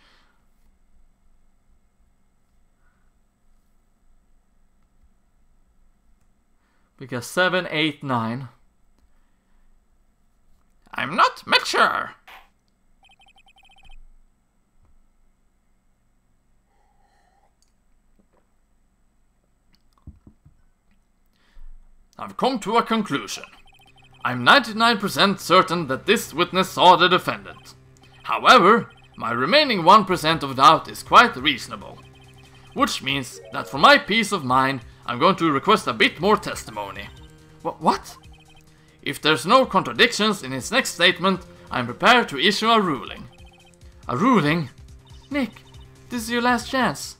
Because 7, 8, 9. I'm not mature. I've come to a conclusion. I'm 99% certain that this witness saw the defendant. However, my remaining 1% of doubt is quite reasonable. Which means that for my peace of mind, I'm going to request a bit more testimony. What? If there's no contradictions in his next statement, I'm prepared to issue a ruling. A ruling? Nick, this is your last chance.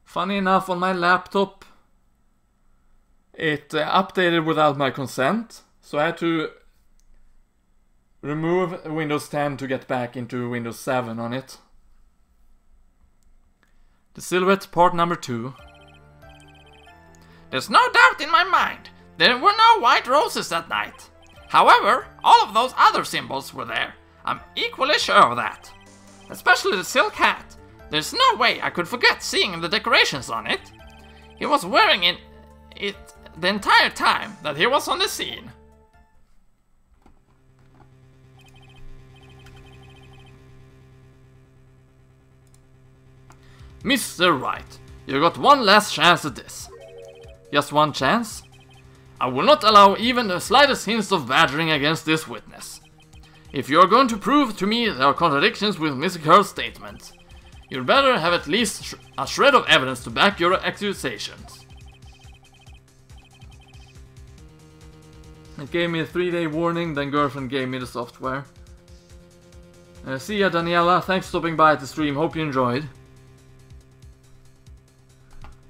Funny enough, on my laptop, it updated without my consent, so I had to remove Windows 10 to get back into Windows 7 on it. The Silhouette part number 2. There's no doubt in my mind. There were no white roses that night. However, all of those other symbols were there. I'm equally sure of that. Especially the silk hat. There's no way I could forget seeing the decorations on it. He was wearing it the entire time that he was on the scene. Mr. Wright, you got one last chance at this. Just one chance? I will not allow even the slightest hint of badgering against this witness. If you are going to prove to me there are contradictions with Mr. Curl's statement, you'd better have at least a shred of evidence to back your accusations. It gave me a 3-day warning, then girlfriend gave me the software. See ya, Daniela. Thanks for stopping by at the stream. Hope you enjoyed.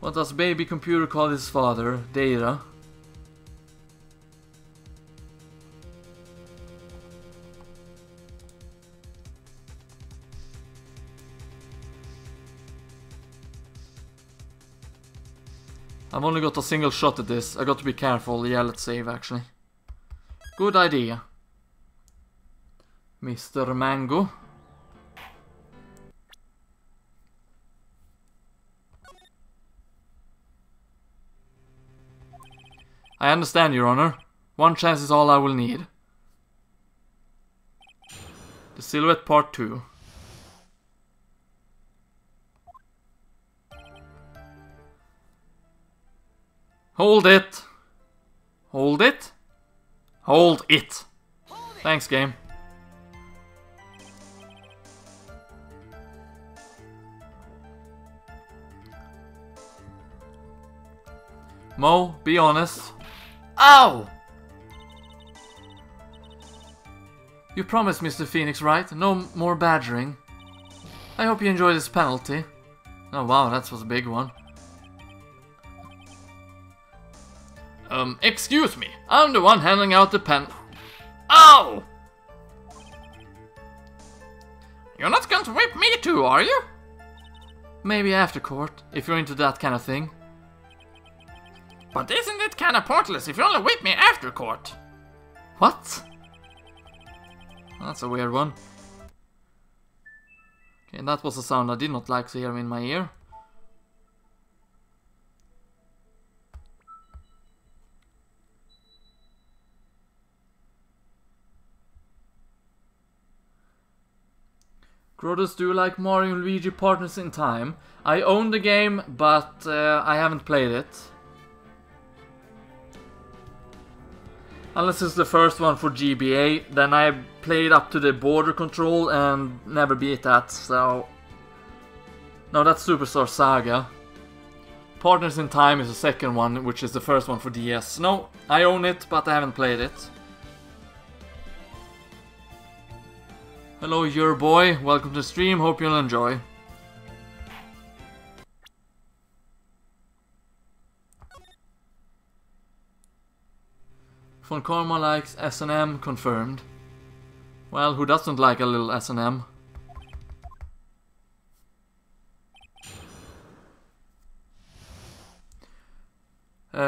What does baby computer call his father? Data. I've only got a single shot at this. I got to be careful. Yeah, let's save actually. Good idea. Mr. Mango. I understand, Your Honor. One chance is all I will need. The Silhouette Part 2. Hold it! Hold it? Hold it! Thanks, game. Mo, be honest. Oh! You promised, Mr. Phoenix, right? No more badgering. I hope you enjoy this penalty. Oh wow, that was a big one. Excuse me. I'm the one handing out the pen. Oh! You're not going to whip me too, are you? Maybe after court, if you're into that kind of thing. But isn't it kind of pointless if you only whip me after court? What? That's a weird one. Okay, that was a sound I did not like to hear in my ear. Grodus, do you like Mario and Luigi Partners in Time? I own the game, but I haven't played it. Unless it's the first one for GBA, then I played up to the border control and never beat that, so... No, that's Superstar Saga. Partners in Time is the second one, which is the first one for DS. No, I own it, but I haven't played it. Hello, your boy. Welcome to the stream. Hope you'll enjoy. Von Karma likes S&M confirmed. Well, who doesn't like a little S&M?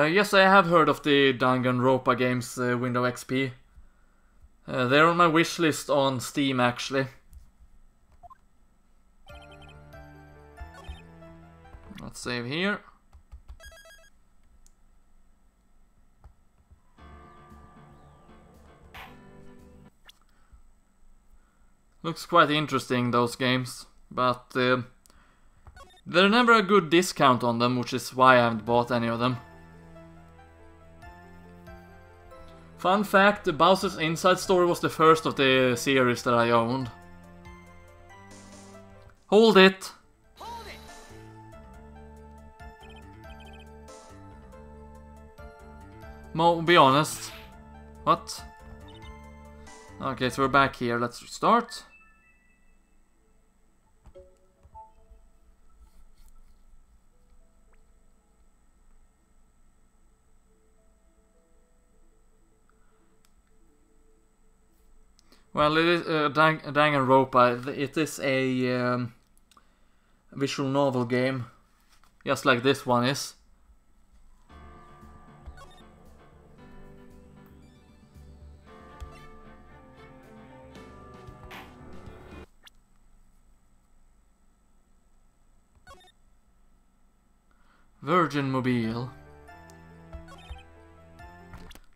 Yes, I have heard of the Danganronpa games, Window XP. They're on my wish list on Steam, actually. Let's save here. Looks quite interesting, those games, but there's never a good discount on them, which is why I haven't bought any of them. Fun fact, the Bowser's Inside Story was the first of the series that I owned. Hold it! Hold it. Mo, be honest. What? Okay, so we're back here, let's restart. Well, it is Danganronpa. It is a visual novel game, just like this one is. Virgin Mobile.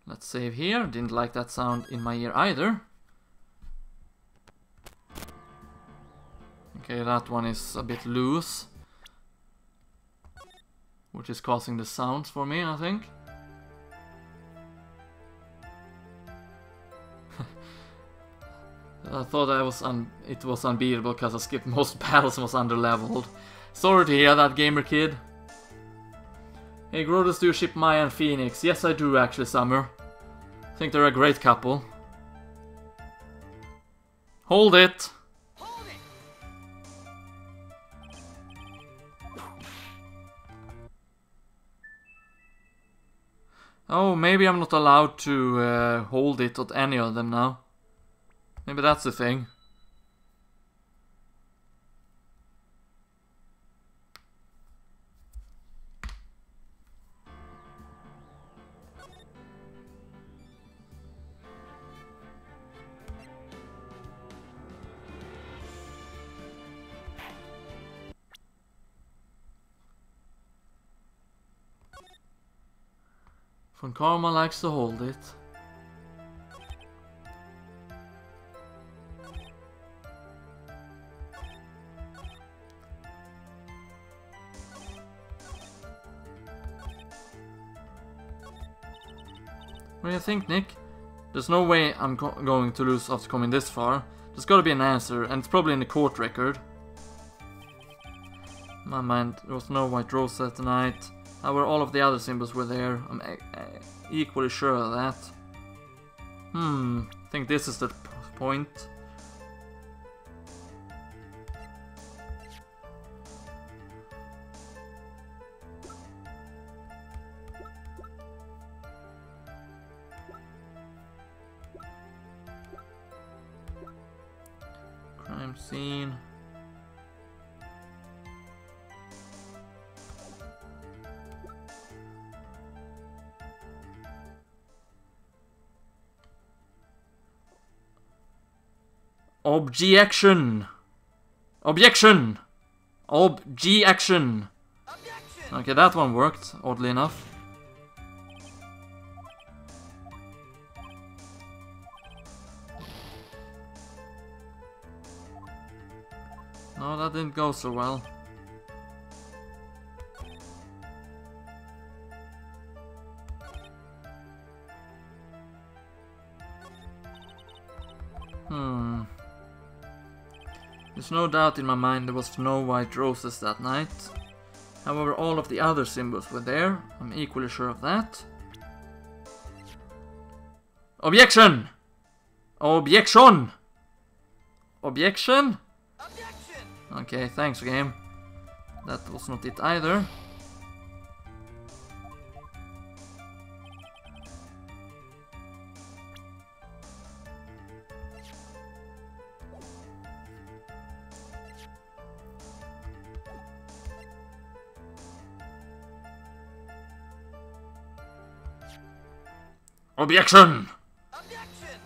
Let's save here. Didn't like that sound in my ear either. Okay, that one is a bit loose, which is causing the sounds for me, I think. I thought it was unbeatable because I skipped most battles and was underleveled. Sorry to hear that, gamer kid. Hey Grodus, do you ship Maya and Phoenix? Yes, I do actually, Summer. I think they're a great couple. Hold it! Hold it. Oh, maybe I'm not allowed to hold it at any of them now. Maybe that's the thing. Von Karma likes to hold it. What do you think, Nick? There's no way I'm going to lose after coming this far. There's gotta be an answer, and it's probably in the court record. In my mind, there was no white rose that night. However, all of the other symbols were there. I'm equally sure of that. I think this is the point. Crime scene. Objection! Objection! Objection! Objection. Okay, that one worked, oddly enough. No, that didn't go so well. There's no doubt in my mind there was no white roses that night. However, all of the other symbols were there. I'm equally sure of that. Objection! Objection! Objection? Objection. Okay, thanks game. That was not it either. Objection! Objection!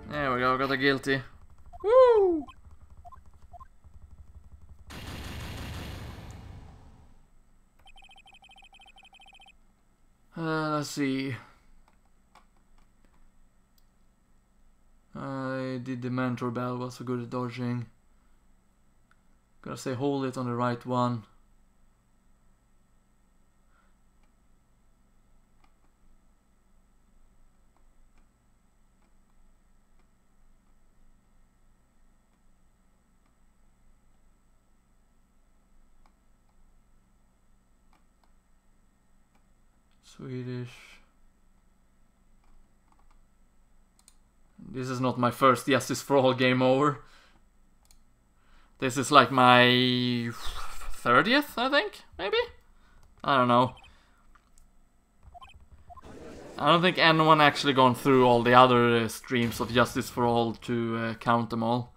There we go, got a guilty. Woo! Let's see. I did the mentor bell, was so good at dodging. Gotta say, hold it on the right one. Swedish. This is not my first Justice for All game over. This is like my 30th, I think, maybe? I don't know. I don't think anyone actually gone through all the other streams of Justice for All to count them all.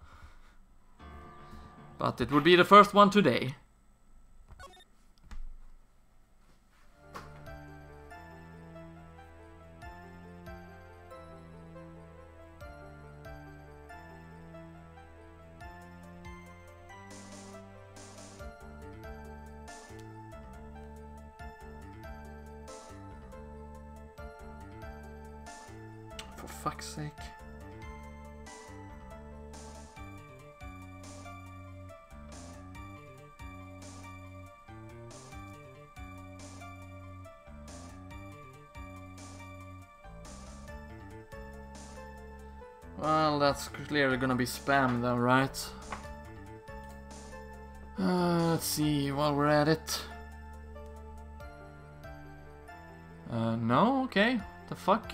But it would be the first one today. For fuck's sake. Well, that's clearly gonna be spam though, right? Let's see, while we're at it. No? Okay. The fuck?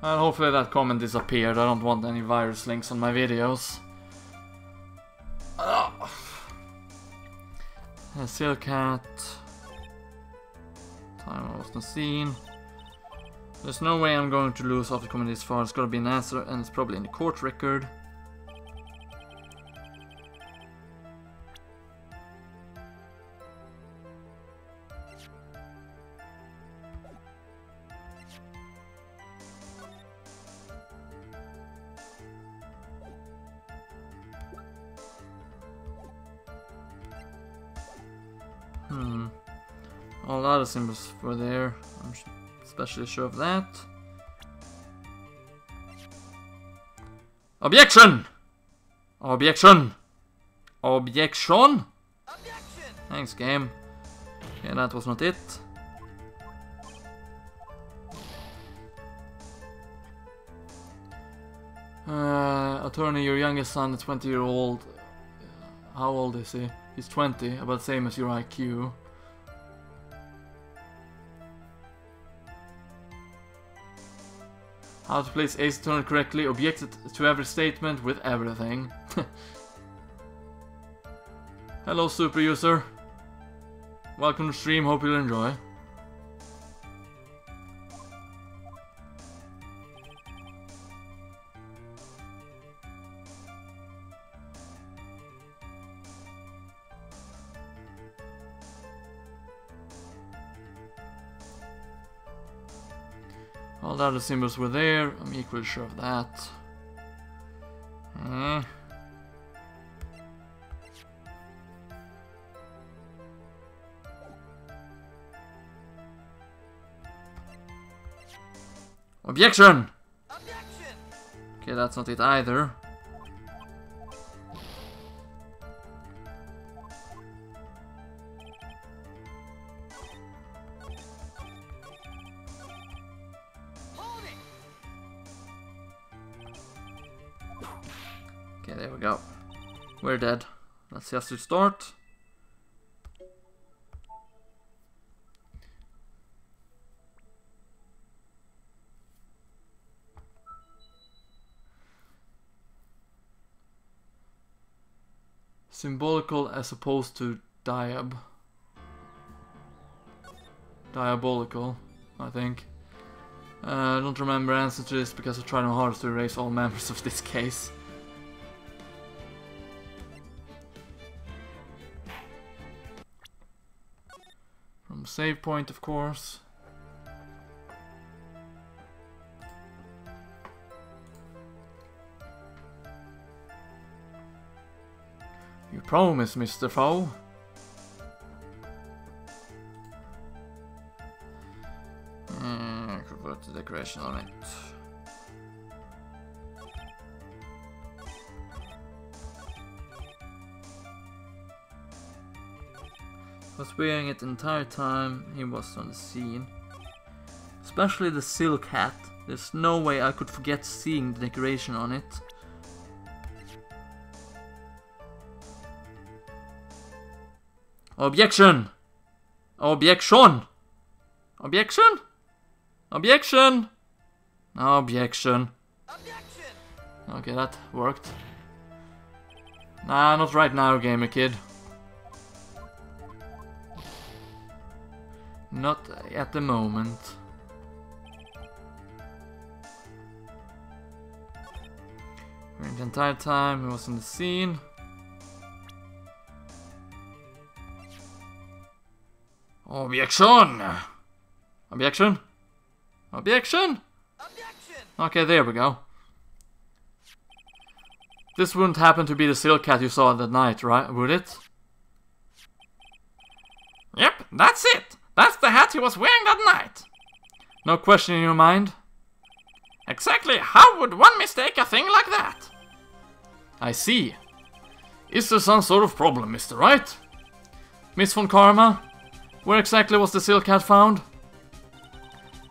Well, hopefully that comment disappeared. I don't want any virus links on my videos. Silcat. Time I wasn't seen. There's no way I'm going to lose after coming this far. It's gotta be an answer, and it's probably in the court record. All the other symbols were there. I'm especially sure of that. Objection! Objection! Objection! Objection! Thanks, game. Okay, that was not it. Attorney, your youngest son, a 20-year-old. How old is he? He's 20, about the same as your IQ. How to place Ace Attornet correctly, objected to every statement with everything. Hello, super user. Welcome to stream, hope you'll enjoy. All the other symbols were there, I'm equally sure of that. Objection! Objection! Okay, that's not it either. Hold it! Okay, there we go. We're dead. Let's just start. Symbolical as opposed to diabolical, I think. I don't remember answer to this because I tried my hardest to erase all memories of this case. From save point, of course. You promise, Mr. Foe. I could put the decoration on it. I was wearing it the entire time he was on the scene. Especially the silk hat. There's no way I could forget seeing the decoration on it. Objection! Objection! Objection! Objection! Objection. Objection! Okay, that worked. Nah, not right now, gamer kid. Not at the moment. During the entire time he was in the scene. Objection! Objection? Objection? Objection! Okay, there we go. This wouldn't happen to be the silk cat you saw that night, right? Would it? Yep, that's it. That's the hat he was wearing that night. No question in your mind? Exactly how would one mistake a thing like that? I see. Is there some sort of problem, Mr. Wright? Miss von Karma? Where exactly was the silk hat found?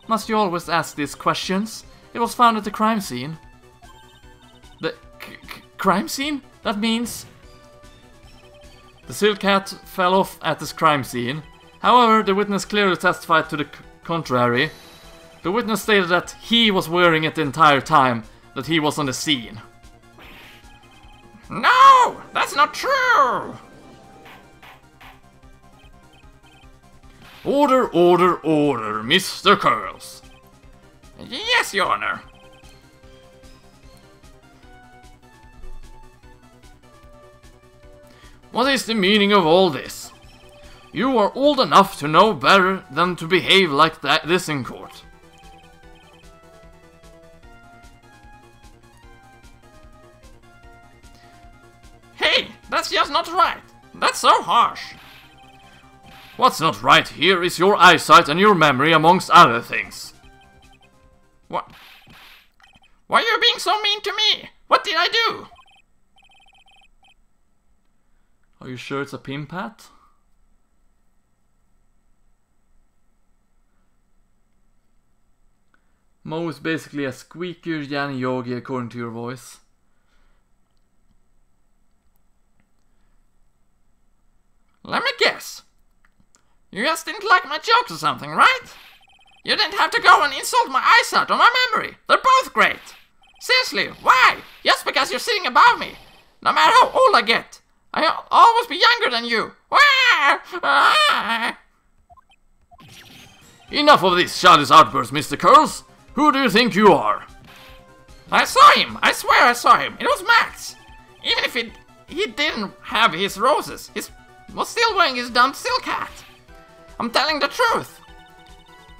Must you always ask these questions? It was found at the crime scene. The crime scene? That means... The silk hat fell off at this crime scene. However, the witness clearly testified to the contrary. The witness stated that he was wearing it the entire time that he was on the scene. No! That's not true! Order, order, order, Mr. Curls. Yes, Your Honor. What is the meaning of all this? You are old enough to know better than to behave like this in court. Hey, that's just not right. That's so harsh. What's not right here is your eyesight and your memory, amongst other things. What? Why are you being so mean to me? What did I do? Are you sure it's a pin pat? Mo is basically a squeakier Yanni Yogi according to your voice. Let me guess. You just didn't like my jokes or something, right? You didn't have to go and insult my eyesight or my memory. They're both great. Seriously, why? Just because you're sitting above me. No matter how old I get, I'll always be younger than you. Enough of these childish outbursts, Mr. Curls. Who do you think you are? I saw him. I swear I saw him. It was Max. Even if he didn't have his roses, he was still wearing his dumb silk hat. I'm telling the truth.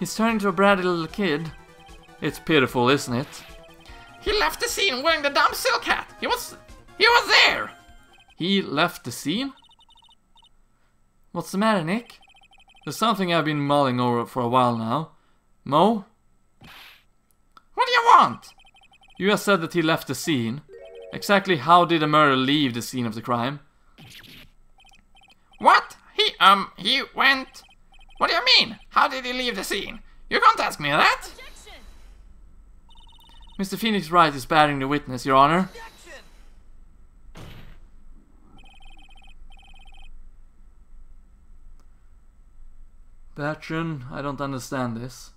He's turning to a bratty little kid. It's pitiful, isn't it? He left the scene wearing the dumb silk hat. He was there. He left the scene? What's the matter, Nick? There's something I've been mulling over for a while now. Mo? What do you want? You just said that he left the scene. Exactly how did a murderer leave the scene of the crime? What? He went... What do you mean? How did he leave the scene? You can't ask me that. Objection! Mr. Phoenix Wright is battering the witness, Your Honor. Objection! Batron, I don't understand this.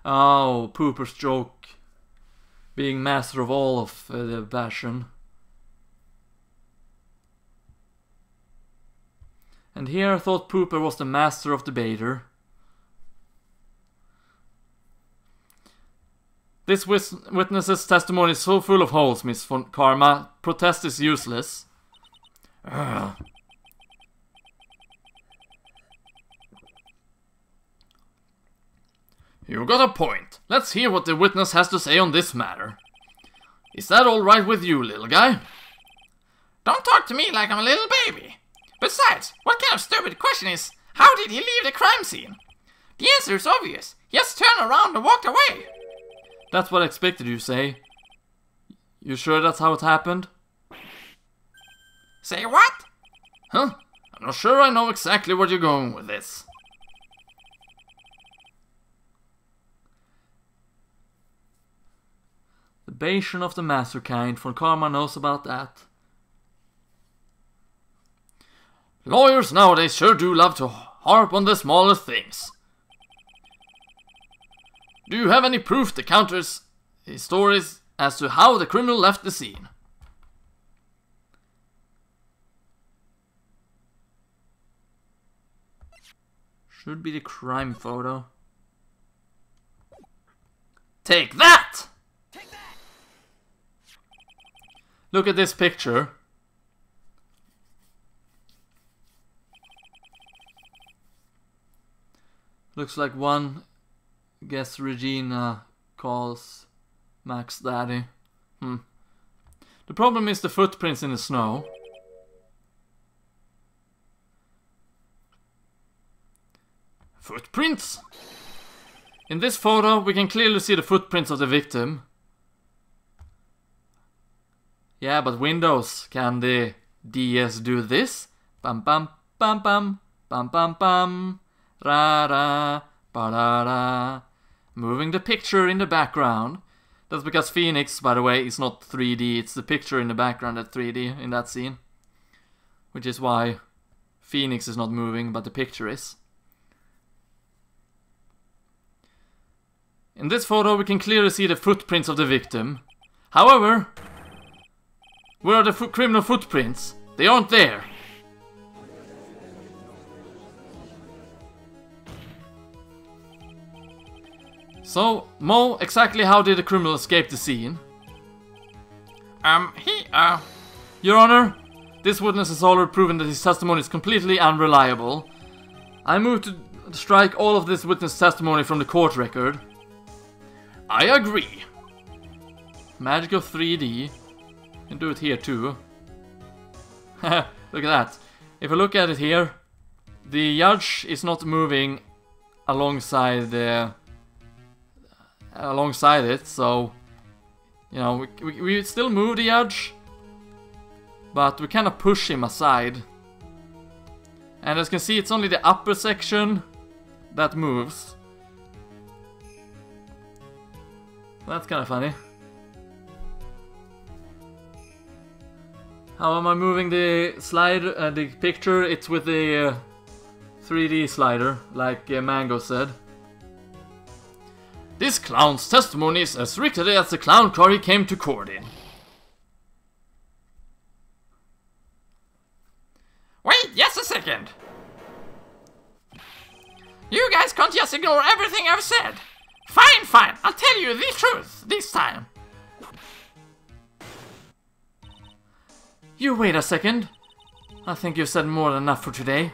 Oh, Pooper's joke. Being master of all of the Batron. And here I thought Pooper was the master of debater. This witness's testimony is so full of holes, Miss von Karma. Protest is useless. Ugh. You got a point. Let's hear what the witness has to say on this matter. Is that alright with you, little guy? Don't talk to me like I'm a little baby. Besides, what kind of stupid question is, how did he leave the crime scene? The answer is obvious. He just turned around and walked away. That's what I expected you to say. You sure that's how it happened? Say what? Huh? I'm not sure I know exactly where you're going with this. The Bastion of the Masterkind, von Karma knows about that. Lawyers nowadays sure do love to harp on the smallest things. Do you have any proof that counters his stories as to how the criminal left the scene? Should be the crime photo. Take that! Take that! Look at this picture. Looks like one guess Regina calls Max daddy. The problem is the footprints in the snow. Footprints? In this photo we can clearly see the footprints of the victim. Yeah, but Windows, can the DS do this? Bam bam bam bam bam bam bam ra ra ba ra ra. Moving the picture in the background. That's because Phoenix, by the way, is not 3D. It's the picture in the background that's 3D in that scene. Which is why Phoenix is not moving, but the picture is. In this photo we can clearly see the footprints of the victim. However, where are the criminal footprints? They aren't there. So, Mo, exactly how did the criminal escape the scene? Your Honor, this witness has already proven that his testimony is completely unreliable. I move to strike all of this witness testimony from the court record. I agree. Magic of 3D. You can do it here too. Look at that. If I look at it here, the judge is not moving alongside it, so you know we still move the judge, but we kind of push him aside. And as you can see, it's only the upper section that moves. That's kind of funny. How am I moving the slide, the picture? It's with the 3D slider, like Mango said. This clown's testimony is as rickety as the clown car he came to court in. Wait, just a second. You guys can't just ignore everything I've said. Fine, fine, I'll tell you the truth this time. You wait a second. I think you've said more than enough for today.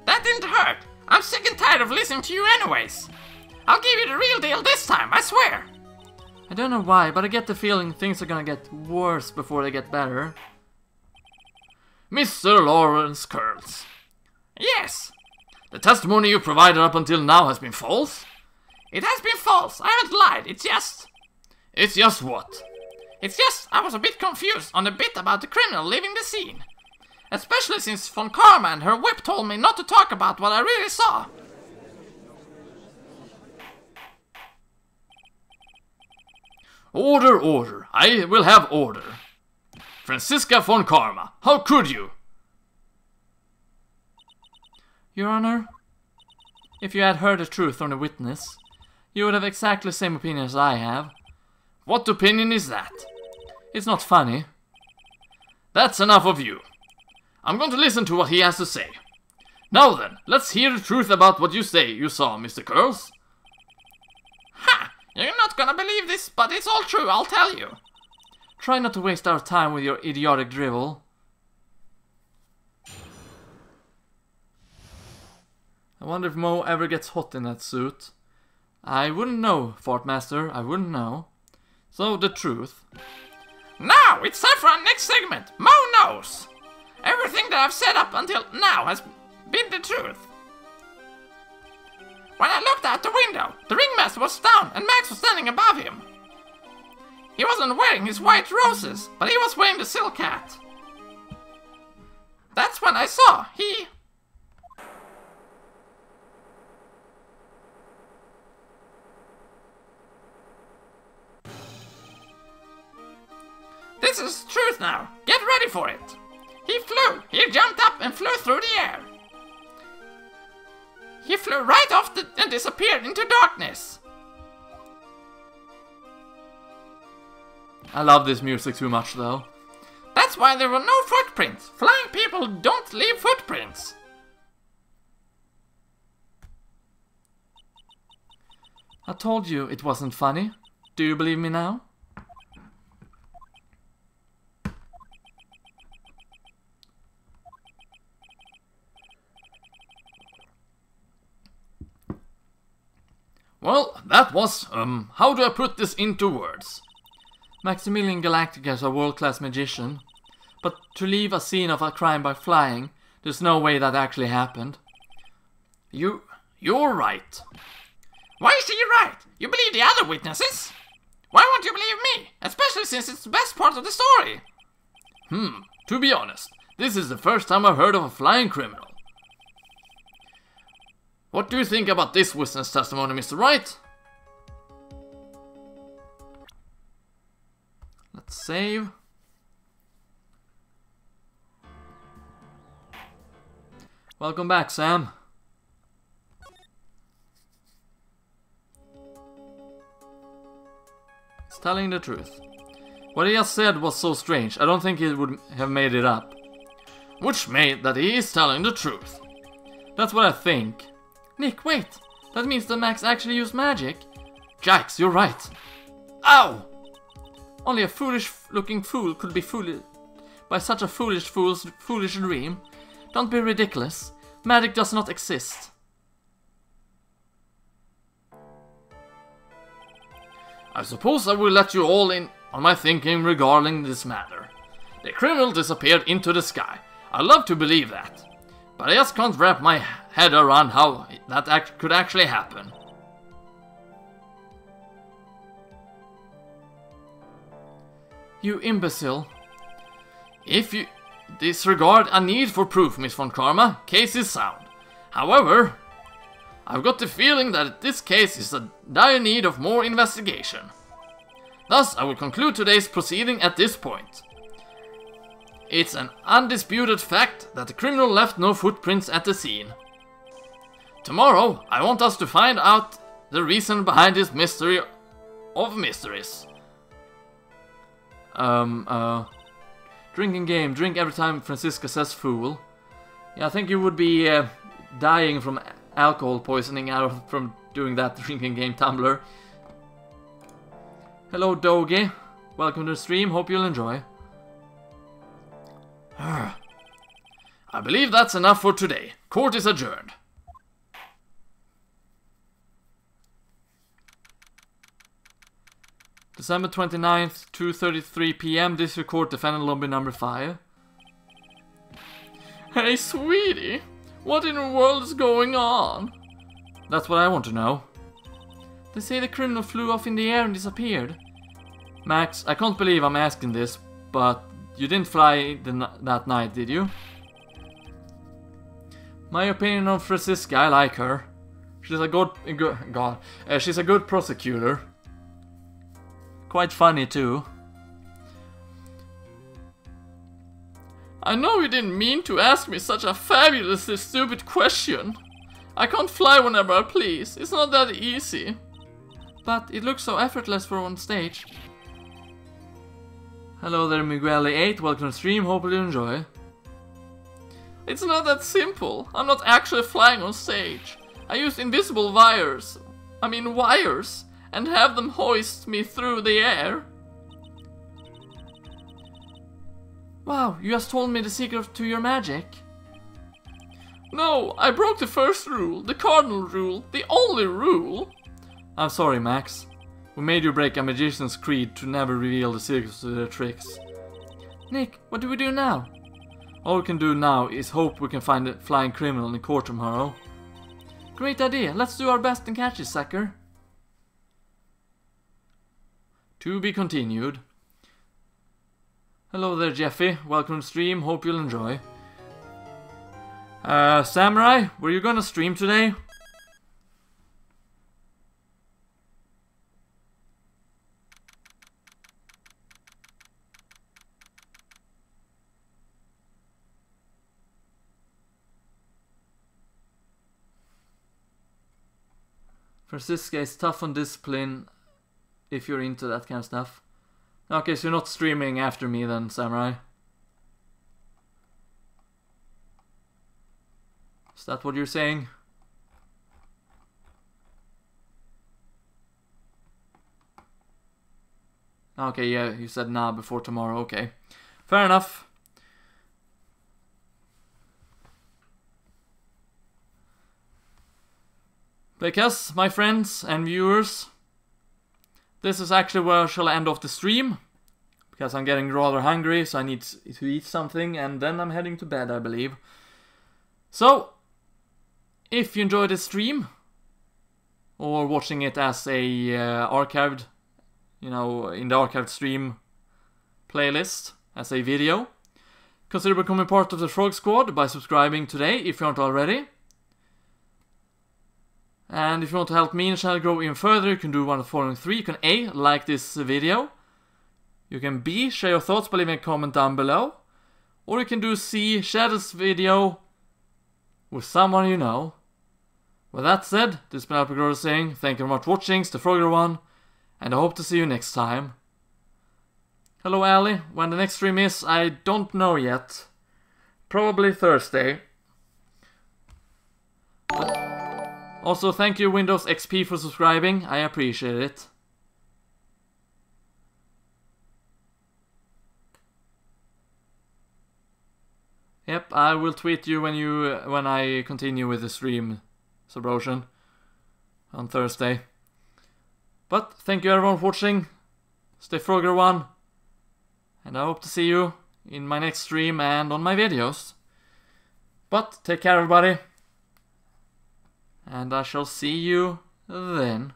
That didn't hurt. I'm sick and tired of listening to you anyways. I'll give you the real deal this time, I swear. I don't know why, but I get the feeling things are gonna get worse before they get better. Mr. Lawrence Curls. Yes. The testimony you provided up until now has been false? It has been false, I haven't lied, it's just... It's just what? It's just, I was a bit confused on the bit about the criminal leaving the scene. Especially since von Karma and her whip told me not to talk about what I really saw. Order, order. I will have order. Franziska von Karma, how could you? Your Honor, if you had heard the truth from the witness, you would have exactly the same opinion as I have. What opinion is that? It's not funny. That's enough of you. I'm going to listen to what he has to say. Now then, let's hear the truth about what you say you saw, Mr. Curls. Ha! You're not gonna believe this, but it's all true, I'll tell you. Try not to waste our time with your idiotic drivel. I wonder if Mo ever gets hot in that suit. I wouldn't know, Fartmaster, I wouldn't know. So, the truth. Now, it's time for our next segment, Mo Knows. Everything that I've said up until now has been the truth. When I looked out the window, the ringmaster was down and Max was standing above him. He wasn't wearing his white roses, but he was wearing the silk hat. That's when I saw he... This is the truth now. Get ready for it. He flew. He jumped up and flew through the air. He flew right off and disappeared into darkness. I love this music too much, though. That's why there were no footprints. Flying people don't leave footprints. I told you it wasn't funny. Do you believe me now? Well, that was, how do I put this into words? Maximilian Galactica is a world-class magician, but to leave a scene of a crime by flying, there's no way that actually happened. You're right. Why is he right? You believe the other witnesses? Why won't you believe me? Especially since it's the best part of the story. To be honest, this is the first time I've heard of a flying criminal. What do you think about this witness testimony, Mr. Wright? Let's save. Welcome back, Sam. It's telling the truth. What he just said was so strange, I don't think he would have made it up. Which made that he is telling the truth. That's what I think. Nick, wait! That means that Max actually used magic? Jax, you're right. Ow! Only a foolish-looking fool could be fooled by such a foolish fool's foolish dream. Don't be ridiculous. Magic does not exist. I suppose I will let you all in on my thinking regarding this matter. The criminal disappeared into the sky. I love to believe that. But I just can't wrap my head around how that could actually happen. You imbecile. If you disregard a need for proof, Miss Von Karma, case is sound. However, I've got the feeling that this case is in dire need of more investigation. Thus, I will conclude today's proceeding at this point. It's an undisputed fact that the criminal left no footprints at the scene. Tomorrow, I want us to find out the reason behind this mystery of mysteries. Drinking game. Drink every time Francisca says fool. Yeah, I think you would be dying from alcohol poisoning out from doing that drinking game, Tumblr. Hello, Doge. Welcome to the stream. Hope you'll enjoy. I believe that's enough for today. Court is adjourned. December 29th, 2:33 PM, District Court, Defendant Lobby number 5. Hey, sweetie, what in the world is going on? That's what I want to know. They say the criminal flew off in the air and disappeared. Max, I can't believe I'm asking this, but you didn't fly that night, did you? My opinion on Francisca, I like her. She's a she's a good prosecutor. Quite funny too. I know you didn't mean to ask me such a fabulously stupid question. I can't fly whenever I please. It's not that easy. But it looks so effortless for on stage. Hello there, Migueli8. Welcome to the stream. Hope you enjoy. It's not that simple. I'm not actually flying on stage. I use invisible wires, and have them hoist me through the air. Wow, you just told me the secret to your magic. No, I broke the first rule, the cardinal rule, the only rule. I'm sorry, Max. We made you break a magician's creed to never reveal the secrets to their tricks. Nick, what do we do now? All we can do now is hope we can find a flying criminal in court tomorrow. Great idea, let's do our best and catch this sucker. To be continued. Hello there, Jeffy. Welcome to stream, hope you'll enjoy. Samurai, were you gonna stream today? Francisca is tough on discipline if you're into that kind of stuff. Okay, so you're not streaming after me then, Samurai. Is that what you're saying? Okay, yeah, you said nah before tomorrow, okay. Fair enough. Because, my friends and viewers, this is actually where I shall end off the stream. Because I'm getting rather hungry, so I need to eat something, and then I'm heading to bed, I believe. So, if you enjoyed this stream, or watching it as a archived, in the archived stream playlist, as a video, consider becoming part of the Frog Squad by subscribing today, if you aren't already. And if you want to help me and the channel grow even further, you can do one of the following three. You can A, like this video. You can B, share your thoughts by leaving a comment down below. Or you can do C, share this video with someone you know. With that said, this has been LPGrodus saying thank you very much for watching, it's the Frogger one, and I hope to see you next time. Hello Ali, when the next stream is, I don't know yet. Probably Thursday. Also, thank you Windows XP for subscribing, I appreciate it. Yep, I will tweet you when I continue with the stream, Subrosion, on Thursday. But thank you everyone for watching. Stay Frogger1, and I hope to see you in my next stream and on my videos. But take care everybody. And I shall see you then.